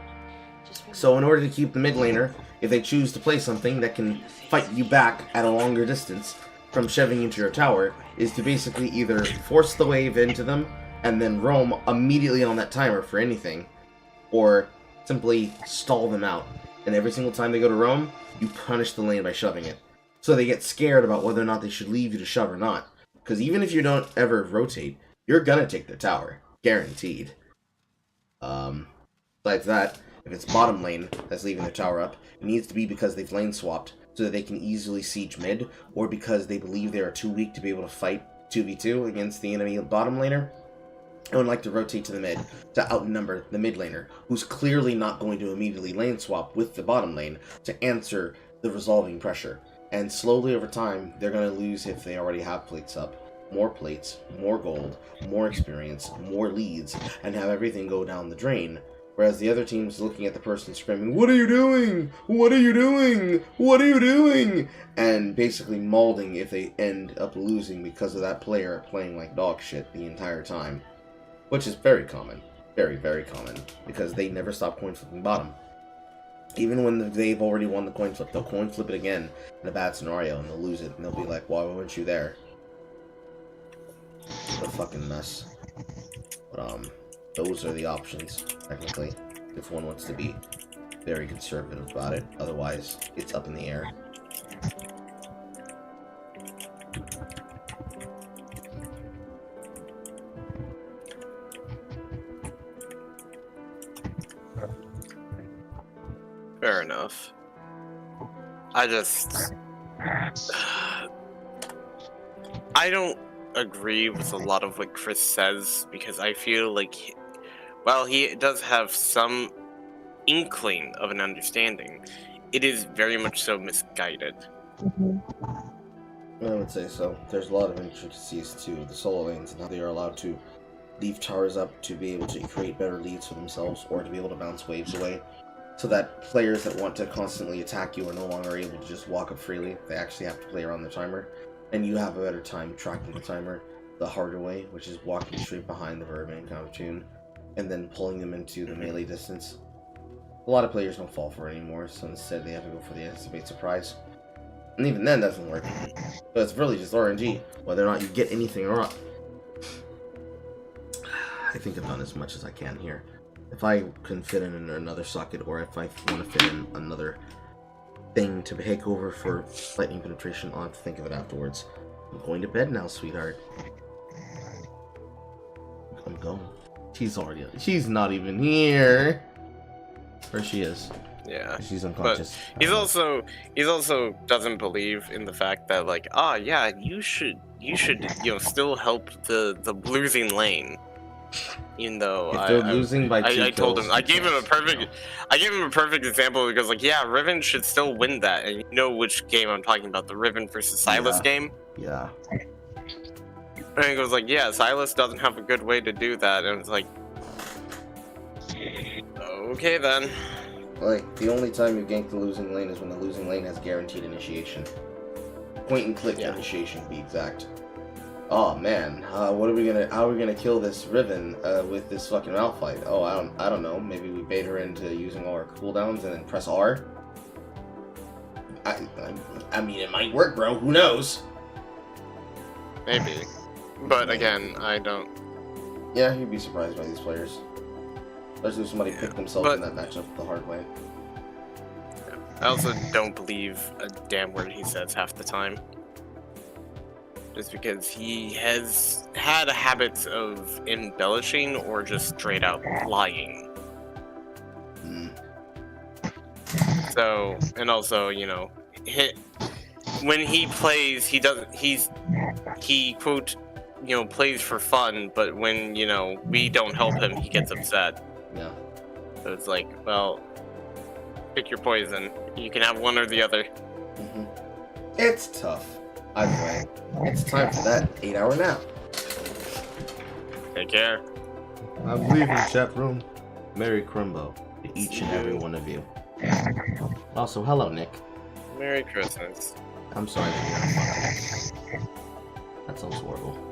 A: So in order to keep the mid laner, if they choose to play something that can fight you back at a longer distance from shoving into your tower, is to basically either force the wave into them and then roam immediately on that timer for anything, or simply stall them out. And every single time they go to roam, you punish the lane by shoving it. So they get scared about whether or not they should leave you to shove or not. Because even if you don't ever rotate, you're gonna take their tower. Guaranteed. Besides that, if it's bottom lane that's leaving their tower up, it needs to be because they've lane swapped so that they can easily siege mid, or because they believe they are too weak to be able to fight 2v2 against the enemy bottom laner, and would like to rotate to the mid to outnumber the mid laner, who's clearly not going to immediately lane swap with the bottom lane to answer the resolving pressure. And slowly over time, they're going to lose if they already have plates up. More plates, more gold, more experience, more leads, and have everything go down the drain. Whereas the other team's looking at the person screaming, "What are you doing? What are you doing? What are you doing?" And basically mauling if they end up losing because of that player playing like dog shit the entire time. Which is very common. Very, very common. Because they never stop coin flipping bottom. Even when they've already won the coin flip, they'll coin flip it again in a bad scenario and they'll lose it. And they'll be like, "Why weren't you there?" What a fucking mess. But those are the options, technically, if one wants to be very conservative about it. Otherwise, it's up in the air.
G: Fair enough. I don't agree with a lot of what Chris says because I feel like, while he does have some inkling of an understanding, it is very much so misguided.
A: I would say so. There's a lot of intricacies to the solo lanes and how they are allowed to leave towers up to be able to create better leads for themselves or to be able to bounce waves away. So that players that want to constantly attack you are no longer able to just walk up freely. They actually have to play around the timer. And you have a better time tracking the timer the harder way, which is walking straight behind the Vermin kind of tune, and then pulling them into the melee distance. A lot of players don't fall for it anymore, so instead they have to go for the anticipate surprise. And even then doesn't work. So it's really just RNG, whether or not you get anything or not. I think I've done as much as I can here. If I can fit in another socket, or if I want to fit in another thing to take over for lightning penetration, I'll have to think of it afterwards. I'm going to bed now, sweetheart. I'm going. She's not even here. Or she is.
G: Yeah.
A: She's unconscious.
G: But he's also doesn't believe in the fact that, like, yeah, you should still help the losing lane. Even though
A: if they're losing by 2
G: I told
A: kills,
G: him, I gave him a perfect example because, like, yeah, Riven should still win that, and you know which game I'm talking about, the Riven versus Silas game.
A: Yeah.
G: And he goes like, yeah, Silas doesn't have a good way to do that, and it's like, okay then.
A: Like, the only time you gank the losing lane is when the losing lane has guaranteed initiation. Point and click initiation, to be exact. Oh man, how are we gonna kill this Riven with this fucking Malphite? Oh, I don't know. Maybe we bait her into using all our cooldowns and then press R. I mean, it might work, bro. Who knows?
G: Maybe, but again, I don't.
A: Yeah, you'd be surprised by these players. Especially if somebody picked themselves in that matchup the hard way.
G: I also don't believe a damn word he says half the time. Just because he has had a habit of embellishing or just straight out lying. So, and also, you know, when he plays, he quote, you know, plays for fun, but when, you know, we don't help him, he gets upset.
A: Yeah.
G: So it's like, well, pick your poison. You can have one or the other.
A: It's tough. Either way, it's time for that 8-hour nap.
G: Take care.
A: I'm leaving the chat room. Merry Crimbo to each and every one of you. Also, hello, Nick.
G: Merry Christmas.
A: I'm sorry that you're not fucking. That sounds horrible.